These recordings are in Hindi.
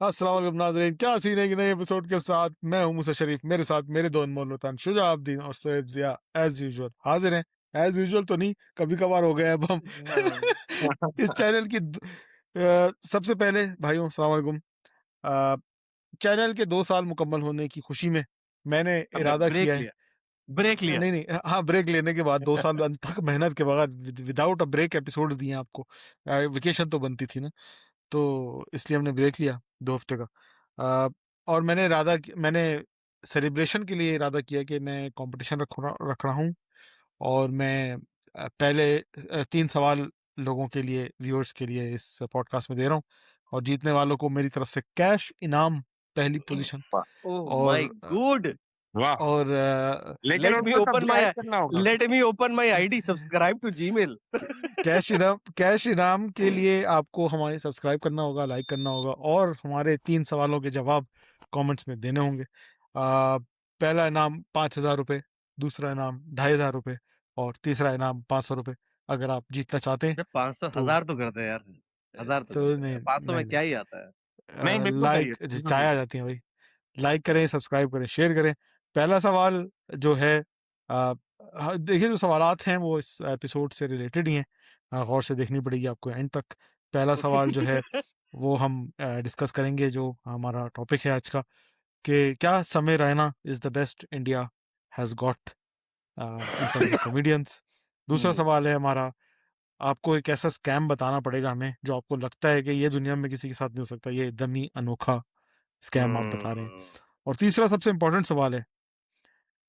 अस्सलाम वालेकुम नाज़रीन, क्या सीन है कि नए एपिसोड के साथ मैं हूं मूसा शरीफ, मेरे साथ मेरे दो अनमोल वतन शुजाउद्दीन और सोएब ज़िया एज यूजुअल हाजिर हैं। एज यूजुअल तो नहीं, कभी कभार हो गए अब हम हाँ। इस चैनल की सबसे पहले भाइयों अस्सलाम वालेकुम। अ, चैनल के 2 साल मुकम्मल होने की खुशी में मैंने हमने इरादा ब्रेक किया है। लिया ब्रेक लिया नहीं नहीं, हाँ, ब्रेक लेने के बाद 2 साल तक मेहनत के बाद विदाउट अ ब्रेक एपिसोड दिए आपको। वेकेशन तो बनती थी ना, तो इसलिए हमने ब्रेक लिया 2 हफ्ते का। अ, और मैंने सेलिब्रेशन के लिए इरादा किया कि मैं कंपटीशन रख रहा हूँ। और मैं पहले 3 सवाल लोगों के लिए, व्यूअर्स के लिए इस पॉडकास्ट में दे रहा हूँ, और जीतने वालों को मेरी तरफ से कैश इनाम, पहली पोजीशन। ओह माय और गॉड। वाह। और लेकिन लेट मी उनको ओपन सब्सक्राइब माय करना होगा। Let me open my ID subscribe to Gmail. Cash इनाम के लिए आपको हमारे सब्सक्राइब करना होगा, लाइक करना होगा, और हमारे 3 सवालों के जवाब कमेंट्स में देने होंगे। पहला इनाम 5,000 रुपये, दूसरा इनाम 2,500 रुपये, और तीसरा इनाम 500 रुपये। अगर आप जीतना चाहते हैं 500 तो हजार तो करते हैं यार। हजार तो तो करते हैं, नहीं 500 में नहीं क्या ही आता है। नहीं, नहीं, बिल्कुल सही है, लाइक बिल्कुल चाहे सही आ है। जाती है भाई। लाइक करें, सब्सक्राइब करें, शेयर करें। पहला सवाल जो है, देखिए, जो सवालात हैं वो इस एपिसोड से रिलेटेड ही हैं। गौर से देखनी पड़ेगी आपको एंड तक। पहला सवाल जो है वो हम डिस्कस करेंगे, जो हमारा टॉपिक है आज का, कि क्या समय Raina is the best India has got in terms of comedians. दूसरा हम्म। सवाल है हमारा, आपको एक ऐसा स्कैम बताना पड़ेगा हमें जो आपको लगता है कि ये दुनिया में किसी के साथ नहीं हो सकता, ये एकदम ही अनोखा स्कैम आप बता रहे हैं। हम्म। और तीसरा सबसे इम्पोर्टेंट सवाल है,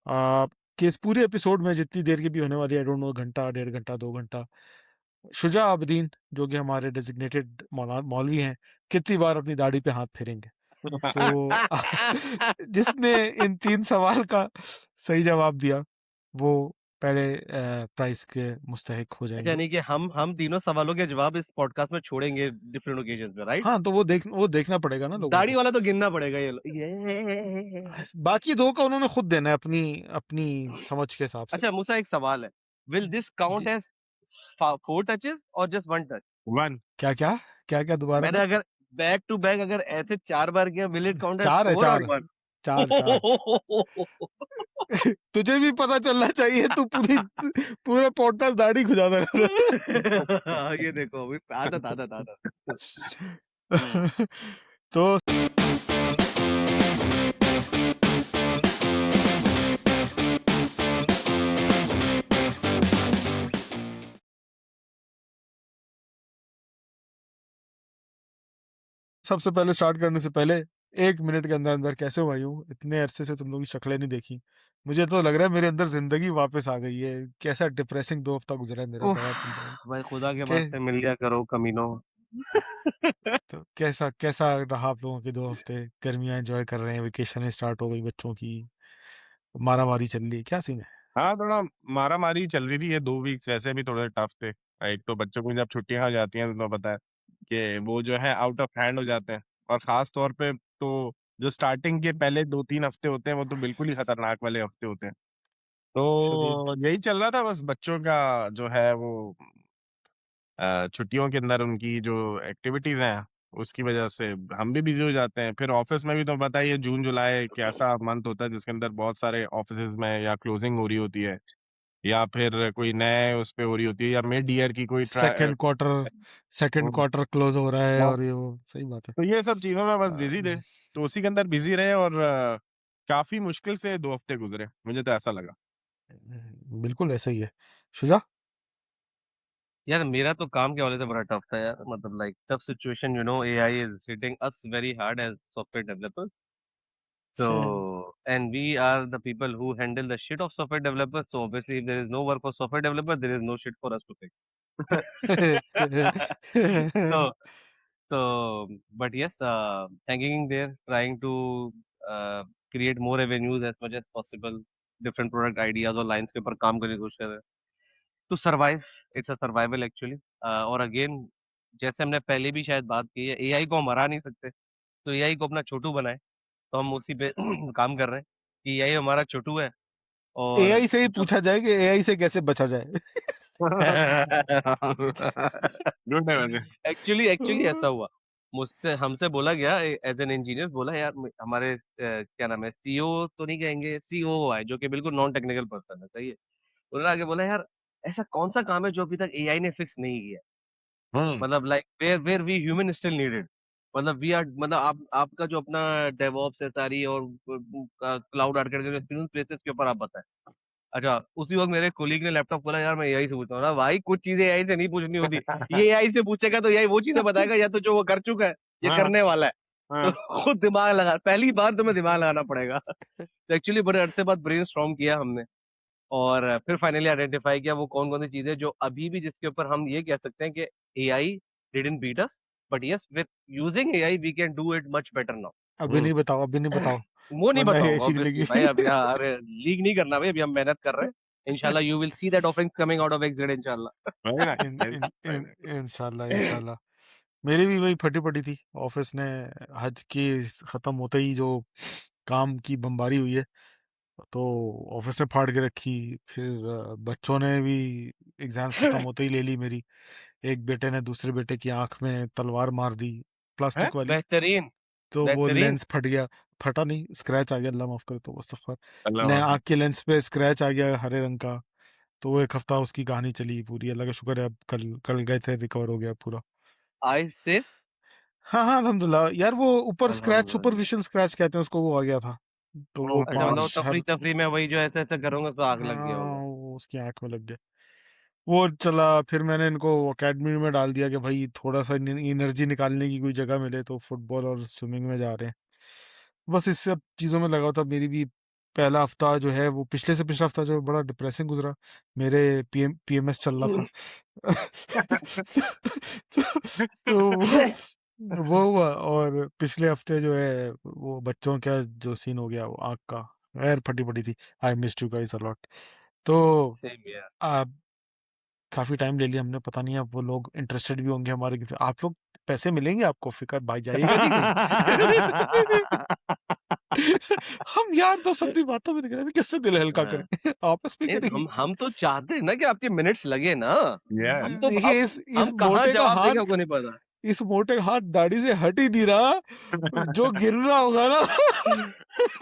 आ, कि इस पूरे एपिसोड में जितनी देर की भी होने वाली है, आई डोंट नो, घंटा, 1.5 घंटा, 2 घंटा, शुजा अबदीन जो कि हमारे डेजिग्नेटेड मौलवी हैं, कितनी बार अपनी दाढ़ी पे हाथ फेरेंगे। तो जिसने इन 3 सवाल का सही जवाब दिया वो पहले प्राइस के मुस्तहिक हो अच्छा, जाएंगे। यानी कि हम तीनों सवालों के जवाब इस पॉडकास्ट में छोड़ेंगे डिफरेंट ओकेजन पे, राइट? हाँ, तो वो देखना पड़ेगा ना लोगों दाढ़ी को। वाला तो गिनना पड़ेगा ये। बाकी 2 का उन्होंने खुद देना है, अपनी अपनी समझ के हिसाब से। अच्छा मूसा, एक सवाल है, विल दिस काउंट जी, एज 4 टचेस और जस्ट 1 टच? वन। क्या क्या, क्या क्या, दोबारा मैंने क्या? अगर बैक टू बैक अगर ऐसे 4 बार किया, विल इट काउंट एज 4 है, 4 और 4, 1? 4, 4। तुझे भी पता चलना चाहिए, तू पूरा पॉडकास्ट दाढ़ी खुजाता रहता ये देखो, अभी आदत आदत आदत। हम्म। है। तो सबसे पहले स्टार्ट करने से पहले 1 मिनट के अंदर अंदर कैसे हो भाई हूँ, इतने अरसे से तुम लोग की शक्लें नहीं देखी। मुझे तो लग रहा है मेरे अंदर जिंदगी वापस आ गई है। कैसा डिप्रेसिंग 2 हफ्ता गुजरा है मेरा, उफ, बड़ा तुम लोगों भाई खुदा के के। वास्ते मिल लिया करो कमीनों। तो कैसा कैसा रहा आप लोगों के 2 हफ्ते? गर्मियां एंजॉय कर रहे हैं, वेकेशन स्टार्ट हो गई बच्चों की, मारा मारी चल रही है, क्या सीन है? हाँ, थोड़ा मारा मारी चल रही थी ये 2 वीक्स, वैसे भी थोड़े टफ थे। एक तो बच्चों को जब छुट्टियां हो जाती हैं तो तुम्हें पता है कि वो जो है आउट ऑफ हैंड हो जाते हैं। और खास तौर पे तो जो स्टार्टिंग के पहले 2-3 हफ्ते होते हैं वो तो बिल्कुल ही खतरनाक वाले हफ्ते होते हैं। शदीद। तो यही चल रहा था बस, बच्चों का जो है वो छुट्टियों के अंदर उनकी जो एक्टिविटीज हैं उसकी वजह से हम भी बिजी हो जाते हैं। फिर ऑफिस में भी तो पता ही है, जून जुलाई एक ऐसा मंथ होता है जिसके अंदर बहुत सारे ऑफिस में या क्लोजिंग हो रही होती है, या फिर कोई नए उस पे हो रही होती है, या मिड ईयर की कोई second quarter second quarter close हो रहा है, और ये वो सही बात है। तो ये सब चीजों में बस बिजी थे। अम, तो उसी के अंदर बिजी रहे, और काफी मुश्किल से 2 हफ्ते गुजरे, मुझे तो ऐसा लगा। बिल्कुल ऐसा ही है। शुजा। यार मेरा तो काम के हवाले से बड़ा टफ था यार, मतलब like tough situation, AI is hitting us very hard as software developers. So, and we are the people who handle the shit of software developers. So obviously, if there is no work for software developer, there is no shit for us to fix. so, but yes, hanging there, trying to create more avenues as much as possible, different product ideas और lines के ऊपर काम करने की कोशिश कर रहे हैं to survive. It's a survival actually. और again, जैसे हमने पहले भी शायद बात की है, एआई को हम हरा नहीं सकते, तो एआई को अपना छोटू बनाए, तो हम उसी पे काम कर रहे हैं कि यही हमारा छोटू है। और एआई से ही जो पूछा जाए कि एआई से कैसे बचा जाए। गुड है वैसे। एक्चुअली एक्चुअली ऐसा हुआ। मुझसे हमसे बोला गया एज एन इंजीनियर, बोला यार हमारे क्या नाम है, सीईओ तो नहीं कहेंगे, सीओओ है जो कि बिल्कुल नॉन टेक्निकल पर्सन है, सही है। उन्होंने आगे बोला यार ऐसा कौन सा काम है जो अभी तक एआई ने फिक्स नहीं किया, हम्म मतलब like where where we human still needed, मतलब वी आर, मतलब आपका जो अपना डेवऑप्स है सारी, और क्लाउड आर्किटेक्चर एक्सपीरियंस प्लेसेस के ऊपर आप बताएं। अच्छा, उसी वक्त मेरे कोलीग ने लैपटॉप खोला, यार मैं एआई से पूछता हूँ ना भाई, कुछ चीजें एआई से नहीं पूछनी होती, ये एआई से पूछेगा तो एआई वो चीजें बताएगा या तो जो वो कर चुका है या हाँ करने वाला है। तो हाँ खुद दिमाग लगा, पहली बार तुम्हें दिमाग लगाना पड़ेगा। तो एक्चुअली बड़े अरसे बाद ब्रेनस्टॉर्म किया हमने, और फिर फाइनली आइडेंटिफाई किया वो कौन कौन सी चीजें जो अभी भी, जिसके ऊपर हम ये कह सकते हैं कि AI didn't beat us, but yes with using AI we can do it much better now. अभी नहीं बताओ, अभी नहीं बताओ, वो नहीं वरना ये बताऊंगा सीख ऑब्वियसली लेगी। भाई, अभी हाँ, अरे लीक नहीं करना भाई, अभी हम मेहनत कर रहे हैं। इंशाल्लाह you will see that offerings coming out of exit इंशाल्लाह। Very nice in very in in nice इंशाल्लाह इंशाल्लाह। मेरी भी वही फटी पड़ी थी। ऑफिस ने हज की खत्म होते ही जो काम की बमबारी हुई है, तो ऑफिस ने फाड़ के रखी। फिर बच्चों ने भी एग्जाम्स खत्म होते ही ले ली मेरी। एक बेटे ने दूसरे बेटे की आंख में तलवार मार दी, है प्लास्टिक वाली। बेहतरीन, तो वो बेहतरीन। लेंस फट गया, फटा नहीं, स्क्रैच आ गया, अल्लाह माफ करे तो मुस्तगफर। अल्लाह माफ आंख के लेंस पे स्क्रैच आ गया हरे रंग का। तो वो एक हफ्ता उसकी कहानी चली पूरी। अल्लाह का शुक्र है, अब कल कल गए थे, रिकवर हो गया पूरा। आई सेफ। हाँ हाँ अल्हम्दुलिल्लाह यार। वो ऊपर स्क्रैच, अल्हम्दुलिल्लाह। सुपरफिशियल स्क्रैच कहते हैं उसको, वो आ गया था। तो वो अच्छा, मतलब वो 5 तफरी हर, तफरी में वही जो ऐसे ऐसे करूंगा तो आग लग गया होगा। हाँ वो उसकी आंख में लग गया। वो चला, फिर मैंने इनको एकेडमी में डाल दिया कि भाई थोड़ा सा एनर्जी निकालने की कोई जगह मिले, तो फुटबॉल और स्विमिंग में जा रहे हैं। बस इस सब चीज़ों में लगा हुआ था। मेरी भी पहला हफ्ता जो है, वो पिछले से पिछला हफ्ता जो है बड़ा डिप्रेसिंग गुजरा। मेरे पीएमएस चल रहा था। तो वो हुआ। और पिछले हफ्ते जो है वो बच्चों का जो सीन हो गया, वो आँख का, खैर फटी पड़ी थी। I missed you guys a lot. तो सेम यार। आप, काफी टाइम ले लिया हमने, पता नहीं अब वो लोग इंटरेस्टेड भी होंगे हमारे। आप लोग पैसे मिलेंगे आपको, फिकर भाई जाइएगा नहीं कहीं। हम यार दोस्त अपनी बातों में निकले, किससे दिल हल्का हाँ। करें, आपस में नहीं, करेंगे। हम तो चाहते हैं ना कि आपके मिनट्स लगे ना। हम तो देखिए अब इस हम कहाँ मोटे का जवाब देंगे हाथ, हमको नहीं पता। इस मोटे का हाथ दाढ़ी से हट ही नहीं रहा। जो गिर रहा होगा ना,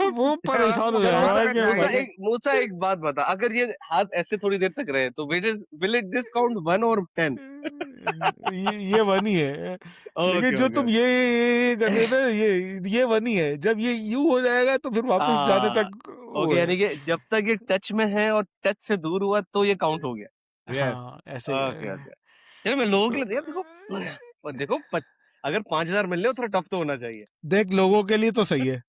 वो परेशान हो जवाब जाएगा में कि जाएगा भाई। मूसा एक बात बता, अगर ये हाथ ऐसे थोड़ी देर तक रहे तो विल इट डिस्काउंट 1 और 10? ये बनी है। लेकिन ओके जो ओके तुम ये कर रहे हो ना, ये बनी है। जब ये यू हो जाएगा तो फिर वापस जाने हाँ, तक वो ओके, है। यानी कि जब तक ये टच में है और टच से दूर हुआ तो ये काउंट हो गया। यस हाँ ऐसे ही ओके है। ओके। चलो, मैं लोगों के तो लिए यार देखो, देखो अगर 5,000 मिल रहे हो थोड़ा टफ तो होना चाहिए। देख, लोगों के लिए तो सही है,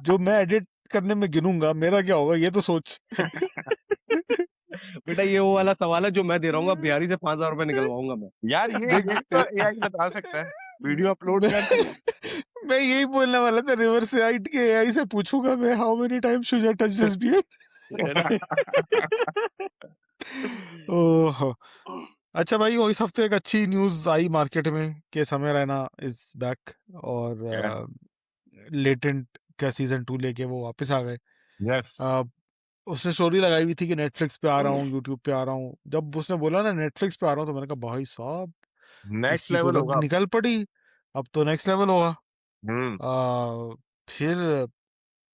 जो मैं एडिट करने में गिनूंगा मेरा क्या होगा ये तो सोच। बेटा, ये वो वाला सवाल है जो मैं दे रहा हूँ, बिहारी से 5,000 रुपए निकलवाऊंगा मैं। यार ये देख तो एआई बता सकता है वीडियो अपलोड मैं, कर दी मैं यही बोलने वाला था, रिवर्स साइड के एआई से पूछूंगा मैं, how many times should I touch this beard. Oh, अच्छा भाई, वो इस हफ्ते एक अच्छी न्यूज आई मार्केट में कि समय रैना इज बैक। और लेटेंट का सीजन 2 लेके वो वापस आ गए। यस अ, उसने स्टोरी लगाई हुई थी कि नेटफ्लिक्स पे आ रहा हूँ, यूट्यूब पे आ रहा हूँ। जब उसने बोला ना नेटफ्लिक्स पे आ रहा हूँ, तो मैंने कहा भाई साहब, नेक्स्ट इसकी तो लेवल लग होगा अब। निकल पड़ी। अब तो नेक्स्ट लेवल होगा। हम्म फिर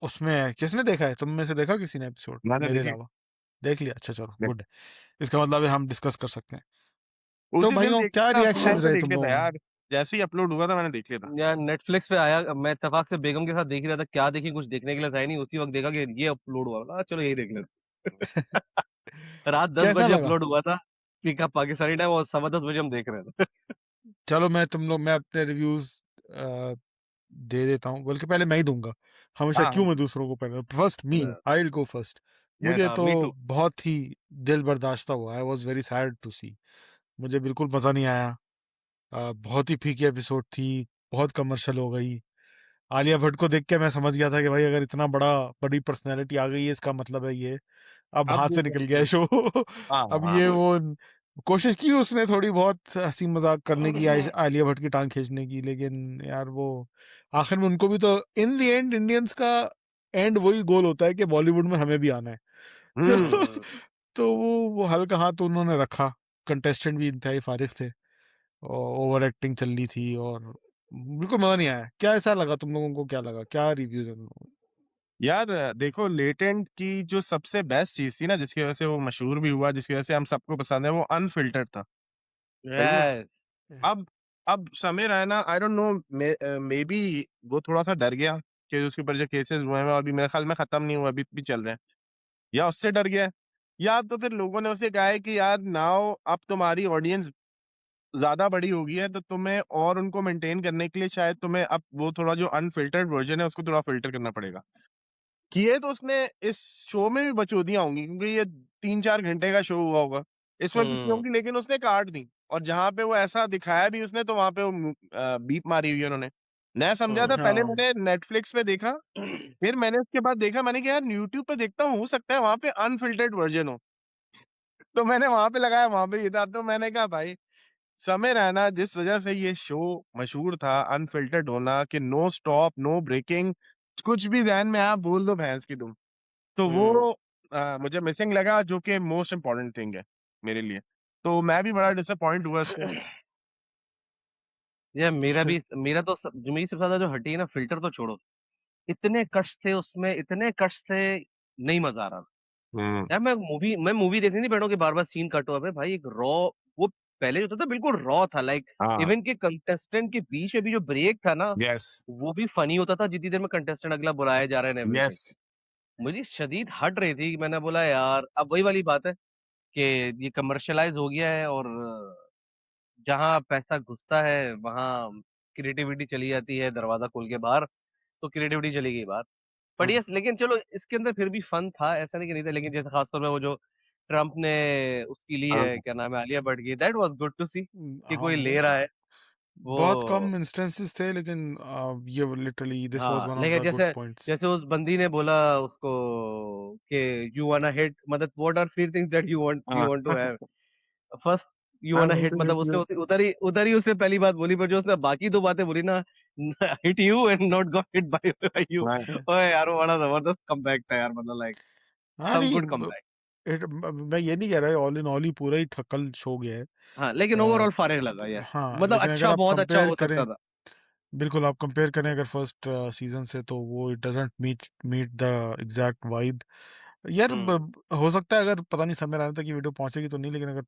उसमें किसने देखा है, तुम में से देखा किसी ने एपिसोड मैंने मेरे देखी अलावा? देख लिया, अच्छा चलो देख- गुड। इसका मतलब है हम डिस्कस कर सकते हैं। तो उसी दिन भाइयों, देख क्या लिया था उसी टाइम रिएक्शंस पे रहे देख तुम लिया था लोगों के? यार जैसे ही अपलोड हुआ था मैंने देख लिया था यार नेटफ्लिक्स पे आया, मैं इत्तेफाक से बेगम के साथ देख ही रहा था, क्या देखी, कुछ देखने के लिए था ही नहीं, उसी वक्त देखा कि ये अपलोड हुआ, बोला, चलो यही देख लेते। रात 10 कैसा बजे लगा? अपलोड हुआ था, ठीक है, पाकिस्तानी टाइम, और 10:15 बजे हम देख रहे थे। चलो मैं अपने रिव्यूज दे देता हूँ, बल्कि पहले मैं ही दूंगा। हमेशा हाँ क्यों मैं दूसरों को पहले, first me, I will go first. मुझे यस तो मी टू। बहुत ही दिल बर्दाश्त हुआ। I was very sad to see. मुझे बिल्कुल मजा नहीं आया। बहुत ही फीकी एपिसोड थी, बहुत कमर्शियल हो गई। आलिया भट्ट को देख के मैं समझ गया था कि भाई अगर इतना बड़ी पर्सनैलिटी आ गई है, इसका मतलब है ये अब अब हाथ वो से निकल गया है करेगी शो। हाँ अब हाँ ये वो कोशिश की उसने थोड़ी बहुत हंसी मजाक करने की, आलिया भट्ट की टांग खींचने की, लेकिन यार वो आखिर में उनको भी तो इन द एंड, इंडियंस का एंड वही गोल होता है कि बॉलीवुड में हमें भी आना है। हम्म तो तो वो हल्का हाथ उन्होंने रखा। कंटेस्टेंट भी इंतहाई फारिग थे, ओवर एक्टिंग चल रही थी, और बिल्कुल मजा नहीं आया। क्या ऐसा लगा तुम लोगों को, क्या लगा, क्या रिव्यू है तुम लोगों को? यार देखो, लेटेंट की जो सबसे बेस्ट चीज थी ना, जिसकी वजह से वो मशहूर भी हुआ, जिसकी वजह से हम सबको पसंद है, वो अनफिल्टर्ड था। सही है। यस। अब अब समय Raina, I don't know, may be वो थोड़ा सा डर गया कि उसके ऊपर जो केसेस हुए हैं अभी मेरे ख्याल में खत्म नहीं हुआ, अभी भी चल रहे हैं, या उससे डर गया है, या तो फिर लोगों ने उसे कहा है कि यार नाउ अब तुम्हारी ऑडियंस ज्यादा बड़ी हो गई है, तो तुम्हें और उनको मेंटेन करने के लिए शायद तुम्हें अब वो थोड़ा जो अनफिल्टर्ड वर्जन है उसको थोड़ा फिल्टर करना पड़ेगा। किए तो उसने इस शो में भी बचौदियां होंगी, क्योंकि ये 3-4 घंटे का शो हुआ होगा, इसमें भी की हम्म। होंगी, लेकिन उसने काट दी। और जहां पे वो ऐसा दिखाया भी उसने, तो वहां पे वो बीप मारी हुई है उन्होंने। मैं समझा था, पहले हाँ मैंने नेटफ्लिक्स पे देखा, फिर मैंने उसके बाद देखा, मैंने कहा यार यूट्यूब पे देखता हूँ, हो सकता है वहां पे अनफिल्टर्ड वर्जन हो। तो मैंने वहां पे लगाया, वहां पे ये था, तो मैंने कहा भाई, समय रहना जिस वजह से ये शो मशहूर था, अनफिल्टर्ड होना, कि नो स्टॉप नो ब्रेकिंग, कुछ भी ध्यान में आप बोल दो भैंस की तुम, तो हम्म। वो मुझे मिसिंग लगा, जो कि मोस्ट इम्पोर्टेंट थिंग है मेरे लिए। तो मैं भी बड़ा डिसअपॉइंट हुआ इससे। यार मेरा तो जो मेरी सबसे ज्यादा जो हटी है ना, फिल्टर तो छोड़ो, इतने कट्स थे उसमें, इतने कट्स थे, नहीं मजा आ रहा। हम्म। यार मैं मूवी देखने नहीं बैठा कि बार बार सीन कट हुआ है भाई, एक रॉ, वो पहले जो था बिल्कुल रॉ था, लाइक हाँ। इवन के कंटेस्टेंट के बीच में भी जो ब्रेक था ना, यस। वो भी फनी होता था जितनी देर में कंटेस्टेंट अगला बुलाया जा रहा है एवरीथिंग। यस। मुझे शदीद हट रही थी, मैंने बोला यार अब वही वाली बात है कि ये कमर्शलाइज हो गया है, और जहाँ पैसा घुसता है वहां क्रिएटिविटी चली जाती है, दरवाजा खोल के बाहर, तो क्रिएटिविटी चली गई बाहर। बट यस, लेकिन चलो इसके अंदर फिर भी फन था, ऐसा नहीं कि नहीं था, लेकिन जैसे खासतौर में वो जो ट्रम्प ने उसकी ली है, क्या नाम है, आलिया भट्ट की, दैट वाज गुड टू सी कि हाँ कोई ले रहा है बहुत वो। कम इंस्टेंसेस थे, लेकिन ये लिटरली दिस वाज हाँ, वन ऑफ लेकिन द गुड जैसे पॉइंट्स। जैसे उस बंदी ने बोला उसको कि यू वांना हिट, मतलब what are three things that हाँ। You want to have. First, you I wanna want hit, to मतलब हिट उसने यू। उधर ही उसने पहली बात बोली, पर जो उसने बाकी दो बातें बोली ना, hit you and not got hit by you. ओए यार, वो बड़ा जबरदस्त कमबैक था यार, मतलब लाइक हाँ सम नहीं, गुड कमबैक। मैं ये नहीं कह रहा, ऑल इन ऑल ही पूरा ही ठक्कल शो गया है। हाँ, लेकिन अ, ओवरऑल फारिग लगा यार, हाँ मतलब लेकिन अगर अच्छा, आप बहुत अच्छा कंपेयर हो करें, सकता था। बिल्कुल आप कंपेयर करें अगर फर्स्ट सीजन से, तो वो it doesn't meet the exact vibe. यार हम्म। हो सकता है, अगर पता नहीं समय रहने तक ये वीडियो पहुंचेगी तो नहीं, लेकिन अगर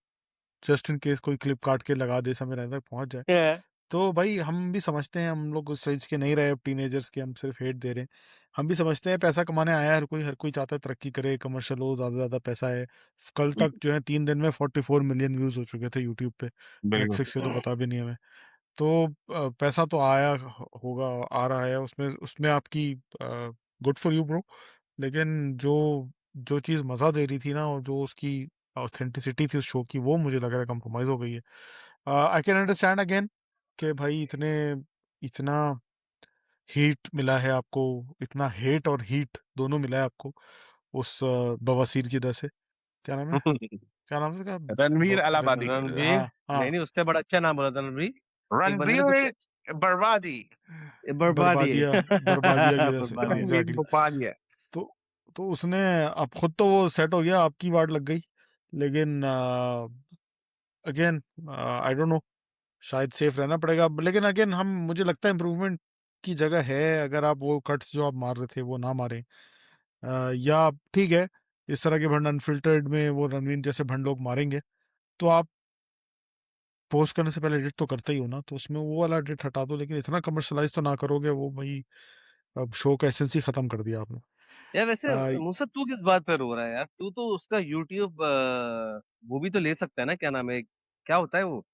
जस्ट इन केस कोई क्लिप काट के लगा दे, समय रहने तक पहुंच जाए, Yeah. तो भाई हम भी समझते हैं, हम लोग उस एज के नहीं रहे अब टीनेजर्स के, हम सिर्फ हेट दे रहे हैं। हम भी समझते हैं पैसा कमाने आया है हर कोई चाहता है तरक्की करे, कमर्शियल हो, ज्यादा ज्यादा पैसा है। कल तक जो है 3 दिन में 44 मिलियन व्यूज हो चुके थे यूट्यूब पे। बिल्कुल। नेटफ्लिक्स के तो पता भी नहीं हमें। तो पैसा तो आया होगा, आ रहा है, उसमें उसमें आपकी गुड फॉर यू ब्रो। लेकिन जो जो चीज़ मज़ा दे रही थी ना, और जो उसकी ऑथेंटिसिटी थी उस शो की, वो मुझे लग रहा है कम्प्रोमाइज़ हो गई है। आई कैन अंडरस्टैंड अगेन कि भाई इतना हीट मिला है आपको, इतना हेट और हीट दोनों मिला है आपको उस बवासीर की वजह से। क्या नाम है, क्या नाम है उसका? रणवीर अलाहाबादी। रणवीर, हाँ हाँ, नहीं नहीं, उससे बड़ा अच्छा नाम बोला था रणवीर। एक बंदे ने कुछ रणवीर बर्बादी। बर्बाद ही बर्बादिया, बर्बादिया की वजह से, हाँ बर्बादी। रणवीर एग्जैक्टली। बुपालिया। तो तो उसने, अब खुद तो वो सेट हो गया, आपकी वाट लग गई, लेकिन अगेन आई डोंट नो, शायद सेफ रहना पड़ेगा। लेकिन अगेन हम, मुझे लगता है इम्प्रूवमेंट की जगह है, अगर आप वो कट्स जो आप मार रहे थे वो ना मारें। या ठीक है, इस तरह के भंड अनफिल्टर्ड में वो रणवीर जैसे भंड लोग मारेंगे, तो आप पोस्ट करने से पहले एडिट तो करते ही हो ना, तो उसमें वो वाला एडिट हटा दो, लेकिन इतना कमर्शलाइज तो ना करोगे वो भाई। अब शो का एसेंस ही खत्म कर दिया आपने। यार वैसे अ, मुझसे तू किस बात पे रो रहा है यार? तू तो उसका यूट्यूब वो भी तो ले सकता है ना, क्या नाम है, क्या होता है वो,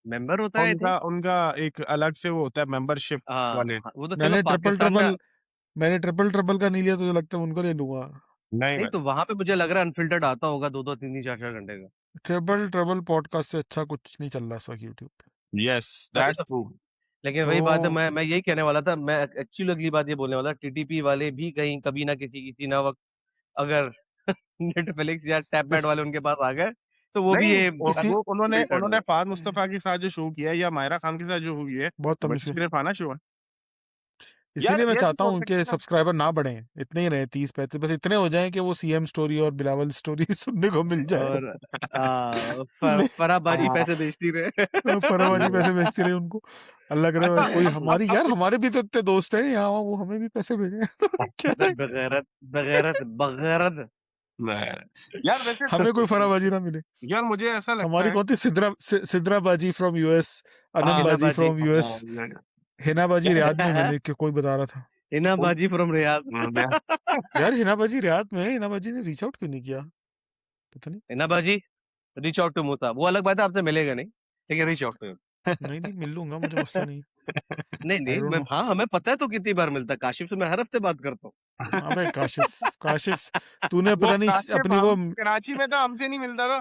मेंबर होता है आई उनका थिंक। उनका एक अलग से वो होता है, मेंबरशिप हाँ वाले। हाँ, वो तो चलो मैंने ट्रिपल पाकिस्तान में। ट्रबल मैंने ट्रिपल ट्रबल का नहीं लिया, तो मुझे लगता है उनको ले लूंगा। नहीं नहीं मैं। तो वहां पे मुझे लग रहा है अनफिल्टर्ड आता होगा, दो दो तीन तीन चार चार घंटे का। ट्रिपल ट्रबल पॉडकास्ट से अच्छा कुछ नहीं चल रहा इस वक्त यूट्यूब पे। यस, तभी तो। That's true. लेकिन तो वही बात है, मैं यही कहने वाला था, मैं एक्चुअली अगली बात ये बोलने वाला, टीटीपी वाले भी कहीं कभी ना किसी ना वक्त अगर नेटफ्लिक्स या टैबमेट इस वाले उनके पास आ गए, तो वो भी नहीं, ये किसी वो उन्होंने अनफिल्टर्ड हो उन्होंने जाए। फाद मुस्तफा के साथ जो शो किया है, या मायरा खान के साथ जो हो गया है, बहुत बड़ी तमीज में, सिर्फ आना शो है। यार इसीलिए मैं ये भी चाहता हो हूँ सकता उनके है। सब्सक्राइबर ना बढ़े, इतने ही रहे 30-35, बस इतने हो जाएं कि वो सीएम स्टोरी और बिलावल स्टोरी सुनने को मिल जाए। और ले फराबाजी हाँ। पैसे बेचती रहे। फराबाजी पैसे भेजती रही उनको। अल्लाह करे अब कोई अब अब हमारी, अब यार इस हमारे भी तो इतने दोस्त हैं यहाँ, वो हमें भी पैसे भेजें। क्या है? बगैरत बगैरत बगैरत। यार वैसे हमें कोई फराबाजी ना मिले। यार मुझे ऐसा लगता हमारी है कौन थी, सिद्रा बाजी फ्रॉम यूएस, अनम बाजी हिनाबाजी फ्रॉम यूएस, हिना बाजी रियाद में, मैंने कोई बता रहा था। हिनाबाजी फ्रॉम रियाद। यार हिना बाजी रियाद में है, हिना बाजी ने रीच आउट क्यों नहीं किया, पता नहीं। हिनाबाजी रीच आउट टू मूसा, वो अलग बात है, आपसे मिलेगा नहीं, लेकिन रीच आउट टू। नहीं नहीं, मिल लूंगा, मुझे मसला नहीं। नहीं आई नहीं, डोंट नो। हाँ हमें पता है तो कितनी बार मिलता है, काशिफ से मैं हर हफ्ते बात करता हूँ। अबे काशिफ, काशिफ तूने वो पता नहीं काशिफ अपनी वो, कराची में तो हमसे नहीं मिलता था।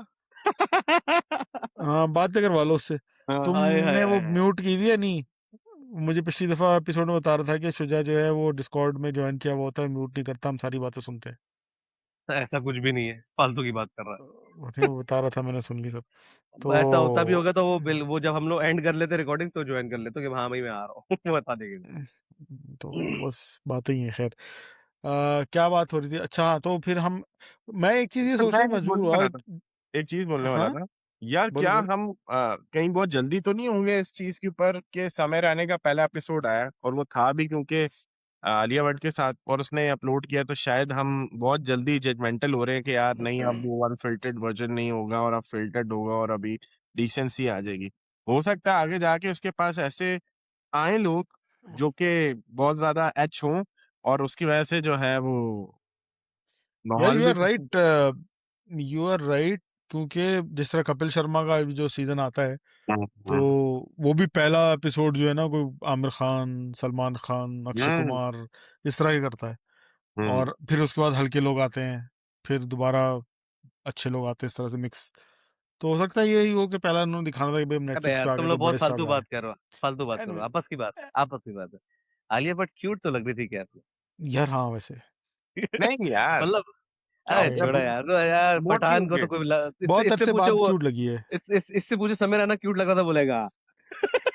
हाँ बातें करवा लो उससे। हाँ। हाय हाय तुमने वो हाय। म्यूट की हुई है नहीं? मुझे पिछली दफा एपिसोड में बता रहा था कि शुजा जो है वो डिस्कॉर्ड में ज्वाइन किया हुआ होता है, म्यूट नहीं करता, हम सारी बातें सुनते हैं। ऐसा कुछ भी नहीं है, फालतू की बात कर रहा वो बता रहा था, मैंने सुन ली सब। है। ऐसा होता भी तो होगा तो वो बिल, वो जब हम लोग एंड कर लेते रिकॉर्डिंग तो ज्वाइन कर लेते कि हाँ भाई मैं आ रहा हूँ। बता देंगे। बस बातें ही है, खैर। क्या बात हो रही थी, अच्छा हाँ, तो फिर हम, मैं एक चीज ये तो मैं सोचने में एक मजबूर बोलने हुआ। वाला था, एक चीज बोलने वाला हाँ था। यार बोल क्या बोल। हम कहीं बहुत जल्दी तो नहीं होंगे इस चीज के ऊपर कि समय रहने का पहला एपिसोड आया और वो था भी क्योंकि आलिया भट्ट के साथ और उसने अपलोड किया, तो शायद हम बहुत जल्दी जजमेंटल हो रहे हैं कि यार नहीं अब वो अनफिल्टर्ड वर्जन नहीं होगा और अब फिल्टर्ड होगा और अभी डिसेंसी आ जाएगी। हो सकता है आगे जाके उसके पास ऐसे आए लोग जो कि बहुत ज्यादा एच हों और उसकी वजह से जो है वो यार माहौल यू भी। Are right, you are right, क्योंकि जिस तरह कपिल शर्मा का जो सीजन आता है, तो वो भी पहला एपिसोड जो है ना, कोई आमिर खान, सलमान खान, अक्षय हम्म कुमार, इस तरह ही करता है। हम्म और फिर उसके बाद हल्के लोग आते हैं, फिर दोबारा अच्छे लोग आते हैं, इस तरह से मिक्स। तो हो सकता है यही हो कि पहला उन्होंने दिखाना था कि भाई अबे नेटफ्लिक्स यार पे आ तुम गए लोग तो बहुत बड़े स्टार्स फालतू आ रहे बात कर रहे हो, फालतू बात हैं। करो, Anyway, आपस की बात, आपस की बात है। आलिया भट्ट क्यूट तो लग रही थी क्या आपको? यार हाँ वैसे नहीं यार मतलब क्या अरे हो गया छोड़ो यार, तो यार बहुत क्यों पठान हो को गए। तो कोई इससे बहुत इससे अरसे पूछो बाद वो, क्यूट लगी है। इससे पूछो समय रैना क्यूट लग रहा था बोलेगा।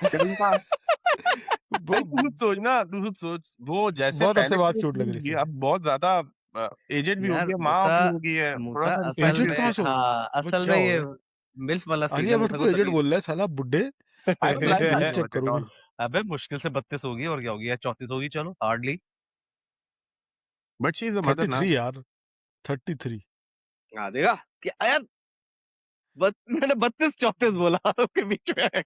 तरीका वो नहीं तू खुद सोच ना, तू खुद सोच वो जैसे बहुत अरसे पहले बाद तो क्यूट लग क्यों रही थी, थी। अब बहुत ज्यादा एजेड भी हो यार गई है, माँ मूसा, भी हो गई है, थोड़ा मूसा सा असल रिस्पेक्ट एजेड दे। में, कहाँ से हो? हाँ वो असल क्या में हो ये गया? मिल्फ वाला सीन है, आलिया भट्ट मूसा को को एजेड तकलीफ। बोल रहा है साला, बुड्ढे। I don't like as Alia check Bhatt at करो ऑल। भी। अबे मुश्किल से 32 होगी, और क्या होगी यार, 34 होगी, चलो hardly. But she is a mother ना। 33 यार, 33। आ देगा क्या यार, मैंने 32 34 बोला उसके बीच में।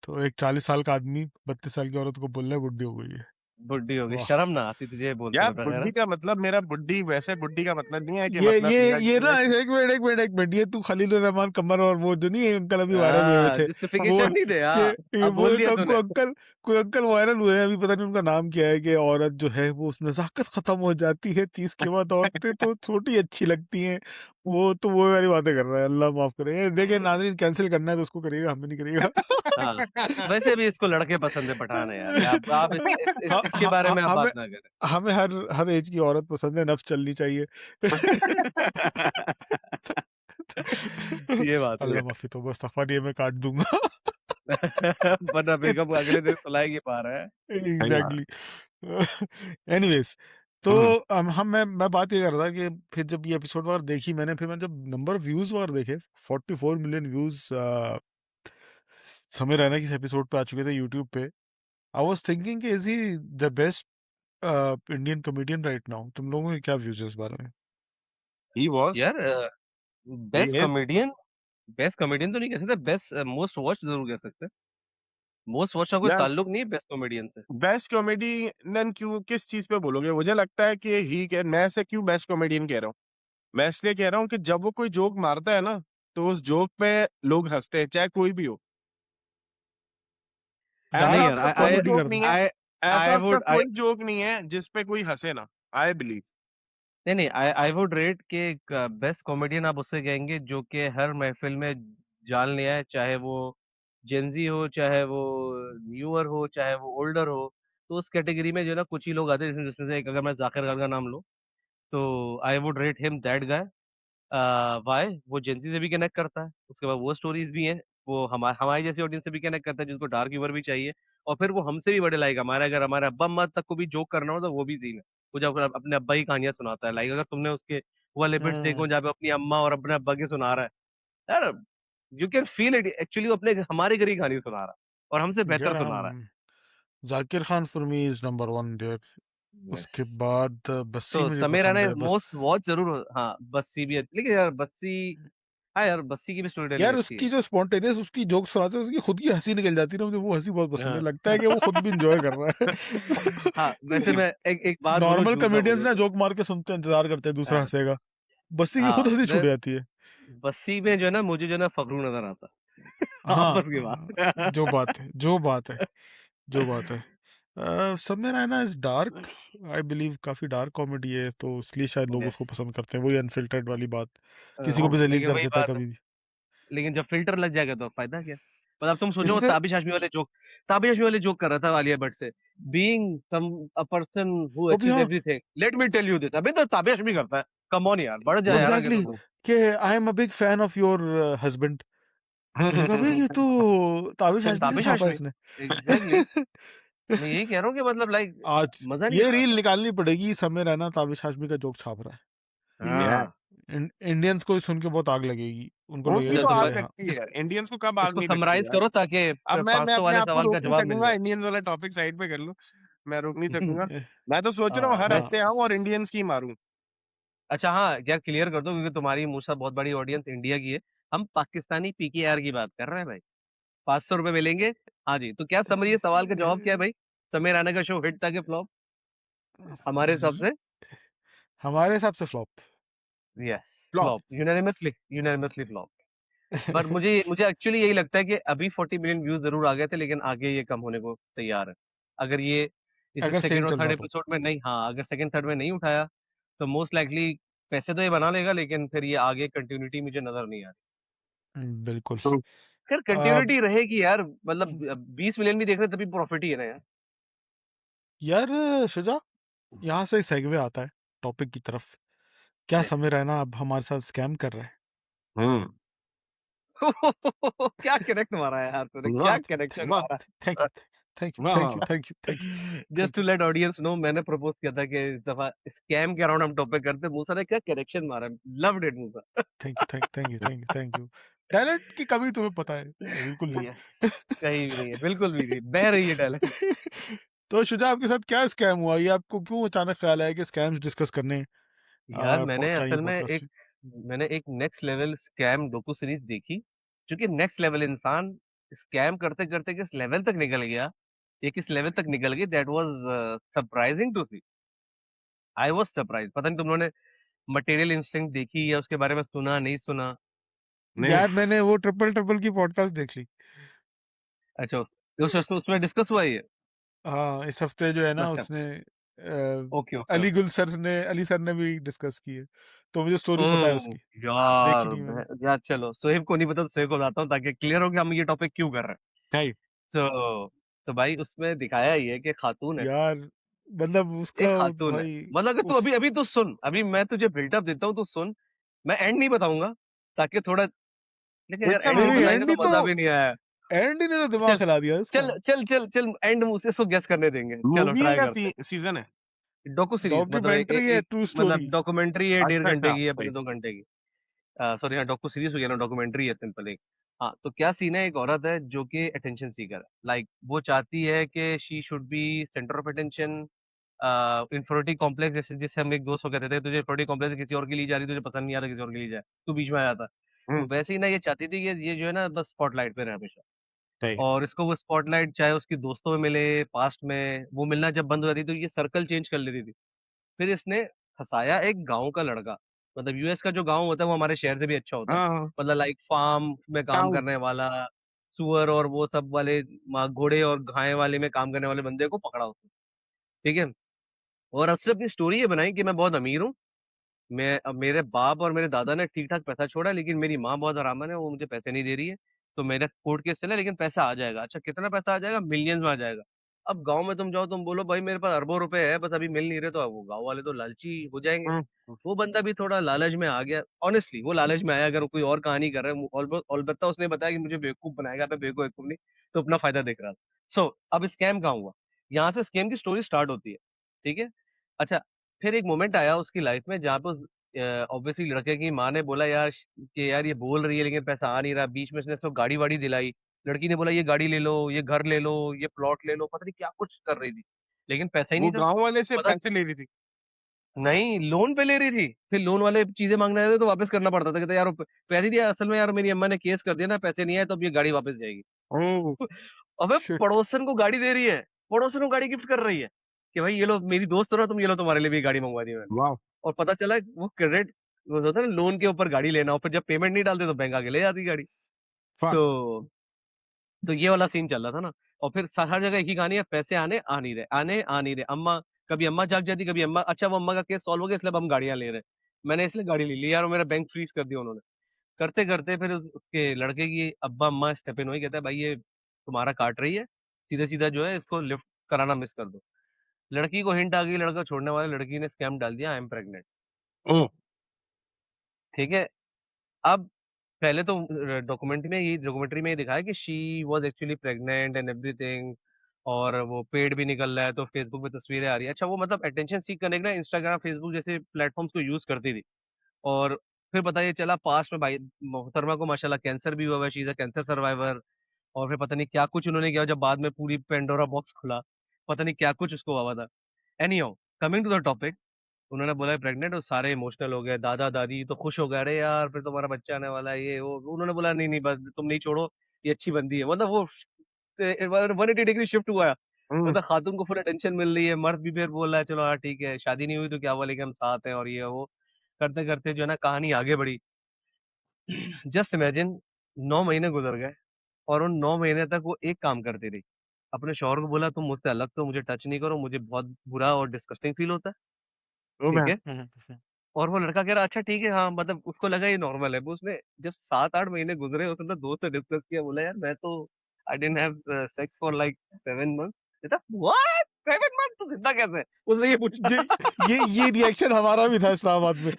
तो एक 40 साल का आदमी 32 साल की औरत को बोल रहा है बुड्ढी हो गई है। बुड्ढी होगी, वाह। शर्म ना आती तुझे बोलते यार हुए बुड्ढी बगैर? का मतलब, मेरा बुड्ढी वैसे बुड्ढी का मतलब नहीं है कि ये मतलब ये मेरा ये ना, एक मिनट, ये तू खलील रहमान कमर और वो जो नहीं है अंकल अभी वायरल हुए हुए थे, वो जस्टिफिकेशन नहीं दे कि यार, ये अब वो बोल एक दिया तूने। कोई अंकल वायरल हुए हैं अभी, पता नहीं उनका नाम क्या है, कि औरत जो है वो उस नजाकत खत्म हो जाती है 30 के बाद, औरतें तो छोटी अच्छी लगती हैं। वो वाली बातें कर रहा है, अल्लाह माफ करे। देखिए नाज़रीन, कैंसिल करना है तो उसको करिएगा, हमें नहीं करिएगा। हाँ, वैसे भी इसको लड़के पसंद है, पठान है यार, आप इसके बारे में आप हमें बात ना करें। हमें हर हर एज की औरत पसंद है, नफ्स चलनी चाहिए। ये बात है। अल्लाह माफी, तो बस सफा मैं काट दूंगा। वरना बेगम अगले दिन सुलाई के पा रहा है। एग्जैक्टली। एनीवेज, तो हम्म, मैं बात ये कर रहा था कि फिर जब ये एपिसोड वगैरह देखी मैंने, फिर मैं जब नंबर ऑफ व्यूज वगैरह देखे, 44 मिलियन व्यूज समय रैना की एपिसोड पे आ चुके थे यूट्यूब पे। आई वाज थिंकिंग कि is he the best Indian comedian right now? तुम लोगों के क्या व्यूज है इस बारे में? ही वाज, यार he best is. Comedian, best comedian तो नहीं कह सकते, बेस्ट मोस्ट वॉच जरूर कह सकते हैं। मोस्ट वॉच का कोई यार ताल्लुक नहीं है बेस्ट कॉमेडियन से। बेस्ट कॉमेडियन क्यों, किस चीज पे बोलोगे? मुझे लगता है कि ही कह, मैं ऐसे क्यों बेस्ट कॉमेडियन कह रहा हूँ? मैं इसलिए कह रहा हूँ कि जब वो कोई जोक मारता है ना, तो उस जोक पे लोग हंसते हैं, चाहे कोई भी हो। नहीं ऐसा डार्क यार, उसका आई कोई कॉमेडी जोक करता नहीं है। है, आई ऐसा आई उसका वुड आई कोई जोक नहीं है जिसपे कोई हंसे ना, आई बिलीव। नहीं नहीं, आई वुड रेट के बेस्ट कॉमेडियन आप उससे कहेंगे जो कि हर महफिल में जान लिया है, चाहे वो जेंजी हो, चाहे वो न्यूअर हो, चाहे वो ओल्डर हो। तो उस कैटेगरी में जो है ना कुछ ही लोग आते हैं, जिसमें से एक अगर मैं जाकिर खान का नाम लूं, तो I would rate him that guy. Why, वो जेंजी से भी कनेक्ट करता है, उसके बाद वो स्टोरीज भी हैं वो हमारी जैसी ऑडियंस से भी कनेक्ट करता है जिसको डार्क ह्यूमर भी चाहिए, और फिर वो हमसे भी बड़े लाइक हमारे, अगर हमारे अब्बा अम्मा तक को भी जोक करना हो तो वो भी सीन है। वो जब अपने अब्बा की कहानियां सुनाता है, लाइक अगर तुमने उसके वो वाले बिट्स देखो जहाँ पे अपनी अम्मा और अपने अब्बा की सुना रहा है यार, you can feel it actually, वो अपने हमारे घर की कहानी सुना रहा है और हमसे बेहतर यार सुना रहा है। हम Zakir Khan for me is number one there. Yes. उसके बाद बस्सी तो मुझे समय पसंद राणा है बस। मोस्ट वॉच जरूर हाँ, बस्सी भी लेकिन यार बस्सी, हाँ यार बस्सी की भी स्टोरी टेलिंग यार अच्छी है। उसकी जो स्पॉन्टेनियस उसकी जोक सुनाते हैं, उसकी खुद की हंसी निकल जाती है ना, मुझे वो हंसी बहुत पसंद है, हाँ। लगता है कि वो खुद भी इंजॉय कर रहा हाँ वैसे है। मैं एक एक बात बोलूं, नॉर्मल झूठ ना कॉमेडियंस बोलूं ना तो जोक मार के सुनते हैं, इंतजार करते हैं दूसरा हाँ, हंसेगा। बस्सी की खुद हाँ हंसी छूट मैं जाती है। बस्सी में जो है ना, मुझे जो है ना फखरू नजर आता है। हाँ आपस की जो बात। बात है, जो बात है, जो बात है। समय Raina is dark, I believe काफी डार्क कॉमेडी है, तो इसलिए शायद लोग यस। उसको पसंद करते हैं, वही अनफिल्टर्ड वाली बात, किसी को भी जलील लेकिन कर वही देता है बात है, कभी भी। लेकिन जब फिल्टर लग जाएगा तो फायदा क्या? मतलब तुम सोचो, वो इससे ताबिश आशमी वाले जोक कर रहा था आलिया भट्ट से, being some a person who वो भी अचीव्स हाँ, everything, let me tell you this, अबे तो ताबिश आशमी करता है, कम ऑन यार, बढ़ जा यार आगे एग्जैक्टली तो exactly, तू। कि I am a big fan of your husband. मैंने कहा भाई ये तो ताबिश हाशमी से ताबिश छापा है आशमी, इसने। एग्जैक्टली। मैं यही कह रहा हूँ कि मतलब लाइक आज मजा नहीं ये आ रील रहा निकालनी पड़ेगी, समय रहना ताबिश हाशमी का जोक छाप रहा है। था। यार हाँ। इंडियंस को सुन के बहुत आग लगेगी, उनको होती लगेगा अच्छा तो कि तो आग ये हाँ। लगती है, इंडियंस को कब आग इसको नहीं लगती समराइज यार। करो ताकि अब मैं 500 अपने वाले आप को सवाल का रोक नहीं जवाब मिल सकूंगा, जाए। इंडियंस वाला टॉपिक साइड पे कर लूं, मैं रोक नहीं सकूंगा। मैं तो सोच रहा हूँ हाँ हर मैं हाँ हफ्ते आऊं और इंडियंस की मारूं। अच्छा हाँ यार, क्लियर कर दो क्योंकि तुम्हारी मूसा बहुत बड़ी ऑडियंस इंडिया की है, हम पाकिस्तानी पीकेआर की बात कर रहे हैं भाई। 500 रुपए मिलेंगे। हाँ जी, तो क्या समझ, ये सवाल का जवाब क्या है भाई? समय राणा का शो हिट था कि फ्लॉप हमारे हिसाब से? हमारे हिसाब से flop. Yes, flop. Flop, unanimously, unanimously flop. पर मुझे मुझे एक्चुअली यही लगता है कि अभी 40 मिलियन व्यूज जरूर आ गए थे, लेकिन आगे ये कम होने को तैयार है। अगर ये इसे अगर सेकंड सेम और चल थर्ड रहा तो। एपिसोड में नहीं, हाँ अगर सेकंड थर्ड में नहीं उठाया तो मोस्ट लाइकली पैसे तो ये बना लेगा, लेकिन फिर ये आगे कंटिन्यूटी मुझे नजर नहीं आ रही। बिल्कुल। तो खैर अब कंटिन्यूटी रहेगी यार, मतलब 20 मिलियन भी देख रहे हैं तभी प्रॉफिट ही है ना यार। यार शुजा, यहाँ से सेगवे आता है टॉपिक की तरफ। क्या यस। समय रहना अब हमारे साथ स्कैम कर रहा है? हम्म। क्या कनेक्ट मारा है यार तूने, क्या वाह कनेक्शन वाह मारा थैंक है। यू, थैंक यू, वाह थैंक वाह यू, वाह। Thank you, thank you, just thank to you, let audience no, मैंने प्रपोज किया था कि इस दफा स्कैम के अराउंड हम टॉपिक करते हैं। मूसा ने क्या कनेक्शन मारा, loved it Musa. Thank you, thank you, thank you, thank you. Talent की कमी तुम्हें पता है, बिल्कुल यस। नहीं। कहीं भी नहीं है, बिल्कुल भी नहीं, बह रही है टैलेंट। तो शुजा, आपके साथ क्या स्कैम हुआ? ये आपको क्यों अचानक ख्याल आया कि स्कैम्स डिस्कस करने यार चाहिए पॉडकास्ट? मैंने एक next level scam Docu series देखी, जो कि नेक्स्ट लेवल इंसान स्कैम करते करते किस लेवल तक निकल गया, ये किस लेवल तक निकल गई, that was surprising to see. I was surprise. पता नहीं तुम लोगों ने मटेरियल इंस्टिंक्ट देखी या उसके बारे में सुना, नहीं सुना? नहीं। यार मैंने वो ट्रिपल ट्रिपल की पॉडकास्ट देख ली। अच्छा, उसमें डिस्कस हुआ ये? हाँ, इस हफ्ते जो है ना अच्छा। उसने okay okay okay. Ali sir ने भी डिस्कस की है, तो मुझे स्टोरी पता है उसकी। देखी नहीं मैंने। यार चलो, सोहेब को नहीं पता तो सोहेब को बताता हूँ ताकि क्लियर हो कि हम ये टॉपिक क्यों कर रहे नहीं। हैं। तो भाई उसमें दिखाया ये कि खातून है, यार मतलब उसका एक खातून है। भाई। मतलब अगर तू उफ। अभी अभी तो सुन, अभी मैं तुझे बिल्डअप देता हूँ तो सुन। मैं एंड नहीं बताऊंगा ताकि थोड़ा, लेकिन यार इट्स अ एंड नहीं नहीं नहीं, मूवी। बताएंगे तो मजा भी नहीं आया। एंड ही ने तो दिमाग चल खिला दिया इसका। चल चल चल चल, एंड इसको गेस करने देंगे, चलो मूवी है ट्राई या करते सीजन है? हैं। डॉकू सीरीज मतलब डॉक्यूमेंट्री है, एक ट्रू स्टोरी। मतलब डॉक्यूमेंट्री है, डेढ़ अच्छा घंटे अच्छा की या सही। पौने 2 घंटे की। सॉरी हाँ, डॉक्यू सीरीज हो गया ना, डॉक्यूमेंट्री है सिंपल एक। हाँ तो क्या सीन है, एक औरत है जो कि अटेंशन सीकर है, लाइक वो चाहती है कि she should be centre of attention. Infinity complex, जैसे जिससे हम एक दोस्त को कहते थे, तुझे इंफिनिटी कॉम्प्लेक्स किसी और के लिए जा रही, तुझे पसंद नहीं आ रहा, किसी और के लिए जाए, तू बीच में आ जाता। तो हम्म। वैसे ही ना, ये चाहती थी कि ये जो है ना बस स्पॉटलाइट पे रहे हमेशा, सही। और इसको वो स्पॉटलाइट चाहे उसकी दोस्तों में मिले, पास्ट में वो मिलना जब बंद हो जाती तो ये सर्कल चेंज कर लेती थी। फिर इसने फंसाया एक गांव का लड़का, मतलब यूएस का जो गांव होता है वो हमारे शहर से भी अच्छा होता है, हाँ हाँ। मतलब लाइक फार्म में काम टाउन। करने वाला, सुअर और वो सब वाले, घोड़े और गाय वाले में काम करने वाले बंदे को पकड़ा उसने। ठीक है। और उसने अपनी स्टोरी ये बनाई कि मैं बहुत अमीर हूँ, मैं अब मेरे बाप और मेरे दादा ने ठीक ठाक पैसा छोड़ा, लेकिन मेरी माँ बहुत हरामन है, वो मुझे पैसे नहीं दे रही है, तो मेरा कोर्ट केस चला, लेकिन पैसा आ जाएगा। अच्छा कितना पैसा आ जाएगा? मिलियंस में आ जाएगा। अब गाँव में तुम जाओ, तुम बोलो भाई मेरे पास अरबों रुपए है, बस अभी मिल नहीं रहे, तो वो गाँव वाले तो लालची हो जाएँगे। वो बंदा भी थोड़ा लालच में आ गया, ऑनेस्टली वो लालच में आया, अगर कोई और कहानी कर रहा है, अलबत्ता उसने बताया कि मुझे बेवकूफ़ बनाएगा, मैं बेवकूफ़ नहीं, तो अपना फ़ायदा देख रहा था। सो अब स्कैम कहाँ हुआ? यहाँ से स्कैम की स्टोरी स्टार्ट होती है, ठीक है? अच्छा, फिर एक मोमेंट आया उसकी लाइफ़ में जहाँ पे ऑब्वियसली लड़के की माँ ने बोला यार कि यार ये बोल रही है लेकिन पैसा आ नहीं रहा, बीच में उसने इसको गाड़ी-वाड़ी दिलाई। लड़की ने बोला ये गाड़ी ले लो, ये घर ले लो, ये प्लॉट ले लो, पता नहीं क्या कुछ कर रही थी, लेकिन पैसा ही वो नहीं था। गाँव वाले से पता पैसे ले रही थी। नहीं, लोन पे ले रही थी। फिर लोन वाले चीज़ें माँगने आते थे तो वापस करना पड़ता था। कहता यार पैसे दिया, असल में यार मेरी अम्मा ने केस कर दिया ना, पैसे नहीं आए तो अब ये गाड़ी वापस जाएगी। ओह! अबे शिट। पड़ोसन को गाड़ी दे रही है, पड़ोसन को गाड़ी गिफ्ट कर रही है कि भाई ये लो मेरी दोस्त हो ना तुम, ये लो तुम्हारे लिए भी गाड़ी मंगवा दी मैंने। वाह! और पता चला वो क्रेडिट, वो होता है ना लोन के ऊपर गाड़ी लेना, और फिर जब पेमेंट नहीं डालते तो बैंक आके ले जाती गाड़ी। वाह! तो ये वाला सीन चल रहा था ना। और फिर हर जगह एक ही कहानी है, पैसे आने आ नहीं रहे। अम्मा, कभी अम्मा जाग जाती, कभी अम्मा, अच्छा वो अम्मा का केस सॉल्व हो गया इसलिए अब हम गाड़ियां ले रहे हैं। मैंने इसलिए गाड़ी ले ली यार, और मेरा बैंक फ्रीज कर दिया उन्होंने। करते करते फिर उसके लड़के की अब्बा अम्मा स्टेप इन हुई, कहता है भाई ये तुम्हारा काट रही है, सीधा सीधा जो है इसको लिफ्ट कराना मिस कर दो। लड़की को हिंट आ गई, लड़का छोड़ने वाले, लड़की ने स्कैम डाल दिया, आई एम प्रेग्नेंट। ओह! ठीक है। अब पहले तो डॉक्यूमेंट्री में ये दिखाया कि she was actually pregnant and everything, और वो पेट भी निकल रहा है, तो फेसबुक पे तस्वीरें आ रही है। अच्छा, वो मतलब अटेंशन सीक करने के लिए इंस्टाग्राम फेसबुक जैसे प्लेटफॉर्म्स को यूज करती थी। और फिर पता ये चला पास्ट में भाई मोहतरमा को माशाल्लाह कैंसर भी हुआ है, she is a cancer survivor. और फिर पता नहीं क्या कुछ उन्होंने किया, जब बाद में पूरी पेंडोरा बॉक्स खुला, पता नहीं क्या कुछ उसको हुआ था। Anyhow, coming to the topic, उन्होंने बोला प्रेग्नेंट, और सारे इमोशनल हो गए, दादा दादी तो खुश हो गए, अरे यार फिर तुम्हारा बच्चा आने वाला है, ये वो। उन्होंने बोला नहीं नहीं बस तुम नहीं छोड़ो, ये अच्छी बंदी है, मतलब वो 180 डिग्री शिफ्ट हुआ है। हुँ, मतलब खातून को फुल अटेंशन मिल रही है, मर्द भी फिर बोल रहा है चलो हाँ ठीक है, शादी नहीं हुई तो क्या हुआ, लेकिन हम साथ हैं, और ये वो करते करते जो है ना कहानी आगे बढ़ी। जस्ट इमेजिन, 9 महीने गुजर गए, और उन 9 महीने तक वो एक काम करती रही। अपने शौहर को बोला तुम मुझसे अलग, तो मुझे टच नहीं करो, मुझे बहुत बुरा और डिस्कस्टिंग फील होता है। ओ ठीक मैं है। और वो लड़का कह रहा अच्छा ठीक है, हाँ मतलब उसको लगा ये नॉर्मल है। वो उसने जब 7-8 महीने गुजरे, उसने अपने दोस्त से डिस्कस किया, बोला यार मैं तो I didn't have sex for like 7 month. कहता व्हाट, 7 मंथ, तो जिंदा कैसे है? उसने ये पूछा। ये ये रिएक्शन हमारा भी था इस्लामाबाद में।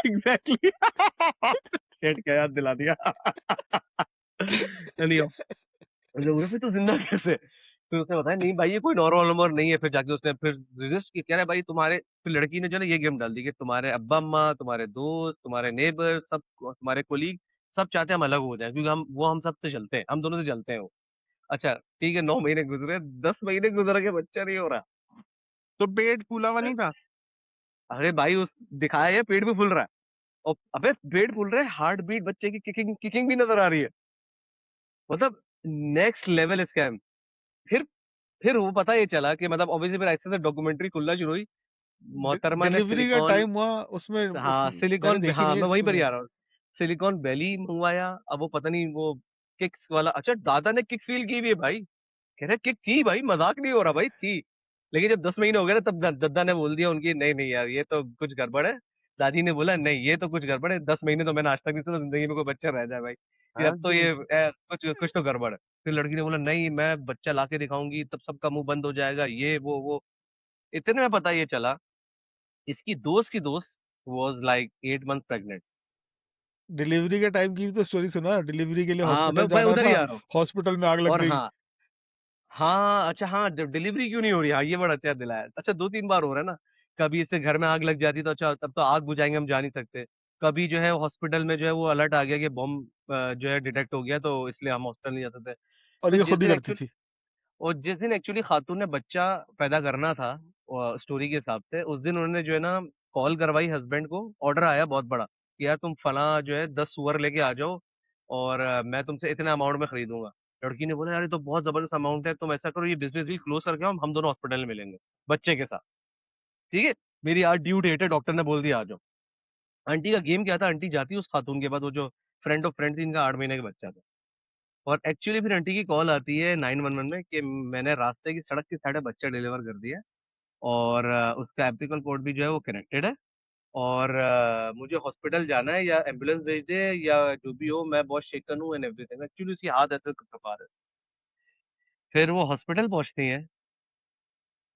एग्जैक्टली। शेट क्या याद दिला दिया। Anyhow, मतलब बोला फिर तो जिंदा कैसे? फिर उसने बताया नहीं भाई ये कोई नॉर्मल नंबर नहीं है। फिर जाके उसने फिर रजिस्ट किया, कह रहा है भाई तुम्हारे, फिर लड़की ने जो है ना ये गेम डाल दी कि तुम्हारे अब्बा अम्मा, तुम्हारे दोस्त, तुम्हारे नेबर, सब तुम्हारे कोलीग, सब चाहते हैं हम अलग हो जाए, क्योंकि हम सब से चलते हैं, हम दोनों से चलते हैं वो। अच्छा ठीक है, 9 महीने गुजरे, 10 महीने गुजर के बच्चा नहीं हो रहा। तो पेट फूला हुआ नहीं था? अरे भाई उस दिखाया है पेट भी फूल रहा है, और अबे पेट फूल रहा है, हार्ट बीट बच्चे की किकिंग किकिंग भी नजर आ रही है। मतलब नेक्स्ट लेवल स्कैम। फिर फिर वो पता ये चला कि मतलब ऑब्वियसली फिर ऐसे से डॉक्यूमेंट्री खुलना शुरू हुई। मोहतरमा ने डिलीवरी का सिलिकॉन, टाइम हुआ उसमें हाँ मैंने सिलिकॉन, देखी हाँ नहीं है, मैं वहीं पर ही सुना आ है। रहा हूँ। सिलिकॉन वैली मंगवाया, अब वो पता नहीं वो किक्स वाला, अच्छा दादा ने किक फील की भी है भाई। कह रहे किक थी भाई, मजाक नहीं हो रहा भाई, थी। लेकिन जब 10 महीने हो गए ना, तब दद्दा ने बोल दिया उनकी, नहीं नहीं यार ये तो कुछ गड़बड़ है। दादी ने बोला नहीं ये तो कुछ गड़बड़ है, 10 महीने तो मैंने आज तक नहीं सुना जिंदगी में कोई बच्चा रह जाए भाई, ये हाँ अब तो जी। ये कुछ कुछ तो गड़बड़ है। फिर लड़की ने बोला नहीं मैं बच्चा ला के दिखाऊंगी, तब सबका मुंह बंद हो जाएगा, ये वो। इतने में पता ये चला, इसकी दोस्त की दोस्त was like 8 month pregnant. Delivery के टाइम की भी तो स्टोरी सुना, डिलीवरी के लिए हाँ हॉस्पिटल मैं जाना उधर ही था, आ रहा हूँ। हॉस्पिटल में आग लग और गई। हाँ, हाँ अच्छा हाँ, जब डिलीवरी क्यों नहीं हो रही, हाँ ये बड़ा अच्छा दिलाया। अच्छा 2-3 बार हो रहा है ना, कभी इससे घर में आग लग जाती तो अच्छा तब तो आग बुझाएंगे हम जा नहीं सकते। कभी जो है हॉस्पिटल में जो है वो अलर्ट आ गया कि बॉम्ब जो है डिटेक्ट हो गया, तो इसलिए हम हॉस्पिटल नहीं जा सकते। और फिर ये खुद ही करती थी। जिस दिन एक्चुअली खातून ने बच्चा पैदा करना था स्टोरी के हिसाब से, उस दिन उन्होंने जो है ना कॉल करवाई हस्बैंड को, ऑर्डर आया बहुत बड़ा कि यार तुम फला जो है 10 सुअर लेके आ जाओ, और मैं तुमसे इतने अमाउंट में खरीदूंगा। लड़की ने बोला यार ये तो बहुत जबरदस्त अमाउंट है, तुम ऐसा करो ये बिजनेस डील क्लोज करके आओ, हम दोनों हॉस्पिटल में मिलेंगे बच्चे के साथ। ठीक है, मेरी आज ड्यू डेट है, डॉक्टर ने बोल दिया आ जाओ। आंटी का गेम क्या था, आंटी जाती उस खातून के बाद, वो जो फ्रेंड ऑफ फ्रेंड थी, इनका 8 महीने का बच्चा था। और एक्चुअली फिर आंटी की कॉल आती है 911 में कि मैंने रास्ते की सड़क की साइड बच्चा डिलीवर कर दिया है, और उसका एप्टिकल कोड भी जो है वो कनेक्टेड है, और मुझे हॉस्पिटल जाना है, या एम्बुलेंस भेज दे या जो भी हो, मैं बहुत शेकन हूँ एंड एवरीथिंग। एक्चुअली उसकी हाथ ऐसे कपा रहे। फिर वो हॉस्पिटल पहुंचती हैं,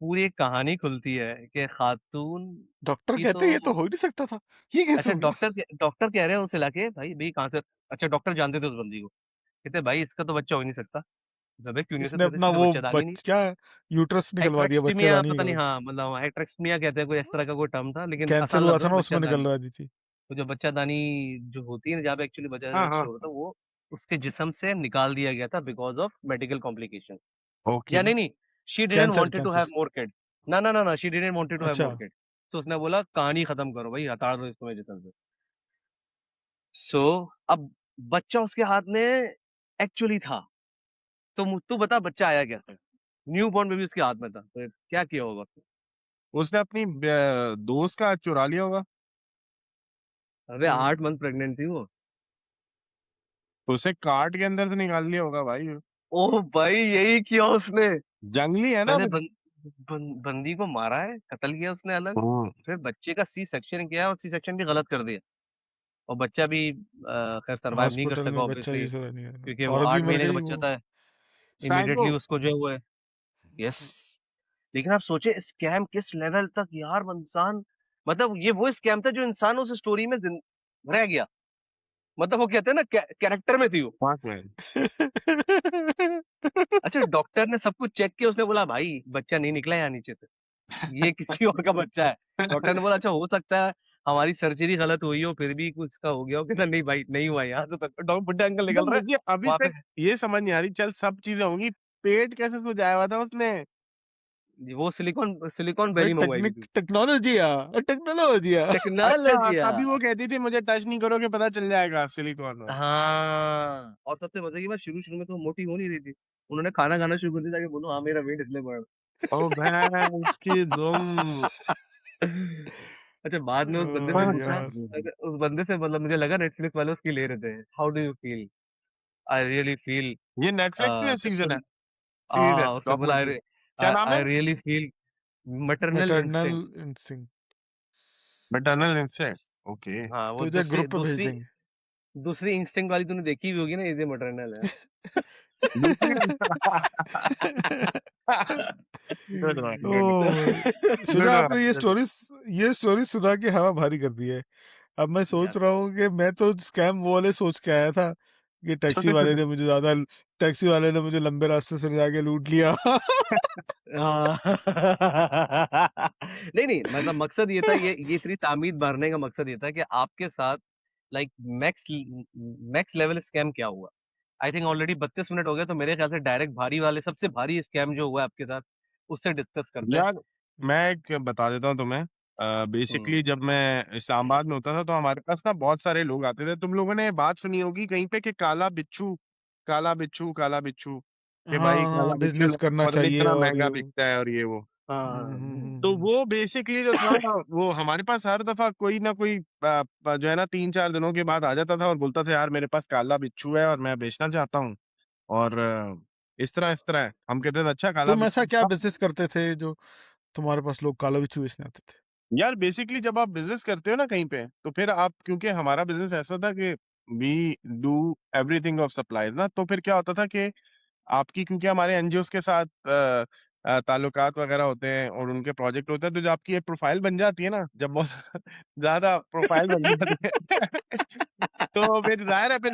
पूरी एक कहानी खुलती है कि खातून डॉक्टर की कहते तो हैं ये तो हो ही नहीं सकता था, ये कैसे अच्छा हो गया? डॉक्टर कह रहे हैं उसे लाके, भाई भाई कहाँ से, अच्छा डॉक्टर जानते थे उस बंदी को, कहते भाई इसका तो बच्चा हो ही नहीं सकता। भाई क्यों नहीं हो इसने सकता, अपना इसका तो वो बच्चादानी नहीं, क्या यूट्रस निकलवा दिया, एट्रेक्सटमिया बच्चेदानी पता नहीं, निकलवा, हाँ मतलब एट्रेक्सटमिया कहते हैं, कोई इस तरह का कोई टर्म था, लेकिन कैंसर असल हुआ लफ्ज था है ना उसमें बच्चादानी। निकलवा दी थी। तो जो बच्चादानी जो होती है ना, जहाँ पे एक्चुअली बच्चा हाँ हाँ स्टोर होता है, वो उसके जिस्म से निकाल दिया गया था because of medical complication. Okay. या नहीं नहीं, she didn't cancer wanted to have cancer. More kid. ना she didn't wanted to have अच्छा। More kid. तो उसने बोला कहानी खत्म करो भाई, हटा दो इसको मेरे जिस्म से। सो अब बच्चा उसके हाथ में एक्चुअली था, तो तू बता बच्चा आया कैसे, न्यू बॉर्न बेबी उसके हाथ में था, तो क्या किया होगा? उसने अपनी दोस्त का चुरा लिया होगा। अबे 8 मंथ प्रेग्नेंट थी वो। उसे कार्ट के अंदर से निकाल लिया होगा भाई। ओह भाई यही किया उसने। जंगली है ना पहले फिर। बंदी को मारा है, कत्ल किया उसने अलग, हम्म। फिर बच्चे का सी सेक्शन किया और सी सेक्शन भी गलत कर दिया, और बच्चा भी खैर सरवाइव नहीं कर हॉस्पिटल सका में बच्चा ऑब्वियसली, ये सब नहीं है, क्योंकि वो औरत भी आठ मर महीने का गई बच्चा वो। था। साइको। इमीडिएटली उसको जो हुआ है। यस। लेकिन आप सोचे स्कैम किस लेवल तक यार, इंसान, मतलब ये वो स्कैम था जो इंसान उस स्टोरी में रह गया, मतलब वो कहते हैं ना कैरेक्टर में थी वो। पांच मिनट। अच्छा डॉक्टर ने सब कुछ चेक किया, उसने बोला भाई बच्चा नहीं निकला यहाँ नीचे से, ये किसी और का बच्चा है। डॉक्टर ने बोला अच्छा हो सकता है हमारी सर्जरी गलत हुई हो, फिर भी कुछ का हो गया हो, कहता नहीं भाई नहीं हुआ, यहाँ से तक डॉक्टर बुड्ढे अंकल मतलब निकल रहे हैं मुझे अभी वहां तक पे। ये समझ नहीं आ रही, चल सब चीजें होंगी, पेट कैसे सुजाया हुआ था उसने? वो सिलिकॉन सिलिकॉन भाई वैली मंगवाई थी। टेक्नोलॉजी टेक्नोलॉजी अच्छा, टेक्नोलॉजी। तभी वो कहती थी मुझे टच नहीं करोगे पता चल जाएगा सिलिकॉन में। हाँ, और सबसे मजे की बात, शुरू शुरू में तो वो मोटी हो नहीं रही थी, उन्होंने खाना खाना शुरू कर दिया जाके, बोलो हाँ मेरा वेट इसलिए बढ़ ओ भैंस की दुम। रहा। अच्छा बाद में उस बंदे से ओ पूछा, यार। उस बंदे से मतलब मुझे लगा नेटफ्लिक्स वाले उसकी ले रहे थे, how do you feel, I really feel, ये नेटफ्लिक्स में सीजन है, सीरीज है, हाँ उसने बोला डॉक्यूमेंट्री। क्या नाम है? I really feel maternal maternal instinct. Instinct. Maternal instinct. Okay. हाँ वो तुझे दूसरी ग्रुप पे भेज दूसरी देंगे। दूसरी इंस्टिंक्ट वाली तूने देखी भी होगी ना, ये मैटरनल है। दूसरी। गुड वन, गुड ओ भाई, गुड सुना आपने वन। ये स्टोरी सुना के हवा भारी कर दी है। अब मैं सोच रहा हूँ कि मैं तो स्कैम वो वाले सोच के आया था कि छोटे छोटे। टैक्सी वाले ने मुझे लंबे रास्ते से ले जाके लूट लिया। हाँ। नहीं नहीं, मतलब मकसद ये था, ये इतनी तामीद भरने का मकसद ये था कि आपके साथ like max max level scam क्या हुआ। आई थिंक ऑलरेडी 32 मिनट हो गए, तो मेरे ख्याल से डायरेक्ट भारी वाले सबसे भारी स्कैम जो हुआ है आपके साथ, उससे डिस्कस करते हैं। यार मैं एक बता देता हूँ तुम्हें। हम्म। बेसिकली जब मैं इस्लामाबाद में होता था तो हमारे पास ना बहुत सारे लोग आते थे। तुम लोगों ने बात सुनी होगी कहीं पे कि काला बिच्छू, काला बिच्छू, काला बिच्छू, कि भाई हाँ हाँ, काला बिच्छू बिजनेस करना और चाहिए इतना और ये महंगा वो। बिकता है और ये वो। हाँ। तो वो बेसिकली जो था ना, वो हमारे पास हर दफा कोई ना कोई जो है ना 3-4 दिनों के बाद आ जाता था और बोलता था यार मेरे पास काला बिच्छू है और मैं बेचना चाहता हूँ, और इस तरह है। हम कहते थे अच्छा काला तुम ऐसा बिच्छू। क्या बिजनेस करते थे जो तुम्हारे पास लोग काला बिच्छू बेचने आते थे? यार बेसिकली जब आप बिजनेस करते हो ना कहीं पे, तो फिर आप, क्योंकि हमारा बिजनेस ऐसा था कि we do everything of supplies ना, तो फिर क्या होता था कि आपकी, क्योंकि हमारे एनजीओ के साथ ताल्लुकात वगैरह होते हैं और उनके प्रोजेक्ट होते हैं, तो जब आपकी एक प्रोफाइल बन जाती है ना, जब बहुत ज्यादा प्रोफाइल बन जाती है तो फिर जाहिर है, फिर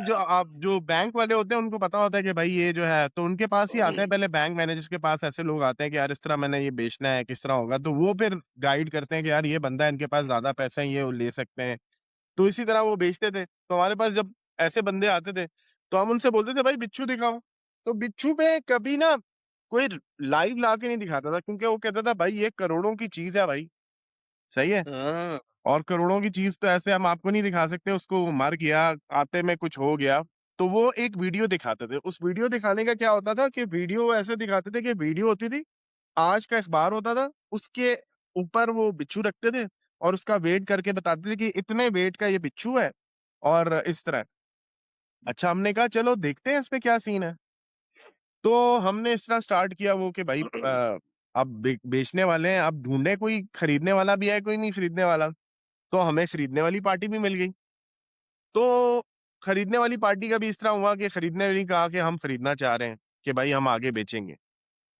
जो बैंक वाले होते हैं उनको पता होता है कि भाई ये जो है, तो उनके पास ही आते हैं पहले, बैंक मैनेजर्स के पास ऐसे लोग आते हैं कि यार इस तरह मैंने ये बेचना है, किस तरह होगा, तो वो फिर गाइड करते हैं कि यार ये बंदा है, इनके पास ज्यादा पैसे हैं, ये वो ले सकते हैं। तो इसी तरह वो बेचते थे। तो हमारे पास जब ऐसे बंदे आते थे तो हम उनसे बोलते थे भाई बिच्छू दिखाओ। तो बिच्छू पे कभी ना कोई लाइव ला के नहीं दिखाता था, क्योंकि वो कहता था भाई ये करोड़ों की चीज है भाई, सही है, हाँ। और करोड़ों की चीज तो ऐसे हम आपको नहीं दिखा सकते, उसको मर गया, आते में कुछ हो गया। तो वो एक वीडियो दिखाते थे। उस वीडियो दिखाने का क्या होता था कि वीडियो ऐसे दिखाते थे कि वीडियो होती थी, आज का अखबार होता था, उसके ऊपर वो बिच्छू रखते थे और उसका वेट करके बताते थे कि इतने वेट का ये बिच्छू है, और इस तरह। अच्छा हमने कहा चलो देखते हैं इसमें क्या सीन है। तो हमने इस तरह स्टार्ट किया वो कि भाई अब बेचने वाले हैं, अब ढूंढे कोई खरीदने वाला भी है, कोई नहीं खरीदने वाला। तो हमें खरीदने वाली पार्टी भी मिल गई। तो खरीदने वाली पार्टी का भी इस तरह हुआ कि खरीदने वाली कहा कि हम खरीदना चाह रहे हैं, कि भाई हम आगे बेचेंगे।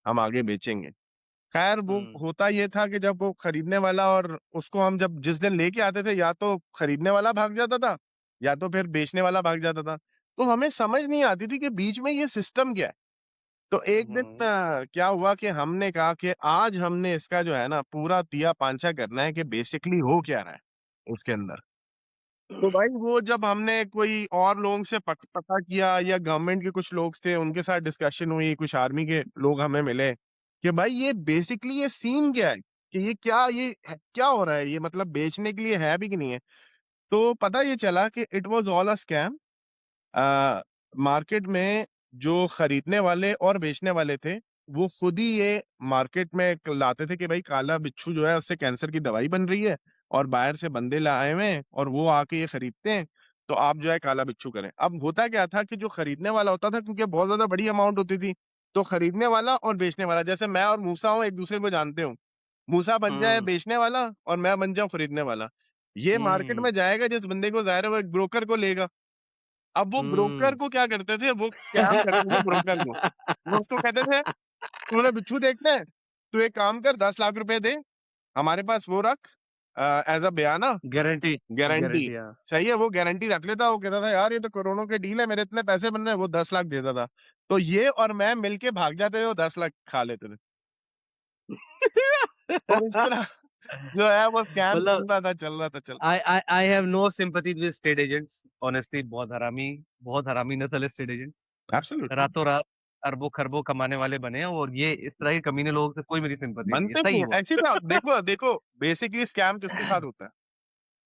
हम आगे बेचेंगे। खैर वो होता ये था कि जब वो खरीदने वाला और उसको हम जब जिस दिन लेके आते थे, या तो खरीदने वाला भाग जाता था या तो फिर बेचने वाला भाग जाता था। तो हमें समझ नहीं आती थी कि बीच में ये सिस्टम क्या है। तो एक दिन क्या हुआ कि हमने कहा कि आज हमने इसका जो है ना पूरा तिया पांचा करना है कि बेसिकली हो क्या रहा है उसके अंदर। तो भाई वो जब हमने कोई और लोगों से पता किया, या गवर्नमेंट के कुछ लोग थे उनके साथ डिस्कशन हुई, कुछ आर्मी के लोग हमें मिले कि भाई ये बेसिकली ये सीन क्या है, कि ये क्या, क्या हो रहा है, ये मतलब बेचने के लिए है भी कि नहीं है। तो पता ये चला कि it was all a scam. Market में जो खरीदने वाले और बेचने वाले थे, वो खुद ही ये मार्केट में लाते थे कि भाई काला बिच्छू जो है उससे कैंसर की दवाई बन रही है, और बाहर से बंदे लाए हुए हैं और वो आके ये खरीदते हैं, तो आप जो है काला बिच्छू करें। अब होता क्या था कि जो खरीदने वाला होता था, क्योंकि बहुत ज्यादा बड़ी अमाउंट होती थी, तो खरीदने वाला और बेचने वाला, जैसे मैं और मूसा हूँ, एक दूसरे को जानते हूँ। मूसा बन जाए बेचने वाला और मैं बन जाऊं खरीदने वाला। ये मार्केट में जाएगा, जिस बंदे को जाहिर है वो एक ब्रोकर को लेगा। अब वो ब्रोकर को क्या करते थे, वो स्कैम करते थे ब्रोकर को। वो उसको कहते थे, "तूने बिच्छू देखना है? तू एक काम कर, 10 लाख रुपए दे, हमारे पास वो रख as a Bayana, guarantee. Guarantee." Guarantee, हाँ। सही है, वो गारंटी रख लेता। वो कहता था, "यार ये तो करोड़ों की डील है, मेरे इतने पैसे बन रहे हैं।" वो 10 लाख देता था। तो ये और मैं मिलके भाग जाते थे, वो 10 लाख खा लेते थे। और इस तरह जो है वो स्कैम मतलब चल रहा था, चल रहा था, चल I have no sympathy with state agents. Honestly, बहुत हरामी नस्ल है स्टेट एजेंट्स। एब्सोल्युटली। रातों रात अरबों खरबों कमाने वाले बने हैं, और ये इस तरह के कमीने लोगों से कोई मेरी सिंपैथी नहीं है। बनते भी सही हैं। हुआ। ऐसी ना देखो देखो, बेसिकली स्कैम किसके साथ होता है?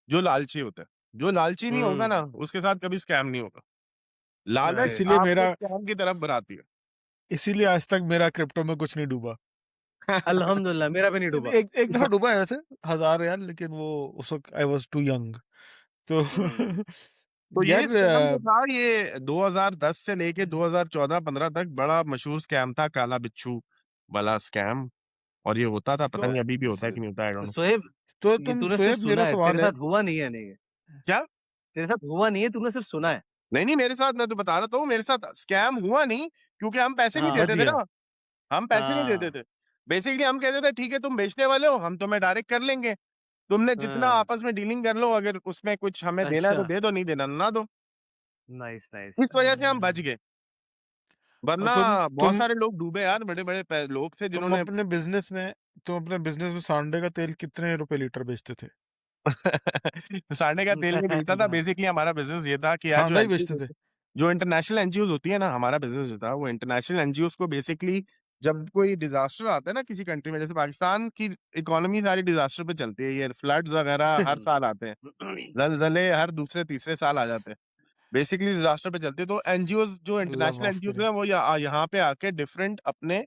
जो लालची होता है। जो लालची नहीं होगा ना, हुँ, उसके साथ कभी स्कैम नहीं होगा। लालच राइट। इसीलिए आपको मेरा स्कैम की तरफ बढ़ाती है। इसीलिए आज तक मेरा क्रिप्टो में कुछ नहीं डूबा। अल्हम्दुलिल्लाह, मेरा भी नहीं डूबा। एक एक दफा डूबा है वैसे, 1000 यार, लेकिन वो उस वक्त आई वाज टू यंग। तो हुँ। तो ये यार स्कैम जो था, ये 2010 से लेके 2014-15 तक बड़ा मशहूर स्कैम था, काला बिच्छू वाला स्कैम। और ये होता था, पता तो नहीं अभी भी होता है कि नहीं होता है, आई डोंट तो नो। सोएब, तो ये तुम तूने सिर्फ शोएब, सुना मेरा है, तेरे सवाल है। साथ हुआ नहीं है नहीं। क्या? तेरे साथ हुआ नहीं है, तूने सिर्फ सुना है। नहीं, नहीं, मेरे साथ, मैं तो बता रहा था, मेरे साथ स्कैम हुआ नहीं, क्योंकि हम पैसे नहीं हाँ, कह देते थे दिया। ना। हम पैसे नहीं देते हाँ, थे। बेसिकली हम कहते थे, ठीक है तुम बेचने वाले हो, हम तुम्हें डायरेक्ट कर लेंगे। तुमने जितना हाँ। आपस में डीलिंग कर लो, अगर उसमें कुछ हमें देना है तो अच्छा। दे दो, नहीं देना ना दो। नाइस, नाइस, इस वजह से हम नाइस। बच गए। और वरना तुम बहुत तुम सारे लोग डूबे यार, बड़े-बड़े लोग थे तुम जिन्होंने अपने बिजनेस में तुम अपने बिजनेस में सांडे का तेल कितने रुपए लीटर बेचते थे? सांडे का तेल नहीं मिलता था। बेसिकली हमारा बिज़नेस ये था कि यार सांडा ही बेचते थे। जो इंटरनेशनल एनजीओज़ होती है ना, हमारा बिज़नेस जो था वो इंटरनेशनल एनजीओज़ को बेसिकली, जब कोई डिज़ास्टर आता है ना किसी कंट्री में, जैसे पाकिस्तान की इकोनॉमी सारी डिज़ास्टर पे चलती है, ये फ्लड्स वगैरह हर साल आते हैं। ज़लज़ले हर दूसरे-तीसरे साल आ जाते हैं। बेसिकली डिज़ास्टर पे चलती है, तो एनजीओज़, जो अल्लाह इंटरनेशनल माफ एनजीओज़ करे। हैं, वो यहाँ पे आके डिफरेंट अपने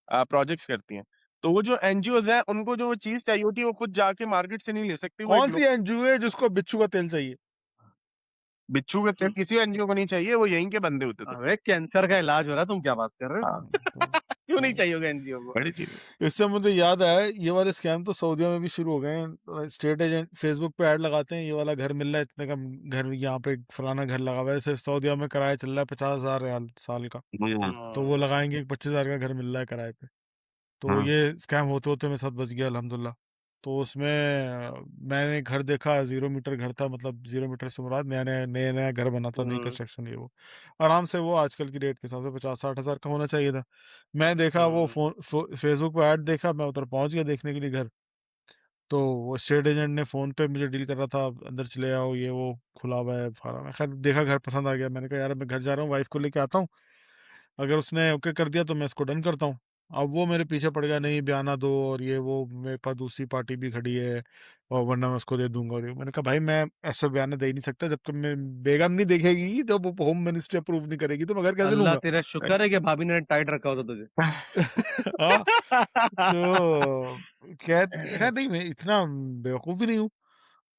प्रोजेक्ट्स करती हैं। तो वो जो एनजीओज़ हैं, उनको जो चीज़ चाहिए होती है, वो खुद जाके मार्केट से नहीं ले सकती, वो एक कौन सी एनजीओ है जिसको बिच्छू का तेल चाहिए? बिच्छू का तेल किसी एनजीओ को नहीं चाहिए, वो यहीं के बंदे होते थे। अबे कैंसर का इलाज हो रहा है, तुम क्या बात कर रहे हो? हाँ, तो, क्यों नहीं तो चाहिए होगा एनजीओ को? बड़ी चीज़ है। इससे मुझे याद आया, ये वाले स्कैम तो सऊदीया में भी शुरू हो गए हैं। स्टेट एजेंट फेसबुक पे ऐड लगाते हैं, ये वाला घर मिल रहा है इतने का, घर यहाँ पे फलाना घर लगा हुआ है, सिर्फ सऊदीया में किराया चल रहा है 50,000 रियाल साल का। तो वो लगाएंगे कि 25,000 का घर मिल रहा है किराए पे। तो हुँ, ये स्कैम होते होते मेरे साथ बच गया अल्हम्दुलिल्लाह। तो उसमें मैंने घर देखा, 0 मीटर घर था, मतलब 0 मीटर से मुराद नया नया नया नया घर बना था, नई हुँ, कंस्ट्रक्शन, ये वो आराम से वो आजकल की रेट के हिसाब से 50-60 हज़ार का होना चाहिए था। मैं देखा वो हुँ। फेसबुक पे ऐड देखा, मैं उधर पहुंच गया देखने के लिए घर। तो वो स्टेट एजेंट ने फ़ोन पे मुझे डील कर रहा था, अंदर चले आओ, ये वो खुला हुआ है फारा। मैं खैर देखा, घर पसंद आ गया। मैंने कहा यार मैं घर जा रहा हूँ, वाइफ को लेके आता हूँ, अगर उसने ओके कर दिया तो मैं इसको डन करता हूँ। अब वो मेरे पीछे पड़ गया, नहीं बयाना दो और ये वो, मेरे पास दूसरी पार्टी भी खड़ी है और वरना मैं उसको दे दूंगा। और ये मैंने कहा भाई मैं ऐसा बयाना दे ही नहीं सकता जब तक मैं बेगम नहीं देखेगी, जब वो होम मिनिस्ट्री अप्रूव नहीं करेगी तो मैं घर कैसे अल्लाह लूंगा। तेरा शुक्र है कि भाभी ने टाइट रखा होता तुझे। हाँ। तो कह खैर नहीं, मैं इतना बेवकूफ़ भी नहीं हूँ।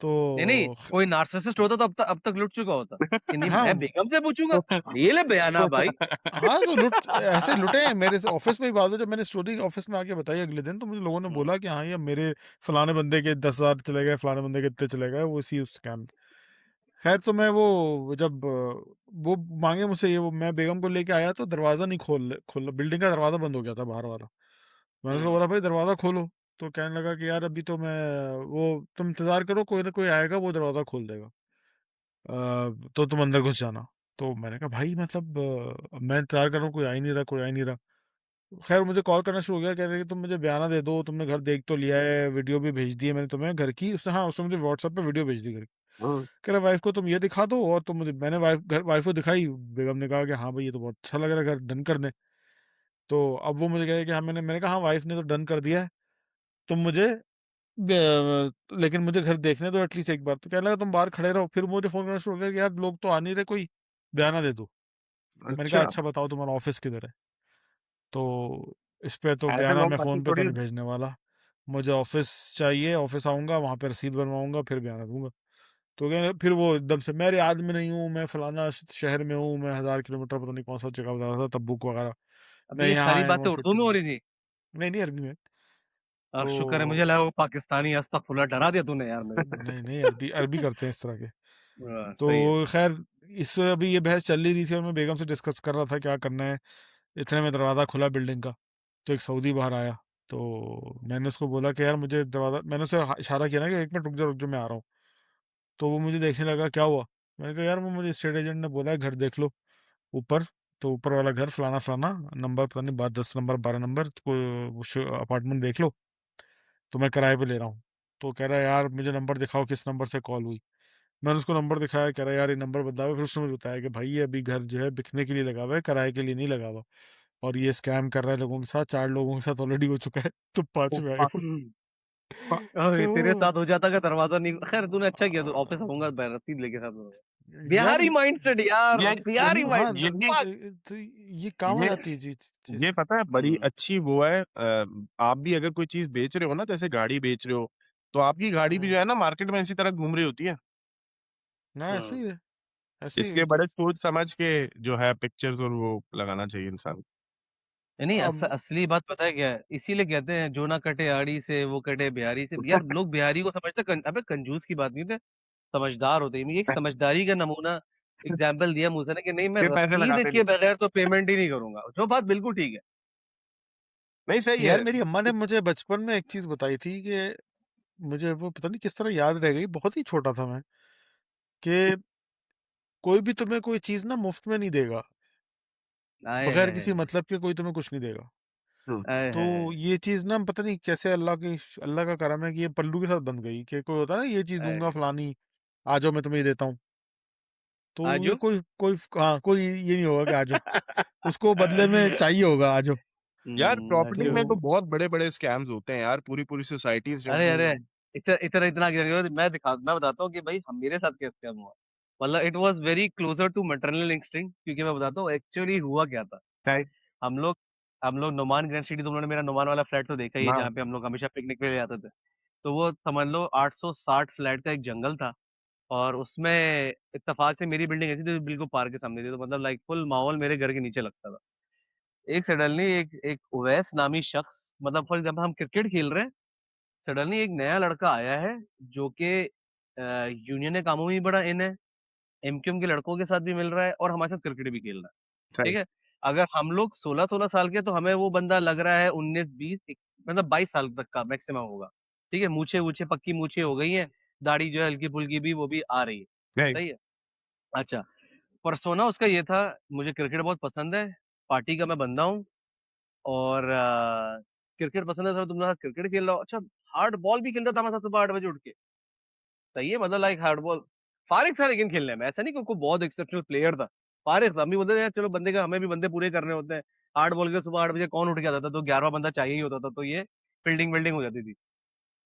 नहीं, नहीं, तो कोई नार्सिसिस्ट होता तो अब तक लुट चुका होता। कि नहीं, मैं हाँ, बेगम से पूछूँगा, ये ले बयाना भाई। हाँ, तो ऐसे लुटे हैं मेरे से ऑफ़िस में ही। बात हुई जब मैंने स्टोरी ऑफ़िस में आके बताई अगले दिन, तो मुझे लोगों ने हुँ, बोला कि हाँ, ये मेरे फलाने बंदे के 10,000 चले गए, फलाने बंदे के इतने चले गए, वो इसी उस स्कैम। खैर तो मैं वो जब वो माँगे मुझसे, ये वो मैं बेगम को लेके आया तो दरवाज़ा नहीं खोल बिल्डिंग का दरवाज़ा बंद हो गया था बाहर वाला। मैंने उसको हम्म बोला भाई दरवाज़ा खोलो। तो कहने लगा कि यार अभी तो मैं वो तुम इंतज़ार करो, कोई ना कोई आएगा वो दरवाज़ा खोल देगा। तो तुम अंदर घुस जाना। तो मैंने कहा भाई मतलब मैं इंतज़ार कर रहा हूँ, कोई आ ही नहीं रहा, कोई आ ही नहीं रहा। खैर मुझे कॉल करना शुरू हो गया, कह रहे कि तुम मुझे बयाना दे दो, तुमने घर देख तो लिया है, वीडियो भी भेज दी है मैंने तुम्हें घर की। उसने, हाँ, उसने मुझे व्हाट्सएप पे वीडियो भेज दी घर की। हम्म कह रहा वाइफ को तुम ये दिखा दो, और तुम मुझे, मैंने वाइफ को दिखाई। बेगम ने कहा कि हाँ भाई ये तो बहुत अच्छा लग रहा है, घर डन कर दें। तो अब वो मुझे कहे कि हाँ, मैंने कहा हाँ वाइफ ने तो डन कर दिया है, तुम मुझे लेकिन मुझे घर देखने दो एटलीस्ट एक बार। तो कहने लगा तुम बाहर खड़े रहो। फिर मुझे फोन करना शुरू हो गया कि यार लोग तो आ नहीं रहे, कोई बयाना दे दो। मैंने कहा अच्छा, अच्छा बताओ तुम्हारा ऑफिस किधर है। तो इस पे तो ऐसे बयाना लोग मैं बाकी फ़ोन पे तो थोड़ी। नहीं भेजने वाला। मुझे ऑफिस चाहिए, ऑफिस आऊँगा, वहाँ पे रसीद बनवाऊँगा, फिर बयाना दूँगा। तो क्या, फिर वो एकदम से मेरे याद में नहीं हूँ, मैं फलाना शहर में हूँ, मैं 1000 किलोमीटर पता नहीं कौन सा जगह बता रहा था, तब्बूक वगैरह, अब मैं ये यहाँ सारी आया बातें हूँ उर्दू छुट्टी में हो में। रही थी। नहीं नहीं, अरबी में। और तो शुक्र है, मुझे लगा वो पाकिस्तानी। अस्तगफुल्लाह, डरा दिया तूने यार मेरे को। नहीं नहीं, अरबी अरबी करते हैं इस तरह के। सही है। तो खैर इससे अभी ये बहस चल ही रही थी, और मैं बेगम से डिस्कस कर रहा था क्या करना है। इतने में दरवाज़ा खुला बिल्डिंग का, तो एक सऊदी बाहर आया। तो मैंने उसको बोला कि यार मुझे दरवाज़ा, मैंने उसे इशारा किया ना कि 1 मिनट रुक जा, मैं आ रहा हूँ। तो वो मुझे देखने लगा, क्या हुआ। मैंने कहा यार वो मुझे स्टेट एजेंट ने बोला है घर देख लो ऊपर। तो ऊपर वाला घर फलाना फलाना नंबर, पता नहीं 10 नंबर 12 नंबर, तो अपार्टमेंट देख लो, तो मैं किराए पे ले रहा हूँ। तो कह रहा है यार मुझे नंबर दिखाओ किस नंबर से कॉल हुई। मैंने उसको नंबर दिखाया, कह रहा है यार ये नंबर बदला हुआ है। फिर उसने मुझे बताया कि भाई ये अभी घर जो है बिकने के लिए लगा हुआ है, किराए के लिए नहीं लगा हुआ, और ये स्कैम कर रहा है लोगों के साथ, 4 लोगों के साथ ऑलरेडी हो चुका है, तो ओ 5 में आए हो। हम्म। fuck। ओए, तेरे तो साथ हो जाता का दरवाजा नहीं। खैर तूने अच्छा किया, तू ऑफिस आऊंगा रसीद लेके साथ में। यार बिहारी माइंडसेट यार, ये बिहारी हाँ, माइंडसेट। ये तो ये काम आ ये जाती है चीज ये चीज। पता है बड़ी हम्म अच्छी वो है। आप भी अगर कोई चीज बेच रहे हो ना, जैसे गाड़ी बेच रहे हो, तो आपकी गाड़ी भी हम्म जो है ना मार्केट में इसी तरह घूम रही होती है। ना ऐसे हम्म। ही है, ऐसे ही है इसके बिल्कुल। बड़े सोच समझ के जो है पिक्चर्स और वो लगाना चाहिए इंसान नहीं, अब असली बात पता है क्या है? इसीलिए कहते हैं जो ना कटे आड़ी से वो कटे बिहारी से। यार को। लोग बिहारी को समझते अबे कंजूस की बात नहीं होती, समझदार होते हैं। ये एक समझदारी का नमूना एग्जाम्पल दिया मूसा ने कि नहीं, मैं ये पैसे रसीद लगाते के नहीं। बगैर तो पेमेंट ही नहीं करूंगा। जो बात बिल्कुल ठीक है। नहीं, सही यार है। मेरी अम्मा ने मुझे बचपन में एक चीज बताई थी कि मुझे वो पता नहीं किस तरह याद रह गई, बहुत ही छोटा था मैं, कि कोई भी तुम्हें कोई चीज ना मुफ्त में नहीं देगा, आए बगैर किसी है, मतलब के कोई तुम्हें कुछ नहीं देगा। हम्म। आए तो है। ये चीज ना पता नहीं कैसे अल्लाह का करम है कि ये पल्लू के साथ बन गई, कि कोई होता है ना ये चीज दूंगा आए फलानी, आ जाओ मैं तुम्हें ये देता हूँ। तो ये आजू। कोई कोई हाँ, कोई ये नहीं होगा कि आ जाओ, उसको बदले में चाहिए होगा आ जाओ। यार प्रॉपर्टी आजू। में तो तो बहुत बड़े बड़े स्कैम्स होते हैं यार, पूरी पूरी सोसाइटीज जो अरे हैं। अरे, इतना इतना इतना मैं बताता हूँ कि भाई हम मेरे साथ कैसे क्या हुआ। मतलब it was very closer to maternal instinct, क्योंकि मैं बताता हूँ एक्चुअली हुआ क्या था। राइट। हम लोग हम लोग नोमान ग्रैंड सिटी, तुम लोगों ने मेरा नोमान वाला फ्लैट तो देखा ही है, हाँ। जहाँ पे हम लोग हमेशा पिकनिक पे ले जाते थे। तो वो समझ लो 860 फ्लैट का एक जंगल था। और उसमें इत्तेफाक से मेरी बिल्डिंग ऐसी थी जो बिल्कुल पार्क के सामने थी, तो मतलब लाइक फुल माहौल मेरे घर के नीचे लगता था। एक सडनली एक एक उवैस नामी शख्स, मतलब फॉर एग्जाम्पल हम क्रिकेट खेल रहे हैं, सडनली एक नया लड़का आया है जो कि यूनियन के कामों में भी बड़ा इन है, एमक्यूएम के लड़कों के साथ भी मिल रहा है, और हमारे साथ क्रिकेट भी खेल रहा है। ठीक राइट। है। अगर हम लोग 16-16 साल के, तो हमें वो बंदा लग रहा है 19-20, मतलब 22 साल तक का मैक्सिमम होगा। ठीक है, मूछे वूछे पक्की मूछे हो गई हैं, दाढ़ी जो है हल्की फुल्की भी वो भी आ रही है। राइट। सही है। अच्छा, परसोना उसका ये था, मुझे क्रिकेट बहुत पसंद है, पार्टी का मैं बंदा हूँ, और क्रिकेट पसंद है, सर तुम्हारे साथ क्रिकेट खेल रहा हो। अच्छा, हार्ड बॉल भी खेलता था हमारे साथ सुबह 8 बजे उठ के। सही है, मतलब लाइक हार्ड बॉल। फारिग था लेकिन खेलने में, ऐसा नहीं कि कोई बहुत एक्सेप्शनल प्लेयर था। फारिग था। हम भी बोलते थे यार चलो बंदे का, हमें भी बंदे पूरे करने होते हैं। हार्ड बॉल के सुबह 8 बजे कौन उठ के आता था, तो 11वां बंदा चाहिए ही होता था, तो ये फील्डिंग विल्डिंग हो जाती थी।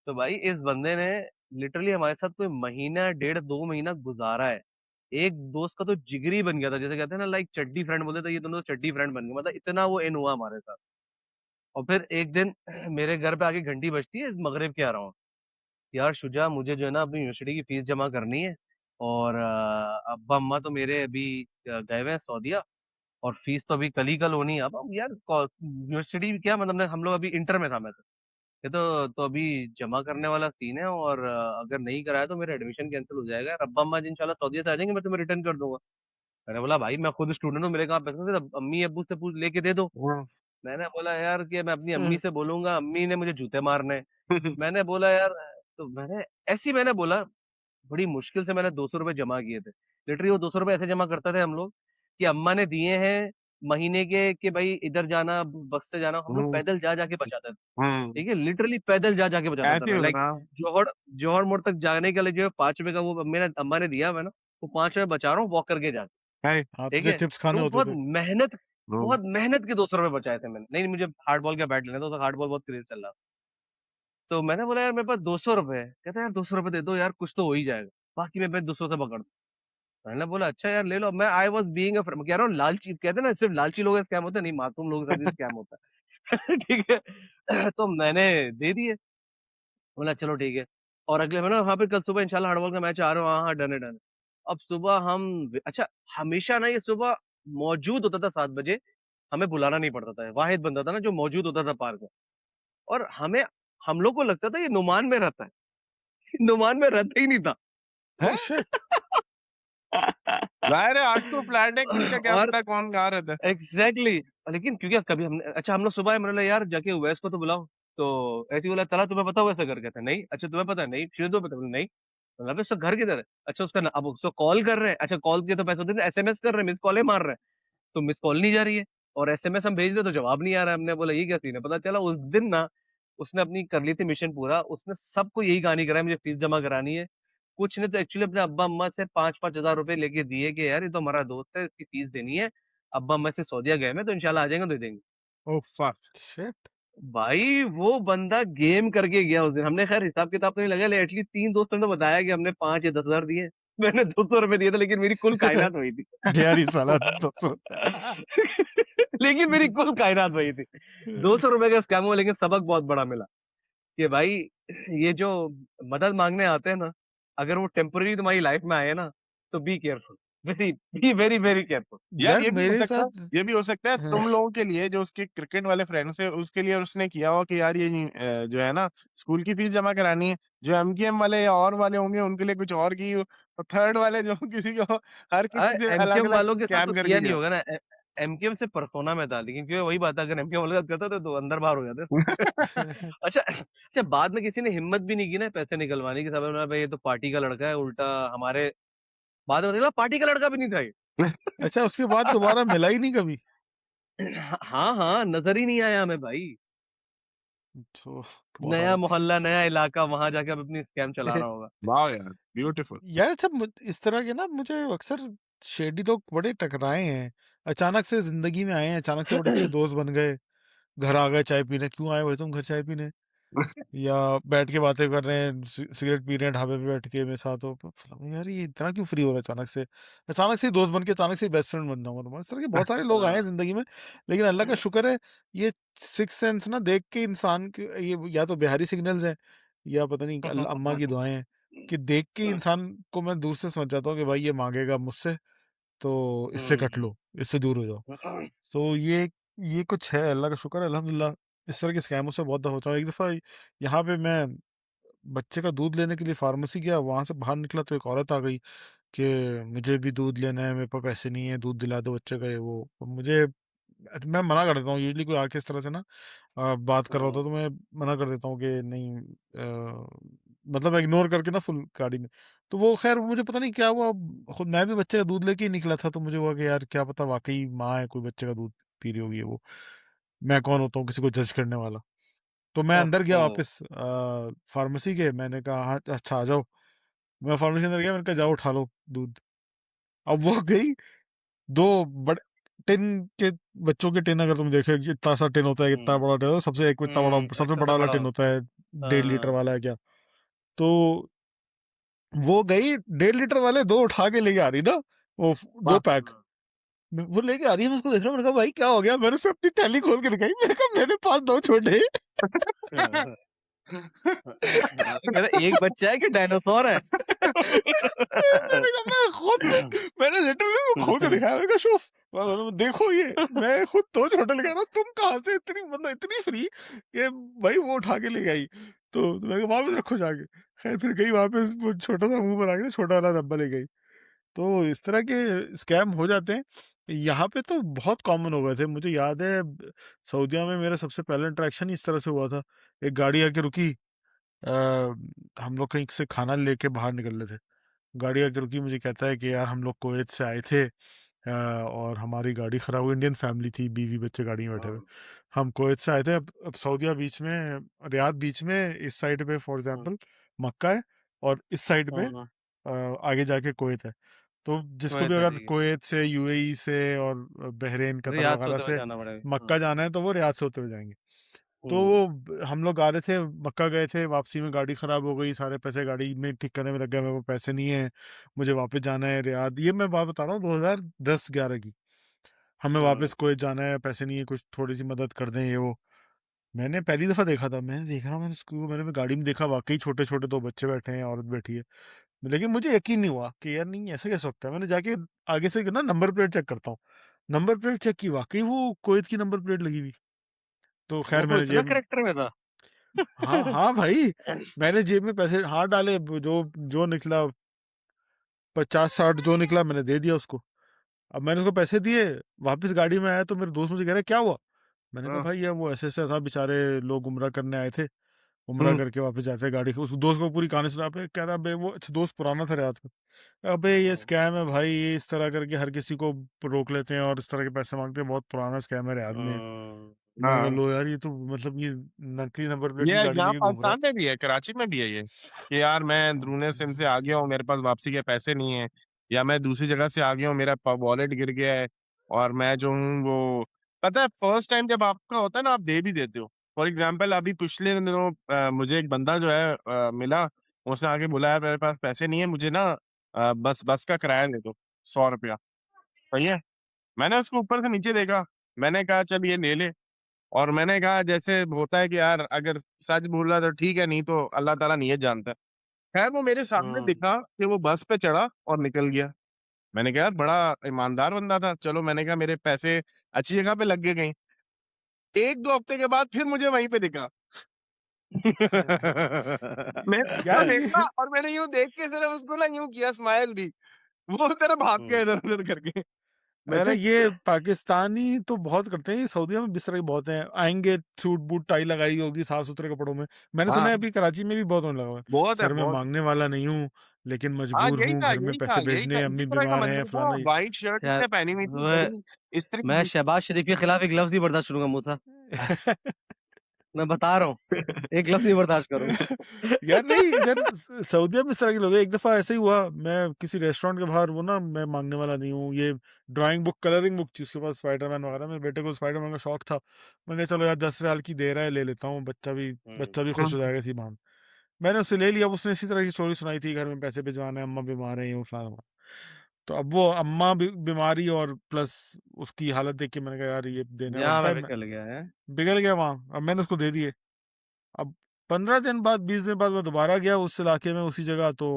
तो भाई इस बंदे ने लिटरली हमारे साथ कोई महीना 1.5-2 महीना गुजारा है। एक दोस्त का तो जिगरी बन गया था, जैसे कहते हैं ना लाइक चड्डी फ्रेंड बोलते थे, ये दोनों तो चड्डी फ्रेंड बन गए, मतलब इतना वो इन हुआ हमारे साथ। और फिर एक दिन मेरे घर पे आके घंटी बजती है, मगरिब के आ रहा हूँ, यार शुजा मुझे जो है ना अपनी यूनिवर्सिटी की फीस जमा करनी है, और अब्बा अम्मा तो मेरे अभी गए हुए हैं सऊदीया, और फीस तो अभी कल ही कल होनी है। अब यार यूनिवर्सिटी क्या, मतलब हम लोग अभी इंटर में था मैं, तो ये तो अभी जमा करने वाला सीन है, और अगर नहीं कराया तो मेरा एडमिशन कैंसिल हो जाएगा। और अब्बा अम्मा जी इंशाल्लाह सऊदीया से आ जाएंगे, मैं तुम्हें रिटर्न कर दूंगा। मैंने बोला भाई मैं खुद स्टूडेंट हूँ, मेरे कहाँ पैसे, फिर अम्मी अब्बू से पूछ लेके दे दो। मैंने बोला यार कि मैं अपनी अम्मी से बोलूंगा, अम्मी ने मुझे जूते मारने। मैंने बोला यार, तो मैंने बोला, बड़ी मुश्किल से मैंने 200 रुपए जमा किए थे। लिटरली वो 200 रुपए ऐसे जमा करते थे हम लोग कि अम्मा ने दिए हैं महीने के, कि भाई इधर जाना, बस से जाना, हम लोग हम्म पैदल जा जाके बचाते थे। हम्म ठीक है, लिटरली पैदल जा जाके बचाता ऐसे था ही मैं, लाइक होता जोहड़ जोहड़ मोड़ तक जाने के लिए जो 5 रुपए का वो अम्मा ने दिया, मैं ना वो 5 रुपए बचा रहा हूँ वॉक करके जा। है। हाँ, ठीक तुझे है, चिप्स तो खाने वो होते थे। मेहनत हम्म, बहुत मेहनत के 200 रुपए बचाए थे मैंने। नहीं, मुझे हार्ड बॉल का बैट लेना था, तो हार्ड बॉल बहुत क्रेज चल रहा था। तो मैंने बोला यार मेरे पास 200 रुपए है। कहता है यार 200 रुपए दे दो यार, कुछ तो हो ही जाएगा, बाकी मैं 200 से पकड़। मैंने बोला अच्छा यार ले लो। मैं आई वॉज बीइंग मैं कह रहा हूँ, लालची कहते हैं ना, सिर्फ लालची लोग स्कैम होते हैं, नहीं, मासूम लोगों के साथ भी स्कैम होता है। ठीक है, तो मैंने दे दिए। बोला चलो ठीक है। और अगले महीने वहां पे कल सुबह इंशाल्लाह हार्डबॉल का मैच आ रहा है, हाँ हाँ डन है डन है। अब सुबह अच्छा, हमेशा ना ये सुबह मौजूद होता था 7 बजे। हमें बुलाना नहीं पड़ता था, वाहिद बंदा था ना जो मौजूद होता था पार्क में। और हम लोग को लगता था ये नुमान में रहता है। नुमान में रहता ही नहीं था। Oh shit. जाहिर है 800 फ्लैट है, किसी का क्या और पता कौन कहाँ रहता है। एग्जैक्टली लेकिन क्योंकि कभी हमने, अच्छा हम लोग सुबह मैंने बोला यार जाके उवैस को तो बुलाओ। तो ऐसे ही बोला, चला तुम्हें पता वैसा घर कहता है, नहीं, अच्छा तुम्हें पता है, नहीं, शीर दो पता, नहीं। मतलब उसका घर किधर है, अच्छा उसका अब उसको कॉल कर रहे हैं, अच्छा कॉल किया तो पैसा दे, एसएमएस कर रहे हैं, मिस कॉल मार रहे हैं, तो मिस कॉल नहीं जा रही है। और एसएमएस हम भेज रहे तो जवाब नहीं आ रहा है। हमने बोला ये क्या सीन है। पता चला उस दिन ना उसने अपनी कर ली थी मिशन पूरा, उसने सबको यही कहानी कराई मुझे फीस जमा करानी है। कुछ ने तो एक्चुअली अपने अब्बा अम्मा से 5-5 हजार रुपए लेके दिए कि यार ये तो हमारा दोस्त है, इसकी फीस देनी है। अब्बा अम्मा से सऊदीया गए में, तो इंशाल्लाह आ जाएंगे तो दे देंगे। Oh fuck. शिट। भाई वो बंदा गेम करके गया उस दिन। हमने खैर हिसाब किताब तो नहीं लगा, एटलीस्ट 3 दोस्तों ने बताया कि हमने 5 या 10 हजार दिए। मैंने 200 रुपए दिए थे, लेकिन मेरी कुल कायनात वही थी। यार ही साला 200। लेकिन मेरी कुल कायनात वही थी। 200 रुपए का स्कैम हुआ, लेकिन सबक बहुत बड़ा मिला कि भाई ये जो मदद मांगने आते हैं ना, अगर वो टेम्पररी तुम्हारी लाइफ में आए ना, तो be careful, be very very careful. यार यार ये भी हो मेरे सकता है, साथ। ये भी हो सकता है हाँ, तुम लोगों के लिए, जो उसके क्रिकेट वाले फ्रेंड्स है उसके लिए उसने किया हो कि यार ये जो है ना स्कूल की फीस जमा करानी है। जो एमकेएम वाले या और वाले होंगे उनके लिए कुछ और की हो, और थर्ड वाले जो किसी को हर किसी से अलग एमकेएम अलग वालों के साथ तो स्कैम किया करके नहीं गया। होगा ना। एमकेएम से परसोना में था, लेकिन क्योंकि वही बात है, अगर एमकेएम वालों के साथ करता तो अंदर बाहर हो जाते। अच्छा अच्छा, बाद में किसी ने हिम्मत भी नहीं की ना पैसे निकलवाने की, समझ में भाई ये तो पार्टी का लड़का है, उल्टा हमारे बाद में पता चला पार्टी का लड़का भी नहीं था ये। अच्छा, उसके बाद दोबारा मिला ही नहीं कभी। हाँ हाँ, नजर ही नहीं आया हमें भाई। तो बहुत नया आगे। मोहल्ला नया इलाका, वहां जाके अब अपनी स्कैम चला रहा होगा। वाह यार ब्यूटीफुल। यार अच्छा, इस तरह के ना मुझे अक्सर शेडी लोग बड़े टकराए हैं। अचानक से जिंदगी में आए हैं, अचानक से बड़े अच्छे दोस्त बन गए। घर आ गए चाय पीने, क्यों आए भाई तुम घर चाय पीने? या बैठ के बातें कर रहे हैं, सिगरेट पी रहे हैं ढाबे पे बैठ के मेरे साथ हो। यार ये इतना क्यों फ्री हो रहा है अचानक से? अचानक से ही दोस्त बन के अचानक से बेस्ट फ्रेंड बन जाऊंगा तुम्हारा। इस तरह के बहुत सारे लोग आए हैं जिंदगी में। लेकिन अल्लाह का शुक्र है, ये सिक्स सेंस ना देख के इंसान के, ये या तो बिहारी सिग्नल्स है, या पता नहीं अम्मा की दुआएं हैं, कि देख के इंसान को मैं दूर से समझ जाता हूँ कि भाई ये मांगेगा मुझसे, तो इससे कट लो, इससे दूर हो जाओ। तो ये कुछ है, अल्लाह का शुक्र है, अल्हम्दुलिल्लाह। इस तरह के स्कैमों से बहुत दफा होता है। एक दफा यहाँ पे मैं बच्चे का दूध लेने के लिए फार्मेसी गया, वहां से बाहर निकला तो एक औरत आ गई कि मुझे भी दूध लेना है, मेरे पास पैसे नहीं है, दूध दिला दो बच्चे का। ये वो तो मुझे, मैं मना कर देता हूँ यूजली, कोई आके इस तरह से ना बात कर रहा होता है तो मैं मना कर देता हूँ कि नहीं, मतलब इग्नोर करके ना फुल गाड़ी में। तो वो खैर मुझे पता नहीं क्या हुआ, खुद मैं भी बच्चे का दूध लेके ही निकला था, तो मुझे हुआ कि यार क्या पता वाकई माँ है कोई बच्चे का दूध पी रही होगी। वो मैं कौन होता हूँ किसी को जज करने वाला? तो मैं अंदर गया वापस फार्मेसी के, मैंने कहा हाँ अच्छा आ जाओ। मैं फार्मेसी अंदर गया, मैंने कहा जाओ उठा लो दूध। अब वो गई, दो बड़े टिन के, बच्चों के टिन, अगर तुम देखे इतना सा टिन होता है, इतना बड़ा टिन होता है, सबसे एक इतना बड़ा, एक सबसे बड़ा सबसे वाला बड़ा टिन होता है, हाँ 1.5 लीटर हाँ वाला है क्या। तो वो गई 1.5 लीटर वाले दो उठा के लेके आ रही ना, वो दो वाह। पैक। वो लेके आ रही है, मैं उसको देख रहा हूँ, मैंने कहा भाई क्या हो गया? मैंने उसे अपनी थैली खोल के दिखाई, मैंने कहा मेरे पास दो छोटे। हाँ, तो कह रहा एक बच्चा है कि डायनासोर है। मैंने कहा मैं खुद, मैंने लिटरली उसको खोल के दिखाया, मैंने कहा शुफ, देखो ये, मैं खुद दो छोटे लेके आ रहा हूँ, तुम कहाँ से इतनी, मतलब इतनी फ्री कि भाई वो उठा के ले गई। तो मैंने कहा वापस रखो जाके। खैर फिर गई वापस, वो छोटा सा मुंह बना के छोटा वाला डब्बा ले गई। तो इस तरह के स्कैम हो जाते हैं। यहाँ पे तो बहुत कॉमन हो गए थे। मुझे याद है सऊदीया में मेरा सबसे पहला इंटरेक्शन इस तरह से हुआ था। एक गाड़ी आके रुकी, हम लोग कहीं से खाना लेके बाहर निकल रहे थे। गाड़ी आके रुकी, मुझे कहता है कि यार हम लोग कुवैत से आए थे, और हमारी गाड़ी खराब हुई। इंडियन फैमिली थी, बीवी बच्चे गाड़ी में बैठे हुए। हम कुवैत से आए थे। अब सऊदीया बीच में, रियाद बीच में, इस साइड पे फॉर एग्जांपल मक्का है, और इस साइड पे आगे जाके कुवैत है। तो जिसको भी कुवैत है, अगर ठीक है। कुवैत से, यूएई से और बहरीन, कतर रियाद से वगैरह होते हुए से जाना पड़ेगा। मक्का जाना है तो वो रियाद से होते हुए जाएंगे। तो हम्म वो हम लोग आ रहे थे, मक्का गए थे, वापसी में गाड़ी खराब हो गई, सारे पैसे गाड़ी में ठीक करने में लग गए, मेरे को पैसे नहीं है, मुझे वापस जाना है रियाद। ये मैं बात बता रहा हूँ 2010-11 की। हमें हम्म वापस कुवैत जाना है, पैसे नहीं है, कुछ थोड़ी सी मदद कर दें, ये वो। मैंने पहली दफा देखा था, मैंने देखा, मैंने उसको, मैंने गाड़ी में देखा, वाकई छोटे छोटे 2 बच्चे बैठे हैं, औरत बैठी है। लेकिन मुझे यकीन नहीं हुआ कि यार नहीं, ऐसे कैसे सकता है। मैंने जाके आगे से ना नंबर प्लेट चेक करता हूँ, नंबर प्लेट चेक की, वाकई वो कुवैत की नंबर प्लेट लगी हुई। तो खैर वो मैंने इतना जेब, करेक्टर में था। हाँ हाँ भाई, मैंने जेब में पैसे हाथ डाले, जो जो निकला 50-60 जो निकला मैंने दे दिया उसको। अब मैंने उसको पैसे दिए, वापस गाड़ी में आया तो मेरे दोस्त मुझे कह रहे क्या हुआ। मैंने कहा भाई यार वो ऐसे ऐसा था, बेचारे लोग उम्रा करने आए थे, उम्रा करके वापस जाते हैं, गाड़ी को। उस दोस्त को पूरी कहानी सुना पे, कह रहा बे वो अच्छा दोस्त पुराना था रात का, अबे ये स्कैम है भाई, ये इस तरह करके हर किसी को रोक लेते हैं और इस तरह के पैसे मांगते हैं, बहुत पुराना स्कैम है रियाद में। मैंने कहा हाँ, लो यार, ये तो मतलब ये नकली नंबर प्लेट की ये गाड़ी यहाँ लेके घूम रहा पाकिस्तान में भी है, कराची में भी है ये, कि यार मैं अंदरूने सिम से आ गया हूँ, मेरे पास वापसी के पैसे नहीं है, या मैं दूसरी जगह से आ गया हूँ, मेरा वॉलेट गिर गया है, और मैं जो हूँ वो, पता है फर्स्ट टाइम जब आपका होता है ना, आप दे भी देते हो। फॉर एग्जाम्पल अभी पिछले दिनों मुझे एक बंदा जो है मिला, उसने आके बोला यार मेरे पास पैसे नहीं है, मुझे ना बस का किराया दे दो, 100 रुपया। सही है, मैंने उसको ऊपर से नीचे देखा, मैंने कहा चल ये ले ले, और मैंने कहा जैसे होता है कि यार अगर सच बोल रहा है तो ठीक है, नहीं तो अल्लाह ताला नीयत जानता है। खैर वो मेरे सामने दिखा कि वो बस पे चढ़ा और निकल गया। मैंने कहा यार बड़ा ईमानदार बंदा था, चलो मैंने कहा मेरे पैसे अच्छी जगह पे लग गए कहीं। 1-2 हफ्ते के बाद फिर मुझे वहीं पे दिखा। मैंने उसको यार ये देखा और मैंने यूं देख के सिर्फ उसको ना यूं किया, स्माइल दी, वो तरह भाग गया इधर उधर करके। अच्छा, मैंने ये पाकिस्तानी तो बहुत करते हैं, ये सऊदीया में भी इस तरह के बहुत हैं, आएंगे सूट बूट टाई लगाई होगी, साफ सुथरे कपड़ों में। मैंने सुना हाँ, है अभी कराची में भी बहुत होने लगा हुआ है। बहुत है सर मैं बहुत। मांगने वाला नहीं हूँ, लेकिन हाँ मजबूर यही हूँ, था घर में यही था पैसे यही था, भेजने हैं, इसी अम्मी तरह का बीमार हैं, मंजर था। फलाना ये। व्हाइट शर्ट यार उसने पहनी हुई थी, मैं बड़ी इस्त्री मैं की शहबाज शरीफ के खिलाफ एक लफ्ज नहीं बर्दाश्त करूंगा मूसा, मैं बता रहा हूँ, थी। एक लफ्ज नहीं बर्दाश्त करूंगा। यार नहीं, इधर सऊदीया में इस तरह के लोग हैं। एक दफा ऐसे ही हुआ, मैं किसी रेस्टोरेंट के बाहर, वो ना मैं मांगने वाला नहीं हूँ, ये ड्राइंग बुक, कलरिंग बुक थी उसके पास, स्पाइडरमैन वगैरह। मेरे बेटे को स्पाइडरमैन का शौक था, मैंने कहा, चलो यार 10 रियाल की दे रहा है, ले लेता हूँ, बच्चा भी खुश हो जाएगा इसी बहाने। मैंने उससे ले लिया। अब उसने इसी तरह की स्टोरी सुनाई थी, घर में पैसे भिजवाने हैं, अम्मा बीमार है, यूँ फलाना वलाना। तो अब वो अम्मा बीमारी और प्लस उसकी हालत देख के मैंने कहा यार ये देना यहाँ बनता मैं है। भी चल गया है। बिगड़ गया वहाँ, अब मैंने उसको दे दिए। अब 15 दिन बाद, 20 दिन बाद मैं दोबारा गया उस इलाके में, उसी जगह, तो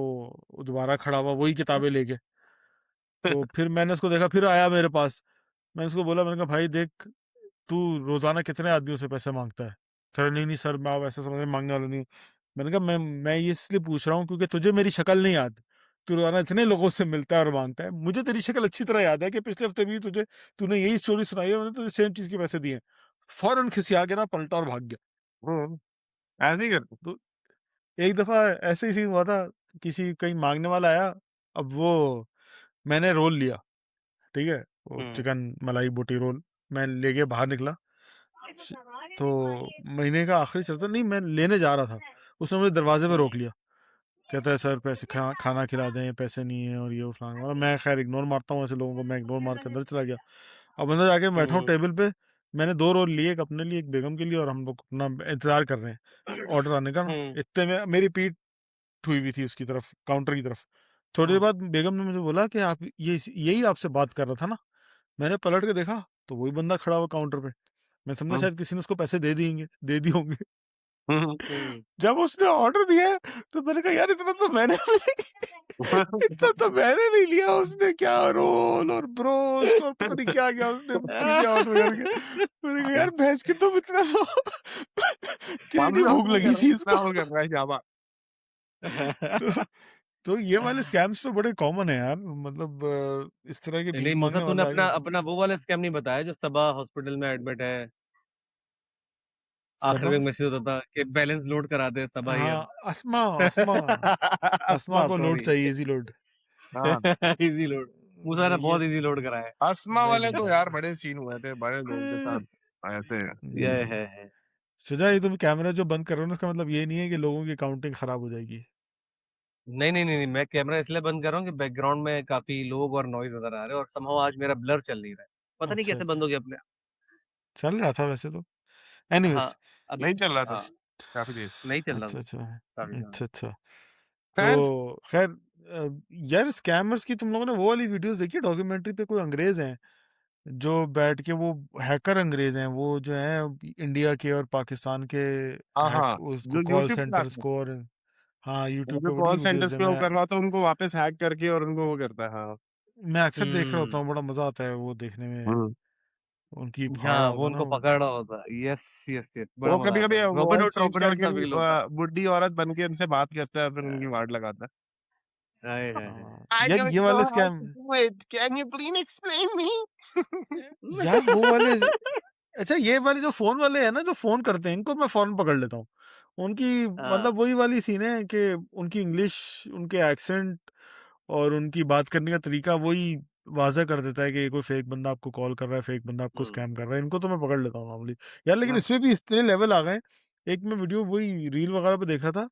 वो दोबारा खड़ा हुआ वही किताबें लेके। तो फिर मैंने उसको देखा, फिर आया मेरे पास। मैंने उसको बोला, मैंने कहा भाई देख, तू रोजाना कितने आदमियों से पैसे मांगता है। सर नहीं नहीं सर, मैं आप ऐसा समझ मांगने वाला नहीं हूँ। मैंने कहा मैं ये इसलिए पूछ रहा हूँ क्योंकि तुझे मेरी शक्ल नहीं याद, तू रोजाना इतने लोगों से मिलता है और मांगता है। मुझे तेरी शक्ल अच्छी तरह याद है कि पिछले हफ्ते भी तूने यही स्टोरी सुनाई है, मैंने तुझे सेम चीज के पैसे दिए। फौरन खिसिया के ना पलटा और भाग गया। ऐसे ही करते। तो एक दफा ऐसे ही सीन हुआ था, किसी कहीं मांगने वाला आया। अब वो, मैंने रोल लिया, ठीक है, वो चिकन मलाई बोटी रोल, मैं लेके बाहर निकला। श- तो महीने का आखिरी चलता नहीं, मैं लेने जा रहा था, उसने मुझे दरवाजे पे रोक लिया। कहता है सर पैसे, खाना खिला दें, पैसे नहीं है, और ये वो फलाना वाला। मैं खैर इग्नोर मारता हूँ ऐसे लोगों को, मैं इग्नोर मार के अंदर चला गया। अब अंदर जाके बैठा हूँ टेबल पे, मैंने 2 रोल लिए, एक अपने लिए, एक बेगम के लिए, और हम लोग अपना इंतजार कर रहे हैं ऑर्डर आने का ना। इतने में मेरी पीठ हुई हुई थी उसकी तरफ, काउंटर की तरफ। थोड़ी देर बाद बेगम ने मुझे बोला कि आप ये यही आपसे बात कर रहा था ना। मैंने पलट के देखा तो वही बंदा खड़ा हुआ काउंटर पे। मैं समझा शायद किसी ने उसको पैसे दे दिए होंगे। जब उसने ऑर्डर दिया तो मैंने कहा यार इतना तो मैंने नहीं लिया, उसने क्या रोल और ब्रोस्ट और पता नहीं क्या क्या उसने चीजें ऑर्डर करके। मैंने कहा यार भैंस की तुम इतना तो तेरी नहीं भूख लगी थी इसको। कर रहा है शाबा। तो तो ये वाले स्कैम्स तो बड़े कॉमन है यार, मतलब इस तरह के नहीं भीख नहीं मूसा, मांगने तूने वाले आगे। अपना अपना वो वाला स्कैम नहीं बताया जो सबा हॉस्पिटल में एडमिट है, आखिर सबा, में एक मैसेज होता था कि बैलेंस लोड करा दे सबा हियर। हाँ, अस्मा, अस्मा, अस्मा अस्मा, को लोड सॉरी। चाहिए, इजी लोड। हाँ, इजी लोड। मूसा ने ये बहुत इजी लोड कराया है। आसमा वाले तो यार नहीं, बड़े सीन हुए थे बड़े लोगों के साथ ऐसे। ये हम्म, है। सुजा, ये तुम कैमरा जो बंद कर रहे हो ना, इसका मतलब ये नहीं है कि लोगों की काउंटिंग खराब हो जाएगी। नहीं, मैं कैमरा इसलिए बंद कर रहा हूँ कि बैकग्राउंड में काफी लोग और नॉइज नजर आ रहे हैं, और समहाउ आज मेरा ब्लर चल नहीं रहा है, पता नहीं अच्छा कैसे बंद हो अच्छा, गया अपने चल रहा था वैसे तो। आप। एनीवेज, हाँ, अभी। नहीं चल रहा था हाँ, काफी देर से। नहीं चल रहा अच्छा था अच्छा, काफी समय। अच्छा अच्छा। खैर, तो खैर, यार स्कैमर्स की तुम लोगों ने वो वाली वीडियोस देखी, डॉक्यूमेंट्री पे कोई अंग्रेज हैं जो बैठ के, वो हैकर अंग्रेज हैं वो, जो हैं इंडिया के और पाकिस्तान के, हाँ हाँ, हैक उसको जो कॉल यूट्यूब पे सेंटर्स आते हैं, को, और हाँ वो यूट्यूब जो पे बड़ी कॉल वीडियोस सेंटर्स है। पे वो मैं कर रहा था उनको वापस हैक करके और उनको वो करता है। हाँ। मैं अक्सर देख रहा होता हम्म। हूँ, बड़ा मजा आता है वो देखने में, हम्म। उनकी फाड़ा हाँ, वो होता है ना उनको वो। पकड़ रहा होता है। यस यस यस, बड़ा वो मजा कभी आता कभी है। वॉइस चेंज रॉबिन हुड करके सा फील होता है। बुढ़ी औरत बन के उनसे बात करता है, फिर उनकी वाट लगाता है। हाय हाय हाय। हाँ, I यार don't ये know वाले how scam, to do it. Can you please explain me? यार वो वाले, अच्छा ये वाले जो फोन वाले हैं ना, जो फोन करते हैं, इनको मैं फौरन पकड़ लेता हूँ। उनकी हाँ। मतलब वही वाली सीन है कि उनकी इंग्लिश, उनके एक्सेंट और उनकी बात करने का तरीका वही वाज़ह कर देता है कि ये कोई फेक बंदा आपको कॉल कर रहा है, फेक बंदा आपको हम्म। स्कैम कर रहा है। इनको तो मैं पकड़ लेता हूँ नॉर्मली यार, लेकिन हाँ, इसमें भी इतने लेवल आ गए। एक मैं वीडियो वही रील वगैरह पे देख रहा था,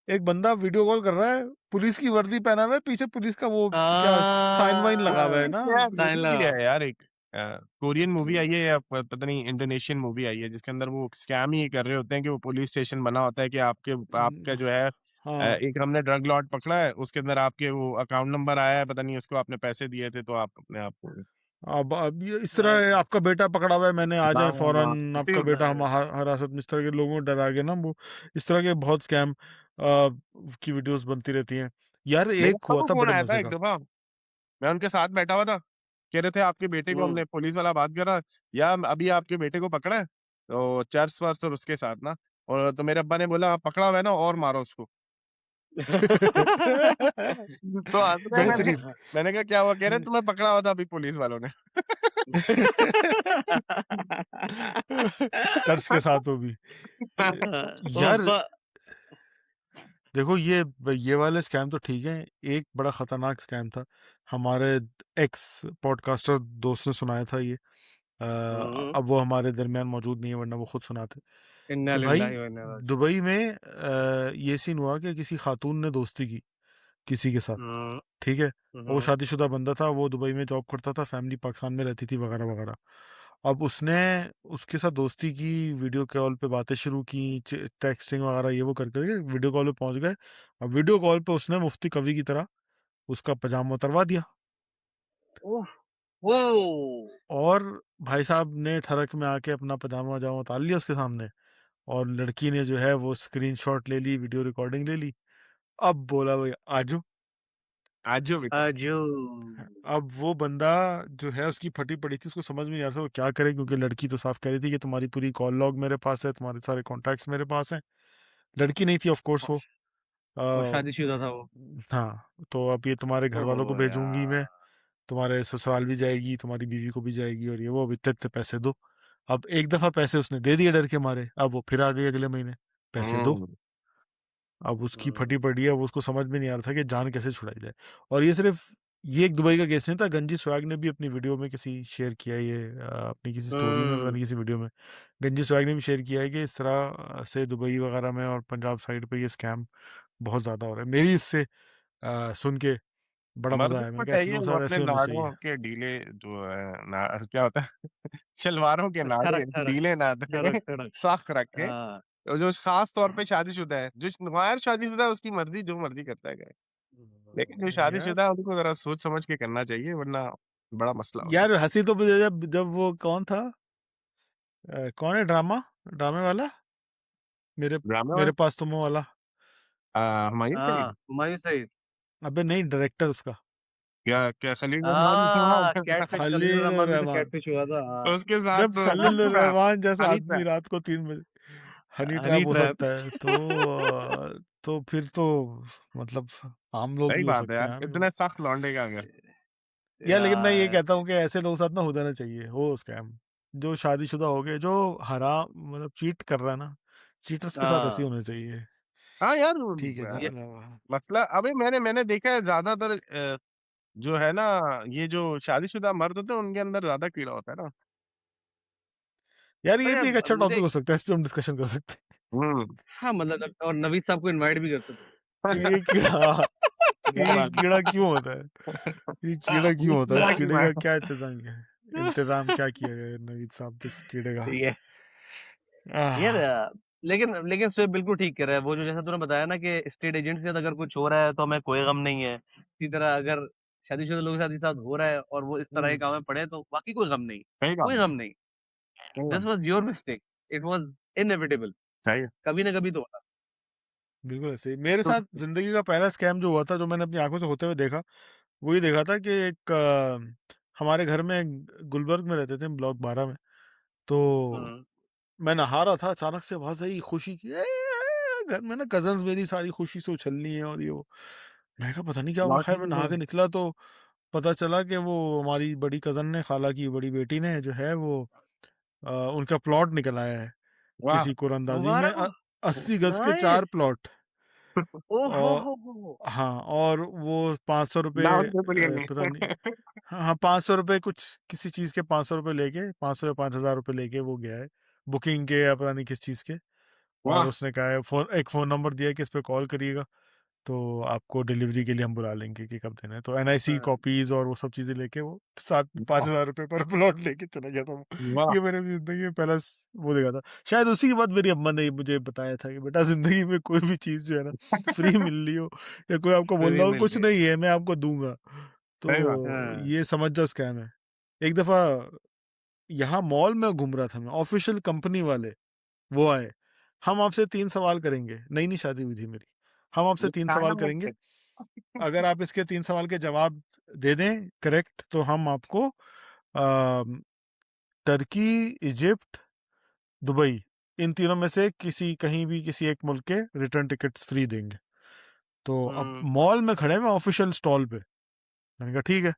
एक बंदा वीडियो कॉल कर रहा है, पुलिस की वर्दी पहना हुआ है, पीछे पुलिस का वो क्या साइन वाइन लगा हुआ है ना। क्या साइन मूवी भी लगा। है यार एक कोरियन मूवी आई है या पता नहीं इंडोनेशियन मूवी आई है जिसके अंदर वो स्कैम ही कर रहे होते हैं कि वो पुलिस स्टेशन बना होता है कि आपका जो है हाँ, एक हमने ड्रग लॉट पकड़ा है, उसके अंदर आपके वो अकाउंट नंबर आया है, पता नहीं उसको आपने पैसे दिए थे तो आप अपने आप को। अब ये इस तरह हाय है, हाय। आपका बेटा पकड़ा हुआ है, मैंने आ जाए हाँ, फौरन, उसी आपका बेटा हाय हम हाय। हिरासत में, इस तरह के लोगों को डरा के ना वो, इस तरह के बहुत स्कैम की वीडियोस बनती रहती हैं। यार मेरे एक पापा हुआ को था फोन बड़े आया था मजे एक का। दफा, मैं उनके साथ बैठा हुआ था, कह रहे थे आपके बेटे को हम्म। हमने, पुलिस वाला बात कर रहा, या अभी आपके बेटे को पकड़ा है तो चर्च वर्स और उसके साथ ना, और तो मेरे अब्बा ने बोला "हाँ, पकड़ा हुआ है ना और मारो उसको"। तो हंस रहे, मैंने बेहतरीन। मैंने कहा क्या हुआ, कह रहे तुम्हें पकड़ा हुआ था अभी पुलिस वालों ने। चर्च के साथ वो भी। ओ यार देखो, ये वाले स्कैम तो ठीक है। एक बड़ा खतरनाक स्कैम था, हमारे एक्स पॉडकास्टर दोस्त ने सुनाया था ये। अब वो हमारे दरमियान मौजूद नहीं है, वरना वो खुद सुनाते इन्ना कि भाई लिल्लाहि व इन्ना इलैहि राजिऊन। दुबई में ये सीन हुआ कि किसी खातून ने दोस्ती की किसी के साथ, हम्म। ठीक है। और वो हम्म। शादीशुदा बंदा था, वो दुबई में जॉब करता था, फैमिली पाकिस्तान में रहती थी वगैरह वगैरह। अब उसने उसके साथ दोस्ती की, वीडियो कॉल पे बातें शुरू की, टेक्सटिंग वगैरह ये वो कर करके वीडियो कॉल पे पहुंच गए। अब वीडियो कॉल पे उसने मुफ्ती कवि की तरह उसका पजामा उतरवा दिया, ओह, वो। और भाई साहब ने ठरक में आके अपना पजामा वजामा उतार लिया उसके सामने, और लड़की ने जो है वो स्क्रीनशॉट ले ली, वीडियो रिकॉर्डिंग ले ली। अब बोला भाई आजो। आज जो बेटा। अजू। अब वो बंदा जो है उसकी फटी पड़ी थी, उसको समझ में नहीं आ रहा था वो क्या करे, क्योंकि लड़की तो साफ कह रही थी कि तुम्हारी पूरी कॉल लॉग मेरे पास है, तुम्हारे सारे कॉन्टैक्ट्स मेरे पास हैं। लड़की नहीं थी ऑफ कोर्स वो। और आ, शादीशुदा था वो। हाँ, तो अब ये तुम्हारे घर वालों को ओह भेजूंगी मैं, यार। तुम्हारे ससुराल भी जाएगी, तुम्हारी बीवी को भी जाएगी, और ये वो, अब इतने इतने पैसे दो। अब एक दफा पैसे उसने दे दिए डर के मारे, अब वो फिर आ गई अगले महीने, पैसे दो। हम्म। अब उसकी हम्म। फटी पड़ी है, अब उसको समझ में नहीं आ रहा था कि जान कैसे छुड़ाई जाए। और ये सिर्फ ये एक दुबई का केस नहीं था, गंजी स्वैग ने भी अपनी वीडियो में किसी शेयर किया है ये, अपनी किसी स्टोरी में, पता नहीं किसी वीडियो में, गंजी स्वैग ने भी शेयर किया है कि इस तरह से दुबई वगैरह में और पंजाब साइड पे ये स्कैम बहुत ज़्यादा हो रहा है। मेरी इससे सुन के बड़ा मज़ा मर्दों आया, को मैंने कहा ऐसे चाहिए लोग वो साथ अपने ऐसे होने चाहिए। नाड़ों के ढीले जो है ना, क्या होता है शलवारों के नाड़े ठड़क ठड़क ढीले ना ठड़क रखे, ठड़क। सख्त रखे। हाँ। और जो खास तौर पे शादीशुदा है, जो गैर शादीशुदा है उसकी मर्जी, जो मर्जी करता है करे, लेकिन जो यार शादीशुदा है उनको जरा सोच समझ के करना चाहिए, वरना बड़ा मसला हो यार सकता हंसी तो मुझे जब जब वो कौन था, कौन है ड्रामे वाला, मेरे है। ड्रामे वाला मेरे पास तुम हो वाला। हुमायूं हाँ, सईद, हुमायूं सईद। अबे नहीं, डायरेक्टर उसका, क्या क्या खलील रहमान कैटफिश, खलील खलील रहमान से रहमान। कैटफिश हुआ था, हाँ। उसके साथ जब खलील रहमान जैसा अनीता आदमी रात को 3 बजे, हनी हनी ट्रैप हो ट्रैप। सकता है, तो फिर तो मतलब हम लोग सही भी हो बात है सकते हैं यार, यार। इतने सख्त लौंडे का अगर यार लेकिन मैं ये यार कहता हूँ कि ऐसे लोगों के साथ ना हो जाना चाहिए, हो स्कैम। जो शादीशुदा हो गए, जो हराम मतलब चीट कर रहा है ना, चीटर्स के साथ ऐसे ही हाँ होने चाहिए। हाँ यार ठीक है ये मसला अबे मैंने देखा है ज्यादातर जो है ना, ये जो शादीशुदा मर्द होते हैं उनके अंदर ज्यादा कीड़ा होता है ना। यार पर ये यार भी एक अच्छा मुझे टॉपिक हो सकता है, इस पे हम डिस्कशन कर सकते हम्म। हाँ मतलब और नवीद साहब को इनवाइट भी करते थे। हैं कि ये कीड़ा, क्या ये बात कीड़ा क्यों होता है, ये कीड़ा क्यों होता है, इस कीड़े है। का क्या इंतजाम क्या किया जाए नवीद साहब इस कीड़े का। ठीक है यार आह, लेकिन लेकिन स्वेब बिल्कुल ठीक कह रहा है। वो जो जैसा तूने बताया ना कि स्टेट एजेंट के साथ अगर कुछ हो रहा है तो हमें कोई गम नहीं है, इसी तरह अगर शादीशुदा लोगों के साथ हो रहा है और वो इस तरह के हम्म, काम में पड़े तो बाकी कोई गम नहीं, सही कोई बात गम नहीं। सही दिस बात was your mistake, it was inevitable, सही है। कभी ना कभी तो होता। बिल्कुल ऐसे ही मेरे तो साथ जिंदगी का पहला स्कैम जो हुआ था, जो मैंने अपनी आंखों से होते हुए देखा, वो ये देखा था कि एक हमारे घर में गुलबर्ग में रहते थे, ब्लॉक 12 में। तो हम्म मैं नहा रहा था, अचानक से आवाज आई खुशी की, घर में ना कजन्स मेरी सारी खुशी से उछलनी है और ये वो। मैं कहा पता नहीं क्या होगा, खैर मैं नहा के निकला तो पता चला कि वो हमारी बड़ी कजन ने, खाला की बड़ी बेटी ने जो है वो उनका प्लॉट निकल आया है वाह किसी कुरंदाजी में, मुबारक हो। 80 गज के नाइस। 4 प्लॉट। ओ और हो। हाँ, और वो 500 रुपये डाउन पेपर के पता नहीं, लिए। हाँ हाँ, 500 रुपये कुछ किसी चीज के 500 रुपये लेके, 500 या 5,000 रुपये लेके वो गया है बुकिंग के या पता नहीं किस चीज के। और वाह उसने कहा है एक फोन नंबर दिया है कि इस पे कॉल करिएगा तो आपको डिलीवरी के लिए हम बुला लेंगे कि कब देना है। तो एनआईसी हाँ, कॉपीज और वो सब चीजें लेके वो 7-5 हज़ार रुपये पर प्लॉट लेके चला गया था वो। वाह ये मैंने अपनी जिंदगी में पहला वो देखा था। शायद उसी के बाद मेरी अम्मा ने मुझे बताया था कि बेटा जिंदगी में कोई भी चीज जो है ना फ्री मिल रही हो या कोई आपको बोल फ्री रहा हो मिल कुछ रही नहीं है मैं आपको दूंगा, सही बात तो है। ये समझ जाओ स्कैम है। एक दफा यहाँ मॉल में घूम रहा था मैं, ऑफिशियल कंपनी वाले वो आए, हम आपसे 3 सवाल करेंगे, नई नई शादी हुई थी मेरी, हम आपसे ये 3 सवाल करेंगे, अगर आप इसके 3 सवाल के जवाब दे दें करेक्ट तो हम आपको टर्की, इजिप्ट, दुबई, इन तीनों में से किसी कहीं भी किसी एक मुल्क के रिटर्न टिकट्स फ्री देंगे। तो अब हम्म मॉल में खड़े हैं ऑफिशियल स्टॉल पे, मैंने कहा ठीक है।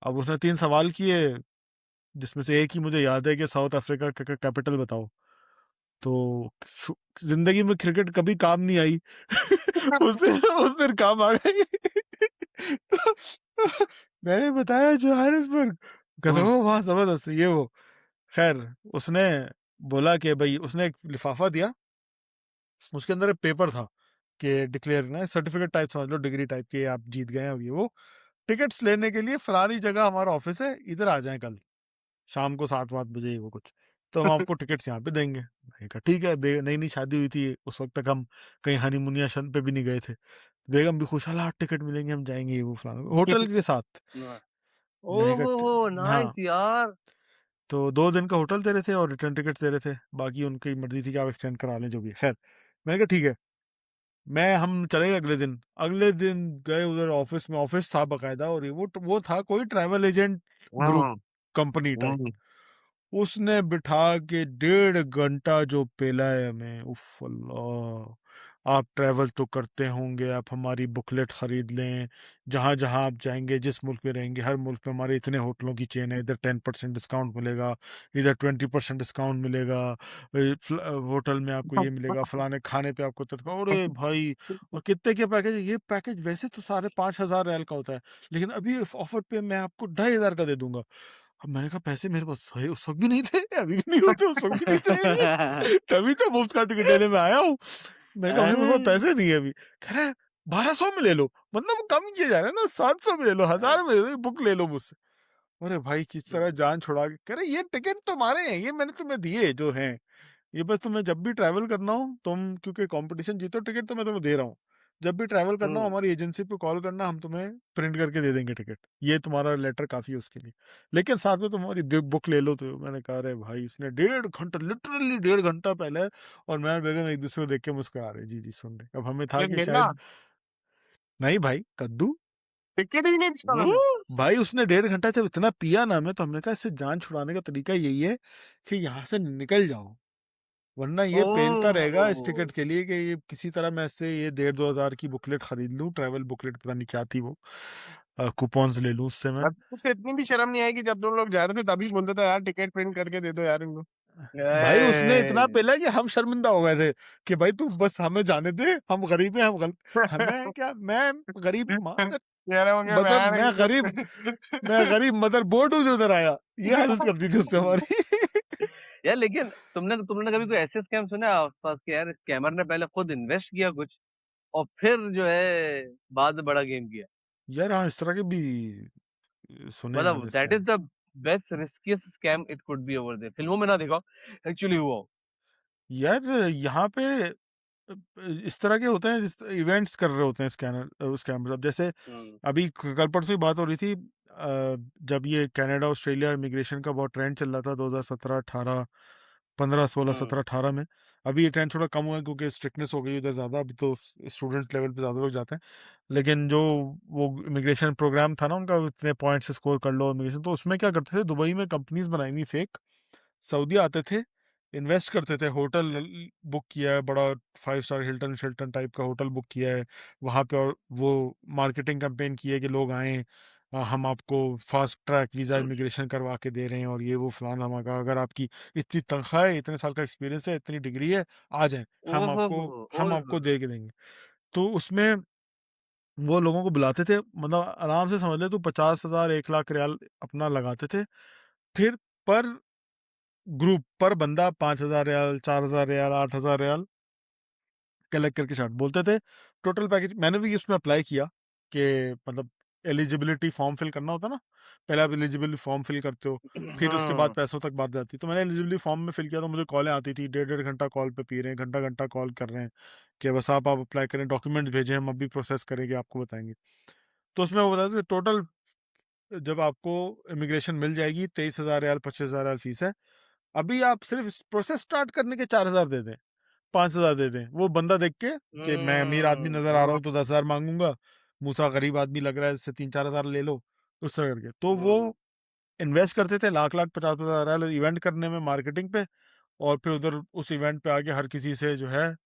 अब उसने 3 सवाल किए, जिसमें से एक ही मुझे याद है कि साउथ अफ्रीका का कैपिटल बताओ। तो जिंदगी में क्रिकेट कभी काम नहीं आई उस दिन काम आ गई तो मैंने बताया जोहानिसबर्ग, कहता हम्म, ओ वाह जबरदस्त ये वो। खैर उसने बोला कि भाई, उसने एक लिफाफा दिया, उसके अंदर एक पेपर था कि डिक्लेयर ना सर्टिफिकेट टाइप समझ लो, डिग्री टाइप की, आप जीत गए हैं अब ये वो, टिकट्स लेने के लिए फलानी जगह हमारा ऑफिस है, इधर आ जाएं कल शाम को 7-8 बजे वो कुछ, तो हम आपको टिकट्स यहाँ पे देंगे। मैंने कहा ठीक है। नई नई शादी हुई थी उस वक्त तक, हम कहीं हनीमून या शन पे भी नहीं गए थे। बेगम भी खुश, हाँ टिकट मिलेंगे हम जाएंगे ये वो फलाना, होटल के साथ। मैंने कहा हो नाइस हाँ, यार। तो 2 दिन का होटल दे रहे थे और रिटर्न टिकट्स दे रहे थे, बाकी उनकी मर्जी थी कि आप एक्सटेंड करा लें जो भी है। खैर मैंने कहा ठीक है, हम चले गए अगले दिन। अगले दिन गए उधर ऑफिस में, ऑफिस था बकायदा, और ये वो था कोई ट्रैवल एजेंट ग्रुप, हम्म, कंपनी टाइप। हम्म, उसने बिठा के 1.5 घंटा जो पेला है हमें, उफ अल्लाह। आप ट्रैवल तो करते होंगे, आप हमारी बुकलेट खरीद लें, जहाँ जहाँ आप जाएंगे, जिस मुल्क में रहेंगे, हर मुल्क में हमारे इतने होटलों की चेन है, इधर 10% डिस्काउंट मिलेगा, इधर 20% डिस्काउंट मिलेगा, होटल में आपको ये मिलेगा, फलाने खाने पे आपको तत्काल। अरे भाई, और कितने के पैकेज, ये पैकेज वैसे तो 5,500 रियाल का होता है, लेकिन अभी ऑफर पे मैं आपको 2,500 का दे दूंगा। अब मैंने कहा पैसे मेरे पास है उस वक्त भी नहीं थे, अभी भी नहीं होते, उस वक्त भी नहीं थे मेरे, तभी तो मुफ्त का टिकट लेने में आया हूँ। मैंने कहा भाई मेरे पास अरे पैसे नहीं है अभी। कह रहा है 1,200 में ले लो, मतलब कम किए जा रहे हैं ना, 700 में ले लो, 1,000 में ले लो, बुक ले लो मुझसे। अरे भाई किस तरह जान छुड़ा के, कह रहे ये टिकट तुम्हारे हैं, ये मैंने तुम्हें दिए जो हैं, ये बस तुम्हें जब भी ट्रैवल करना हो, तुम क्योंकि कंपटीशन जीतो, टिकट तो मैं तुम्हें दे रहा हूँ, जब भी ट्रैवल करना हो हम्म हमारी एजेंसी पे कॉल करना, हम तुम्हें प्रिंट करके दे देंगे टिकट, ये तुम्हारा लेटर काफी है उसके लिए, लेकिन साथ में तुम्हारी बुक ले लो। तो मैंने कहा अरे भाई, उसने 1.5 घंटा, लिटरली 1.5 घंटा पहले, और मैं और बेगम एक दूसरे को देख के मुस्कुरा रहे, जी जी सुन रहे। अब हमें था ये कि गिरना शायद, नहीं भाई कद्दू, टिकट भी नहीं दिया मैंने। भाई उसने 1.5 घंटा जब इतना पिया ना हमें, तो हमने कहा इससे जान छुड़ाने का तरीका यही है कि यहाँ से निकल जाओ, वरना ये पेलता रहेगा इस टिकट ओह के लिए कि ये किसी तरह मैं इससे ये 1,500-2,000 की बुकलेट खरीद लूं, ट्रैवल बुकलेट, पता नहीं क्या थी वो, कूपन्स ले लूं उससे मैं। मतलब उससे इतनी भी शर्म नहीं आई कि जब तुम लोग जा रहे थे तभी बोलते थे यार टिकट प्रिंट करके दे दो यार इनको। भाई उसने इतना ए, पेला कि हम शर्मिंदा हो गए थे कि भाई तू बस हमें जाने दे, हम गरीब हैं, हमें क्या, मैं गरीब कह रहे होंगे मतलब मैं मैं गरीब मदर बोर्ड हूँ जो उधर आया, ये हालत कर दी थी उसने हमारी। यार लेकिन तुमने कभी कोई ऐसे स्कैम सुने आसपास के? यार स्कैमर ने पहले खुद इन्वेस्ट किया कुछ और फिर जो है बाद में बड़ा गेम किया। यार हाँ, इस तरह के भी सुने हैं मतलब मैंने that scam. Is the best riskiest scam it could be over there. फिल्मों में ना दिखाओ, एक्चुअली हुआ हो। यार यहाँ पे इस तरह के होते हैं, जिस इवेंट्स कर रहे होते हैं स्कैमर। अब जैसे हम्म अभी कल परसों ही बात हो रही थी, जब ये कनाडा ऑस्ट्रेलिया इमिग्रेशन का बहुत ट्रेंड चल रहा था 2017 18 15 16 हम्म 17 18 में। अभी ये ट्रेंड थोड़ा कम हुआ है क्योंकि स्ट्रिक्टनेस हो गई उधर ज़्यादा, अभी तो स्टूडेंट लेवल पे ज़्यादा लोग जाते हैं। लेकिन जो वो इमिग्रेशन प्रोग्राम था ना उनका, इतने पॉइंट्स स्कोर कर लो इमिग्रेशन, तो उसमें क्या करते थे, दुबई में कंपनीज बनाई हुई फेक, सऊदी आते थे, इन्वेस्ट करते थे, होटल बुक किया है बड़ा, 5 स्टार हिल्टन शिल्टन टाइप का होटल बुक किया है वहाँ पे, और वो मार्केटिंग कैंपेन की है कि लोग आएं, हम आपको फास्ट ट्रैक वीज़ा इमिग्रेशन करवा के दे रहे हैं, और ये वो फलाना धमाका, अगर आपकी इतनी तनख्वाह है, इतने साल का एक्सपीरियंस है, इतनी डिग्री है, आ जाएं, ओहो हम ओए आपको होए। दे के देंगे। तो उसमें वो लोगों को बुलाते थे, मतलब आराम से समझ ले तू 50,000 1 लाख रियाल अपना लगाते थे, फिर पर ग्रुप पर बंदा 5,000 रियाल, 4,000 रियाल, 8,000 रियाल कलेक्ट करके छाट बोलते थे टोटल पैकेज। मैंने भी इसमें अप्लाई किया कि मतलब एलिजिबिलिटी फॉर्म फिल करना होता ना, पहले आप एलिजिबिलिटी फॉर्म फिल करते हो, फिर उसके बाद हाँ पैसों तक बात जाती। तो मैंने एलिजिबिलिटी फॉर्म में फिल किया, तो मुझे कॉलें आती थी, 1.5 घंटा कॉल पे पी रहे हैं, घंटा घंटा कॉल कर रहे हैं कि बस आप अप्लाई करें, डॉक्यूमेंट्स भेजें, हम अभी प्रोसेस करेंगे, आपको बताएंगे। तो उसमें वो बताते थे टोटल जब आपको इमिग्रेशन मिल जाएगी 23,000 रियाल, 25,000 रियाल फीस है, अभी आप सिर्फ प्रोसेस स्टार्ट करने के 4,000 दे दें, 5,000 दे दें, वो बंदा देख के कि मैं अमीर आदमी नजर आ रहा हूँ तो 10,000 मांगूंगा, मूसा गरीब आदमी लग रहा है, इससे 3-4 हजार ले लो, उस तरह करके। तो वो हम्म। इन्वेस्ट करते थे लाख लाख 50-50 हजार इवेंट करने में, मार्केटिंग पे, और फिर उधर उस इवेंट पे आके हर किसी से जो है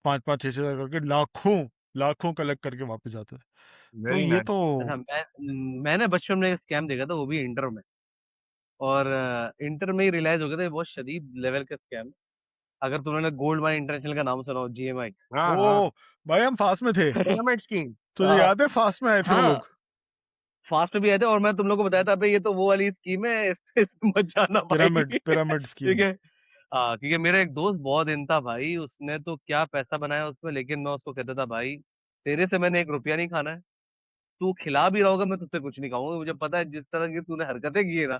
5-5 6 6 हजार करके लाखों लाखों कलेक्ट करके वापस जाते थे। तो वेरी ये नाइस। तो अच्छा मैंने बचपन में एक स्कैम देखा था, वो भी इंटर में। और इंटर में ही रियलाइज हो गया था ये बहुत शदीद लेवल का स्कैम। अगर तुमने गोल्ड माइन इंटरनेशनल का नाम सुना हो, जीएमआई। हाँ हाँ। ओ भाई, हम फास्ट में थे, पिरामिड स्कीम। तुझे हाँ याद है फास्ट में आए थे वो हाँ, लोग? फास्ट में भी आए थे और मैं तुम लोग को बताया था भाई ये तो वो वाली स्कीम है, इसमें मत जाना भाई। पिरामिड पिरामिड ठीक स्कीम। है। हाँ क्योंकि मेरा एक दोस्त बहुत दिन था भाई, उसने तो क्या पैसा बनाया उसमें। लेकिन मैं उसको कहता था भाई तेरे से मैंने 1 रुपया नहीं खाना है, तू खिला भी रहा होगा मैं तुझसे कुछ नहीं खाऊंगा, मुझे पता है जिस तरह की तूने हरकतें की है ना,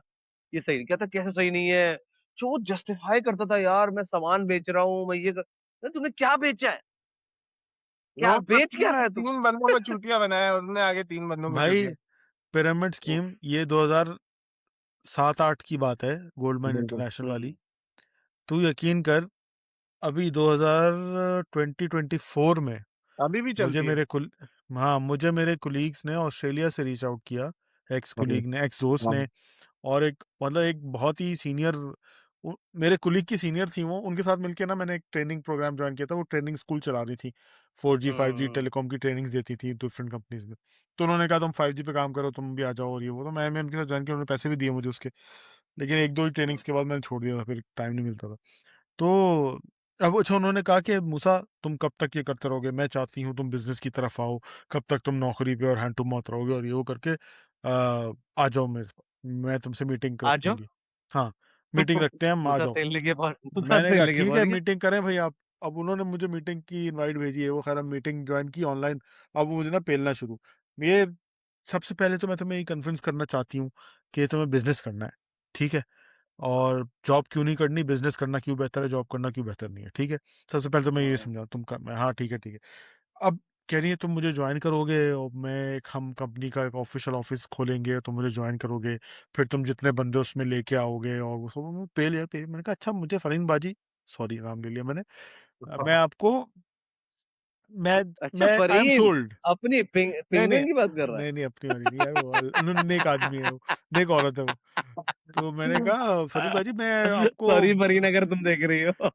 ये सही नहीं। कहता कैसे सही नहीं है? जो जस्टिफाई करता था यार, मैं सामान बेच रहा हूँ, मैं ये तूने क्या बेचा है? क्या वो बेच क्या रहा है तू? तीन बंदों को चूतिया बनाया उन्होंने, आगे तीन बंदों को भाई चूतिया। पिरामिड उफ, स्कीम ये 2007-8 की बात है, गोल्डमैन बिल्कुल। इंटरनेशनल वाली। हम्म तू यकीन कर, अभी 2024 में अभी भी मुझे चलती है। मेरे कुल हाँ, मुझे मेरे कुलीग्स ने ऑस्ट्रेलिया से रीच आउट किया, एक्स हाँ कुलीग ने, एक्स दोस्त हाँ। ने, और एक मतलब एक बहुत ही सीनियर, मेरे कुलीग की सीनियर थी वो, उनके साथ मिलके ना मैंने एक ट्रेनिंग प्रोग्राम ज्वाइन किया था। वो ट्रेनिंग स्कूल चला रही थी, 4G 5G हम्म। टेलीकॉम की ट्रेनिंग्स देती थी डिफरेंट कंपनीज में। तो उन्होंने कहा तुम 5G पे काम करो, तुम भी आ जाओ, और ये वो, तो मैं उनके साथ ज्वाइन किया, उन्होंने पैसे भी दिए मुझे उसके। लेकिन एक दो ही ट्रेनिंग्स के बाद मैंने छोड़ दिया था, फिर टाइम नहीं मिलता था। तो अब अच्छा, उन्होंने कहा कि मूसा तुम कब तक ये करते रहोगे, मैं चाहती हूँ तुम बिजनेस की तरफ आओ, कब तक तुम नौकरी पे और हैंड टू माउथ रहोगे, और ये वो करके आ जाओ मेरे पास, मैं तुमसे मीटिंग आ जाओ। रखूंगी। हाँ, मीटिंग रखते हैं हम, आ मुसा जाओ। तेल लेके पहुंच, मुसा मैंने तेल कहा लेके ठीक पहुंच है, गया। मीटिंग करें भाई आप। अब उन्होंने मुझे मीटिंग की इनवाइट भेजी है, वो खैर हम मीटिंग ज्वाइन की ऑनलाइन। अब वो मुझे ना पेलना शुरू, ये सबसे पहले तो मैं तुम्हें ये कन्विंस करना चाहती हूँ कि तुम्हें बिजनेस करना है, ठीक है, और जॉब क्यों नहीं करनी, बिजनेस करना क्यों बेहतर है, जॉब करना क्यों बेहतर नहीं है, ठीक है। सबसे पहले तो मैं ये हम्म। समझा, तुम कर, मैं हाँ ठीक है ठीक है। अब कह रही है तुम मुझे ज्वाइन करोगे, और मैं एक हम कंपनी का एक ऑफिशियल ऑफिस खोलेंगे, तुम मुझे ज्वाइन करोगे, फिर तुम जितने बंदे उसमें लेके आओगे, और उसको पे लिया पे। मैंने कहा अच्छा, मुझे फरीन बाजी, सॉरी नाम ले लिया मैंने, मैं आपको मैं अच्छा आई एम फरीद, सोल्ड। अपनी नहीं पेंगुइन नहीं की बात कर रहा है। नहीं अपनी वाली नहीं यार, वो नेक आदमी है वो, नेक औरत है वो। तो मैंने कहा फरीद भाई मैं आपको सॉरी फरीन अगर तुम देख रही हो।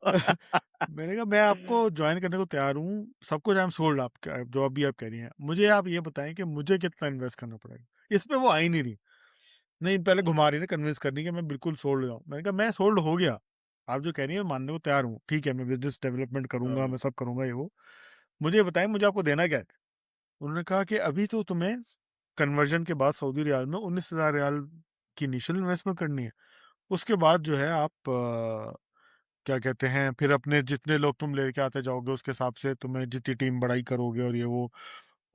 मैंने कहा मैं आपको ज्वाइन करने को तैयार हूँ, सब कुछ आई एम सोल्ड, आपका जो अभी आप कह रही हैं, मुझे आप ये बताएं कि मुझे कितना इन्वेस्ट करना पड़ेगा। इस पे वो आई नहीं रही, नहीं पहले घुमा रही ना कन्विंस करनी कि मैं बिल्कुल सोल्ड जाऊँ। मैंने कहा मैं सोल्ड हो गया, आप जो कह रही है मानने को तैयार हूँ, ठीक है मैं बिजनेस डेवलपमेंट करूंगा, मैं सब करूंगा ये वो, मुझे ये बताएं मुझे आपको देना क्या है। उन्होंने कहा कि अभी तो तुम्हें कन्वर्जन के बाद सऊदी रियाल में 19,000 रियाल की इनिशियल इन्वेस्टमेंट करनी है, उसके बाद जो है आप क्या कहते हैं फिर अपने जितने लोग तुम लेके आते जाओगे उसके हिसाब से तुम्हें जितनी टीम बढ़ाई करोगे और ये वो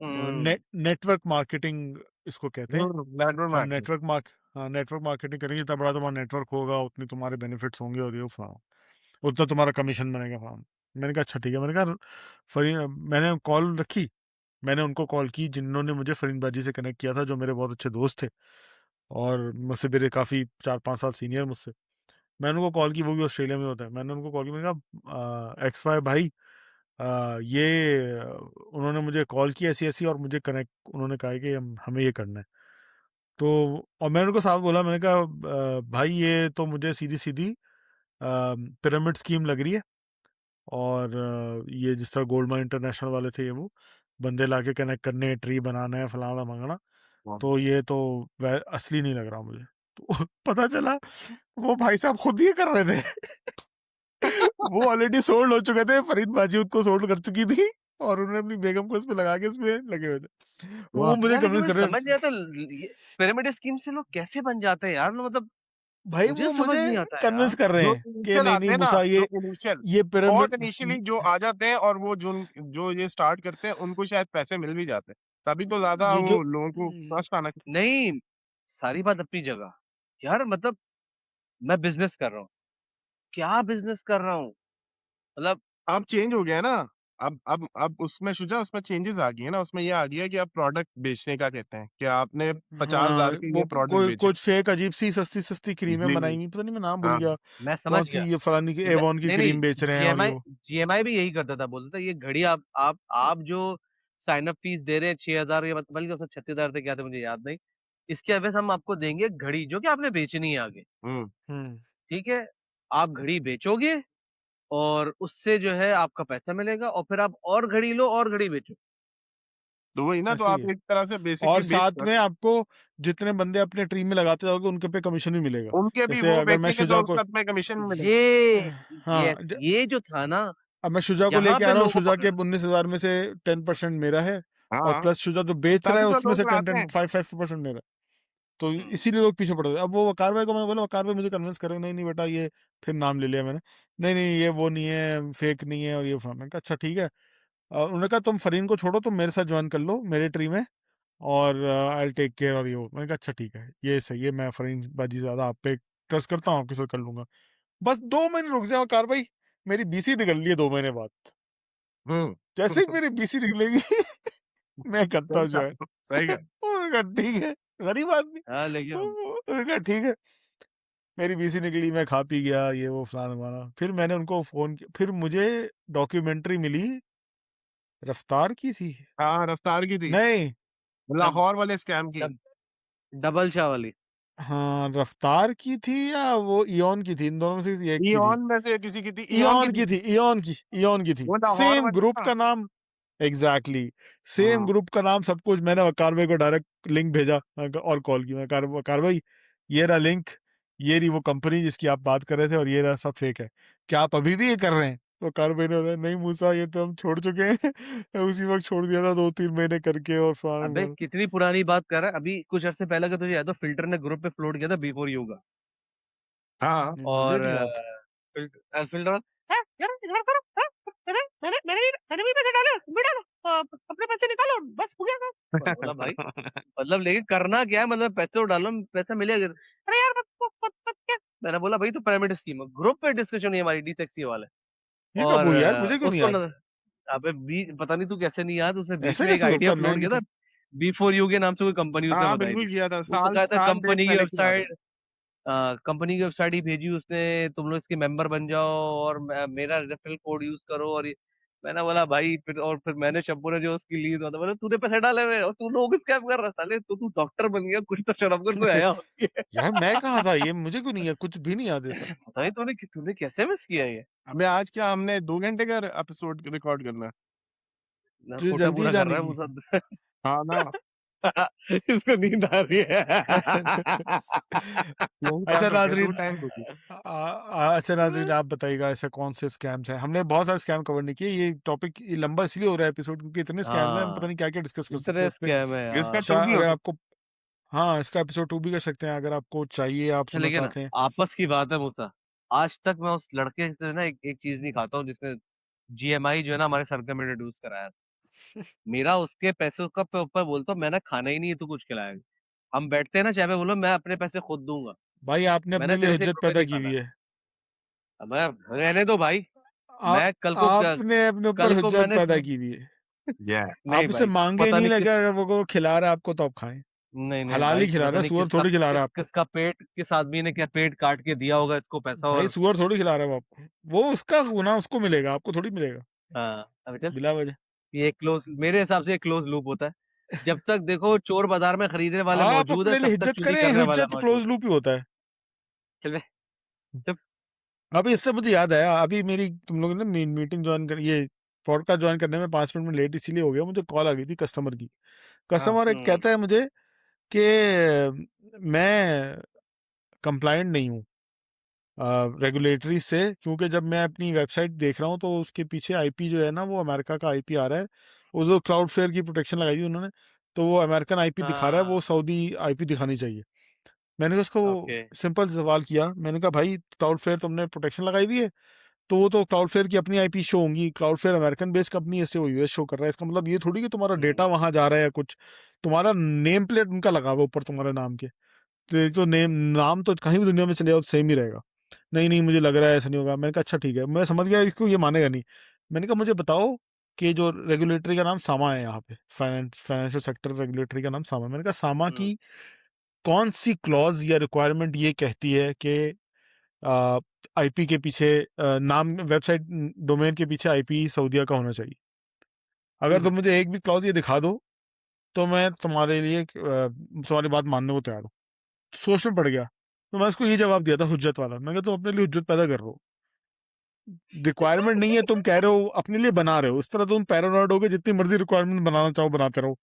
नेटवर्क मार्केटिंग इसको कहते हैं। नेटवर्क हम मार्केटिंग। नेटवर्क मार्केटिंग करेंगे, जितना बड़ा तुम्हारा नेटवर्क होगा उतनी तुम्हारे बेनिफिट्स होंगे और ये फलाना, उतना तुम्हारा कमीशन बनेगा फलाना। मैंने कहा अच्छा ठीक है। मैंने कहा मैंने कॉल रखी, मैंने उनको कॉल की जिन्होंने मुझे फरीद बाजी से कनेक्ट किया था, जो मेरे बहुत अच्छे दोस्त थे और मुझसे मेरे काफ़ी 4-5 साल सीनियर मुझसे। मैंने उनको कॉल की, वो भी ऑस्ट्रेलिया में होता है। मैंने उनको कॉल की, मैंने कहा एक्स वाई भाई ये उन्होंने मुझे कॉल की ऐसी ऐसी और मुझे कनेक्ट, उन्होंने कहा है कि हमें ये करना है। तो और मैंने उनको साफ बोला, मैंने कहा भाई ये तो मुझे सीधी सीधी पिरामिड स्कीम लग रही है, और ये जिस तरह गोल्डमैन इंटरनेशनल वाले थे, ये वो बंदे लाके कनेक्ट करने, ट्री बनाना है फलाना मंगना, तो ये तो असली नहीं लग रहा मुझे। तो पता चला वो भाई साहब खुद ये कर रहे थे। वो ऑलरेडी सोल्ड हो चुके थे, फरीद बाजी उनको सोल्ड कर चुकी थी और उन्होंने अपनी बेगम को इसमें लगा के इसमें लगे हुए थे। वो मुझे यार लेकिन कन्विंस मैं कर रहे समझ नहीं आता ये पिरामिड स्कीम से लोग कैसे बन जाते हैं यार, मतलब भाई, मुझे वो समझ मुझे नहीं आता है कन्विंस यार। कर रहे जो हैं कि इनिशियल नहीं आते नहीं हैं ना, मूसा जो इनिशियल ये बहुत पिरामिड इनिशियली जो आ जाते हैं और वो जो ये स्टार्ट करते हैं उनको शायद पैसे मिल भी जाते हैं, तभी तो ज्यादा ये जो वो लोगों को ट्रस्ट आना। नहीं, सारी बात अपनी जगह यार, मतलब मैं बिजनेस कर रहा हूँ, क्या बिजनेस कर रहा हूँ, मतलब अब चेंज हो गया है ना। अब उसमें शुजा उसमें चेंजेस आ गई है ना, उसमें ये आ गया है कि आप प्रोडक्ट बेचने का कहते हैं कि आपने 50,000 हाँ, के वो ये प्रोडक्ट कोई बेचे। कुछ फेक अजीब सी सस्ती सस्ती क्रीमें जी। बनाई हुई, पता नहीं मैं नाम भूल हाँ। गया, मैं समझ कौन सी गया। ये फलानी की एवॉन की नहीं क्रीम बेच नहीं, रहे हैं और ये जीएमआई वो। जीएमआई भी यही करता था, बोलता था ये घड़ी आप जो साइन अप फीस दे रहे हैं 6,000 या बल्कि उसने 36,000 थे, क्या थे मुझे याद नहीं, इसके अवैध हम आपको देंगे घड़ी जो कि आपने बेचनी है आगे, हम्म। हम्म ठीक है, आप घड़ी बेचोगे और उससे जो है आपका पैसा मिलेगा और फिर आप और घड़ी लो और घड़ी बेचो। तो वही ना, तो ऐसे ही आप है। एक तरह से बेसिकली और बेच साथ कर में आपको जितने बंदे अपने टीम में लगाते जाओगे उनके पे कमीशन भी मिलेगा। उनके भी जैसे वो अगर मैं बेचेंगे तो शुजा को उसका तुम्हें कमीशन मिलेगा। ये हाँ यस, ये जो था ना, अब मैं शुजा को यहाँ लेके आ पे रहा हूँ, लोगों को शुजा के पकड़ा। 19,000 में से 10% मेरा है, और हाँ, प्लस शुजा जो बेच रहा तभी है तो उसमें से लोग 10 लाते 10 हैं। 5% मेरा है। तो इसीलिए लोग पीछे पड़ रहे थे। अब वो वकार भाई को मैंने बोला, वकार भाई मुझे कन्विंस करो, नहीं नहीं बेटा ये, फिर नाम ले लिया मैंने, नहीं नहीं ये वो नहीं है, फेक नहीं है और ये फलाना। मैंने कहा अच्छा ठीक है। उन्होंने कहा तुम फरीन को छोड़ो, तुम मेरे साथ ज्वाइन कर लो मेरे ट्री में, और आई टेक केयर और ये वो। मैंने कहा अच्छा ठीक है, ये सही है, मैं फरीन बाजी ज्यादा आप पे ट्रस्ट करता हूँ, आपके साथ कर लूंगा। बस 2 महीने रुक जाओ वकार भाई, मेरी बीसी निकल ली है 2 महीने बाद। हम्म। जैसे ही मेरी बीसी निकलेगी मैं करता सही हूँ ज्वाइन। कहा, सही कहा। उन्होंने कहा ठीक है, गरीब आदमी। हाँ लेकिन उन्होंने कहा ठीक है, मेरी बीसी निकली, मैं खा पी गया ये वो फलाना वाला। फिर मैंने उनको फोन किया, फिर मुझे डॉक्यूमेंट्री मिली, रफ्तार की थी, हाँ, रफ्तार की थी, नहीं डब, लाहौर वाले स्कैम की। डब, डबल शाह वाली। हाँ रफ्तार की थी या वो इयॉन की थी, इन दोनों में से किसी एक की थी। ईओन में से किसी की थी, ईओन की थी। इयॉन की थी, वो लाहौर सेम वाली ग्रुप ना। का नाम, एग्जैक्टली सेम हाँ। ग्रुप का नाम सब कुछ। मैंने वकार भाई को डायरेक्ट लिंक भेजा और कॉल की। मैं वकार भाई ये रहा लिंक, ये रही वो कंपनी जिसकी आप बात कर रहे थे, और ये रहा सब फेक है, क्या आप अभी भी ये कर रहे हैं? तो वकार भाई ने बताया नहीं मूसा ये तो हम छोड़ चुके हैं उसी वक्त छोड़ दिया था 2-3 महीने करके और अबे फलाना। कितनी पुरानी बात कर रहा है, अभी कुछ अरसे पहले का तुझे याद हो, फिल्टर ने ग्रुप पे फ्लोट किया था बिफोर योगा, हाँ। मुझे और नहीं याद। फिल्टर "हाँ, यार इधर करो, हाँ, मैंने भी पैसे डाले, बेटा अपने पैसे निकालो, बस हो गया काम।" मैंने बोला भाई, मतलब लेकिन करना क्या है, मतलब पैसे तो डालो पैसा मिलेगा, अरे यार क्या, मैंने बोला भाई तो पिरामिड स्कीम है, ग्रुप पे डिस्कशन हुई हमारी डी सेक्सी वाले, ये कब और हुई यार, मुझे क्यों नहीं उसको याद? अबे बीच, पता नहीं तू कैसे नहीं याद, उसने बीच ऐसा में एक कैसे आइडिया होता है, मैं फ्लोट नहीं किया था। था, बी फॉर यू के नाम से कोई कंपनी उसने हाँ, बताई बिल्कुल थी। किया था, उसने साल कहा था साल डेढ़ पहले की बात है। कंपनी की वेबसाइट ही भेजी उसने, तुम लोग इसके मेंबर बन जाओ और मेरा रेफरल कोड यूज करो और मैंने बोला भाई, फिर मैंने शब्बू ने जो उसकी ली तो बोला तूने पैसे डाले हुए और तू लोग स्कैम कर रहा साले, तू डॉक्टर बन गया, कुछ तो शर्म कर, तू आया होती है। यार मैं कहाँ था, ये मुझे क्यों नहीं है, कुछ भी नहीं याद है सर। पता नहीं तूने तूने कैसे मिस किया ये। अबे आज क्या हमने 2 घंटे का एपिसोड रिकॉर्ड करना है? ना तुझे कोटा जल्दी है पूरा कर जाने रहा है की? मुसद। हाँ ना। इसको नींद आ रही है। लोग अच्छा पास हो गया, तू नाजरीन, टाइम को। अच्छा नाजरीन, आप बताइएगा ऐसे कौन से स्कैम्स हैं। हमने बहुत सारे स्कैम कवर नहीं किए, ये टॉपिक ये लंबा इसलिए हो रहा है एपिसोड क्योंकि इतने स्कैम्स हैं, हम पता हाँ, नहीं क्या क्या डिस्कस कर सकते हैं इतने इस पे। स्कैम है इसका यार। 2 भी अगर होगा। आपको, हाँ इसका एपिसोड 2 भी कर सकते हैं अगर आपको चाहिए, आप अच्छा सुनना लेकिन चाहते हैं। आपस की बात है मूसा, आज तक मैं उस लड़के से ना एक चीज नहीं खाता हूँ जिसने जीएमआई जो है ना हमारे सर्कल में इंट्रोड्यूस कराया। मेरा उसके पैसों का पे ऊपर बोलता हूँ, मैंने खाना ही नहीं है, तू कुछ खिलाएगा। हम बैठते हैं ना चाय पे, बोलो मैं अपने पैसे खुद दूंगा, भाई आपने अपने मैंने लिए तेरे से एक हिज्जत रुपए पैदा नहीं की खाना हुई है। है। अब मैं रहने दो भाई। आप मैं आपने अपने ऊपर कल को हुज्जत मैंने पैदा की हुई है। या नहीं आप इसे भाई, मांगे ही पता नहीं, नहीं लगे किस, अगर वो खिला रहा है आपको तो आप खाएं। नहीं नहीं हलाल ही भाई, खिला रहा पता है, नहीं सुअर थोड़ी खिला रहा है आपको। किसका पेट, किस आदमी ने क्या पेट काट के दिया होगा इसको पैसा, भाई और सुअर थोड़ी खिला रहा है वो आपको, वो उसका गुनाह उसको मिलेगा, आपको थोड़ी मिलेगा हाँ अभी चल। बिला वजह। ये क्लोज, मेरे हिसाब से क्लोज लूप होता है। जब तक देखो चोर बाजार में खरीदने वाले आप मौजूद है, अपने लिए तब तक हिज्जत चोरी करें, करने वाला हिज्जत मौजूद क्लोज है। लूप ही होता है। चल बे, चुप। अभी इससे मुझे याद आया, अभी मेरी तुम लोगों ने मीटिंग ज्वाइन कर, ये पॉडकास्ट ज्वाइन करने में 5 मिनट में लेट इसीलिए हो गया, मुझे कॉल आ गई थी कस्टमर की। हाँ कस्टमर एक हम्म। कहता है मुझे कि मैं कंप्लाइंट नहीं हूँ रेगुलेटरी से, क्योंकि जब मैं अपनी वेबसाइट देख रहा हूँ तो उसके पीछे आईपी जो है ना वो अमेरिका का आईपी आ रहा है। वो जो क्लाउड फेयर की प्रोटेक्शन लगाई थी उन्होंने, तो वो अमेरिकन आईपी दिखा रहा है, वो हाँ। सऊदी आईपी दिखानी चाहिए। मैंने उसको ओके। सिंपल सवाल किया, मैंने कहा भाई क्लाउड फेयर तुमने प्रोटेक्शन लगाई हुई है, तो वो तो क्लाउड फेयर की अपनी आईपी शो होंगी, cloud fair American based company है, इससे वो यूएस शो कर रहा है, इसका मतलब ये थोड़ी कि तुम्हारा डेटा हम्म। वहां जा रहा है कुछ, तुम्हारा नेम प्लेट उनका लगा हुआ ऊपर तुम्हारे नाम के, तो ये तो नेम नाम तो कहीं भी दुनिया में चले जाओ सेम ही रहेगा। नहीं नहीं मुझे लग रहा है ऐसा नहीं होगा। मैंने कहा अच्छा ठीक है, मैं समझ गया इसको ये मानेगा नहीं। मैंने कहा मुझे बताओ कि जो रेगुलेटरी का नाम सामा है यहाँ पे, फाइनेंशियल सेक्टर रेगुलेटरी का नाम सामा है। मैंने कहा सामा हम्म। की कौन सी क्लॉज या रिक्वायरमेंट ये कहती है कि आईपी के पीछे नाम वेबसाइट डोमेन के पीछे आईपी सऊदीया का होना चाहिए। अगर तुम मुझे एक भी क्लॉज ये दिखा दो तो मैं तुम्हारे लिए तुम्हारी बात मानने को तैयार हूँ। सोच में पड़ गया, तो मैं उसको ये जवाब दिया था हुज्जत वाला, मैं कहा तुम अपने लिए हुज्जत पैदा कर रहे हो, रिक्वायरमेंट नहीं है, तुम कह रहे हो अपने लिए बना रहे हो, इस तरह तुम पैरानॉइड हो गए, जितनी मर्जी रिक्वायरमेंट बनाना चाहो बनाते रहो।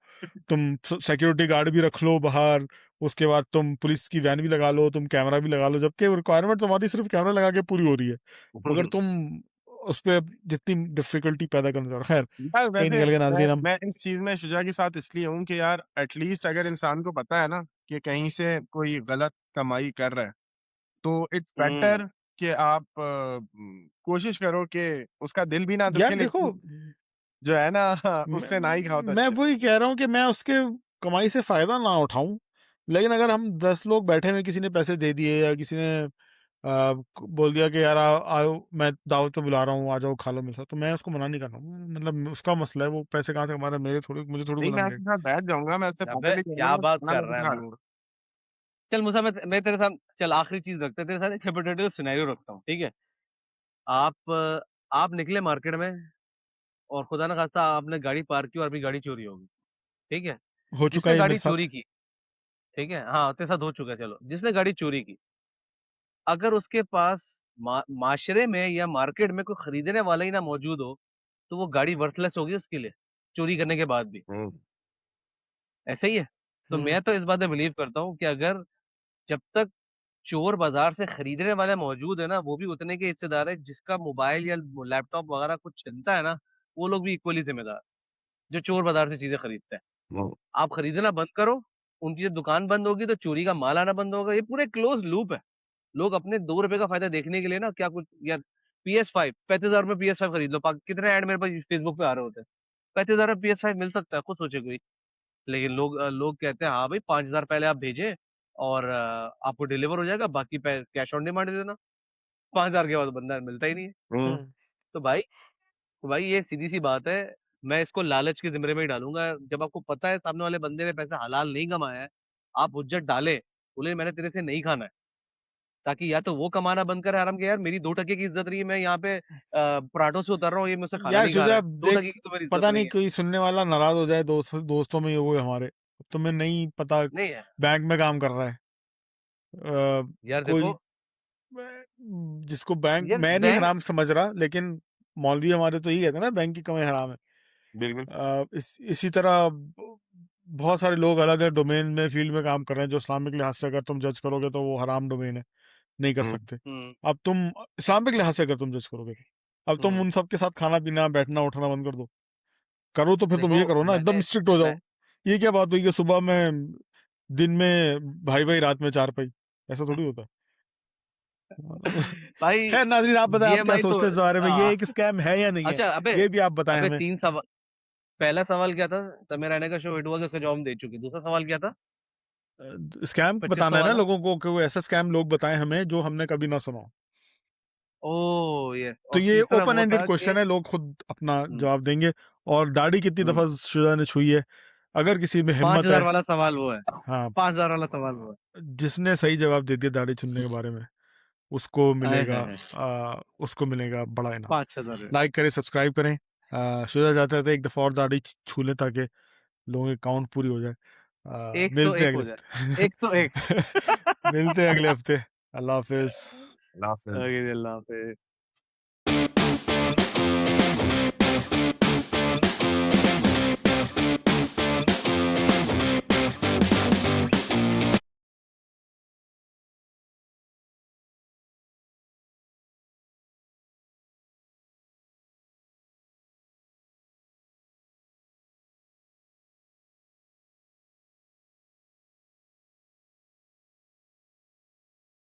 तुम सिक्योरिटी गार्ड भी रख लो बाहर, उसके बाद तुम पुलिस की वैन भी लगा लो, तुम कैमरा भी लगा लो, जबकि रिक्वायरमेंट तुम्हारी सिर्फ कैमरा लगा के पूरी हो रही है, मगर तुम उस पर जितनी डिफिकल्टी पैदा करना चाह रहे हो। खैर यार कहीं वैसे निकल गए मैं नाजरीन हम। मैं इस चीज में शुजा के साथ इसलिए हूँ कि यार एटलीस्ट अगर इंसान को पता है ना कि कहीं से कोई गलत कमाई कर रहा है, तो इट्स हम्म। बेटर कि आप कोशिश करो कि उसका दिल भी ना यार दुखे, देखो, लेकिन जो है ना मैं उससे ना ही खाओ तो मैं अच्छा वही कह रहा हूँ कि मैं उसके कमाई से फायदा ना उठाऊं, लेकिन अगर हम 10 लोग बैठे हुए, किसी ने पैसे दे दिए या किसी ने बोल दिया कि यार आओ मैं दावत पे बुला रहा हूँ, आ जाओ खा लो मेरे साथ, तो मैं उसको मना नहीं कर रहा हूँ, मतलब उसका मसला है, वो पैसे कहाँ से कमा रहा है, मेरे थोड़ी, मुझे थोड़ी नहीं। पता मैं मिलेगा। उसके साथ बैठ जाऊंगा, मैं उससे पैसे अबे भी क्या करूंगा, बात खाना कर मैं रहा है खा मूसा। लूंगा। चल मूसा, मैं तेरे साथ, चल आखिरी चीज रखते हैं तेरे साथ, एक हाइपोथेटिकल सिनेरियो रखता हूँ, ठीक है। आप निकले मार्केट में, और खुदा ना खास्ता आपने गाड़ी पार्क की और अभी गाड़ी चोरी होगी, ठीक है। हो चुका है जिसने ये मेरे गाड़ी चोरी साथ। की, ठीक है, हाँ तेरे साथ हो चुका है, चलो जिसने गाड़ी चोरी की, अगर उसके पास माशरे में या मार्केट में कोई खरीदने वाला ही ना मौजूद हो, तो वो गाड़ी वर्थलेस होगी उसके लिए, चोरी करने के बाद भी। हम्म। ऐसा ही है। तो हम्म। मैं तो इस बात में बिलीव करता हूँ कि अगर, जब तक चोर बाजार से खरीदने वाले मौजूद है ना, वो भी उतने के हिस्सेदार है, जिसका मोबाइल या लैपटॉप वगैरह कुछ चलता है ना, वो लोग भी इक्वली जिम्मेदार, जो चोर बाजार से चीजें खरीदते हैं। हम्म। आप खरीदना बंद करो, उनकी जब दुकान बंद होगी तो चोरी का माल आना बंद होगा। ये पूरे क्लोज लूप है। लोग अपने 2 रुपए का फायदा देखने के लिए ना, क्या कुछ यार, PS5 35,000 में PS5 खरीद लो, कितने ऐड मेरे पास फेसबुक पे आ रहे होते हैं। 35,000 में PS5 मिल सकता है, खुद सोचे कोई। लेकिन लोग कहते हैं हाँ भाई 5,000 पहले आप भेजें, और आपको डिलीवर हो जाएगा, बाकी कैश ऑन डिमांड दे देना। 5,000 के बाद बंदा मिलता ही नहीं है। हम्म। हम्म। तो भाई ये सीधी सी बात है। मैं इसको लालच के जिम्मे में ही डालूंगा। जब आपको पता है सामने वाले बंदे ने पैसा हलाल नहीं कमाया है, आप हुज्जत डाले, बोले मैंने तेरे से नहीं खाना है, ताकि या तो वो कमाना बंद करे आराम के, यार मेरी 2 टके की इज्जत नहीं है, मैं यहाँ पे पराठों से उतर रहा हूँ, ये मुझसे खाना यार नहीं खा रहा शुजा, है, दो देख, टके की तो मेरी इज्जत पता नहीं नहीं है। कोई सुनने वाला नाराज हो जाए, दोस्तों में वो हमारे, तुम्हें नहीं पता नहीं है बैंक में काम कर रहा है। यार, कोई देखो जिसको बैंक, यार मैं नहीं बैंक, हराम समझ रहा, लेकिन मौलवी हमारे तो यही कहते हैं ना, बैंक की कमाई हराम है। बिल्कुल। इसी तरह बहुत सारे लोग अलग अलग डोमेन में, फील्ड में काम कर रहे हैं, जो इस्लामिक लिहाज से अगर तुम जज करोगे तो वो हराम डोमेन है, नहीं कर सकते। अब तुम इस्लामिक लिहाज से अगर तुम जज करोगे तो अब तुम उन सब के साथ खाना पीना, बैठना उठना बंद कर दो। करो तो फिर तुम देखो ये करो ना, एकदम मैंने स्ट्रिक्ट हो मैं जाओ। ये क्या बात हुई कि सुबह में, दिन में भाई भाई, रात में चारपाई? ऐसा थोड़ी होता है। भाई खैर नाज़रीन, आप बताएं, आप क्या जीएमआई तो सोचते हैं इस बारे में, ये आ, एक स्कैम है या नहीं है? अच्छा अबे, ये भी आप बताएं हमें। 3 सवाल। पहला सवाल क्या था? समय रहने का शो हिट हुआ कि उसका जवाब हम दे चुके। दूसरा सवाल क्या था? स्कैम 2500 बताना है ना वाला। लोगों को, कि वो ऐसा स्कैम लोग बताएं हमें जो हमने कभी ना सुना हो। ओ यस, तो और ये तीसरा ओपन वो एंडेड था कि क्वेश्चन है, लोग खुद अपना हम्म, जवाब देंगे। और दाढ़ी कितनी हम्म, दफा शुजा ने छुई है, अगर किसी में हिम्मत 5000 है। वाला सवाल वो है। हाँ, 5000 वाला सवाल वो है। जिसने सही जवाब दे दिया दाढ़ी छुलने के बारे में, उसको आए मिलेगा, है उसको मिलेगा बड़ा इनाम। 5000। लाइक करें, सब्सक्राइब करें। शुजा चाहते थे एक दफा और दाढ़ी छू लें, ताकि लोगों की काउंट पूरी हो जाए। मिलते 101 हैं हो अगले जाए, 101। हफ्ते। मिलते हैं अगले हफ्ते। अल्लाह हाफिज। अल्लाह हाफ़िज़। अल्लाह हाफिज।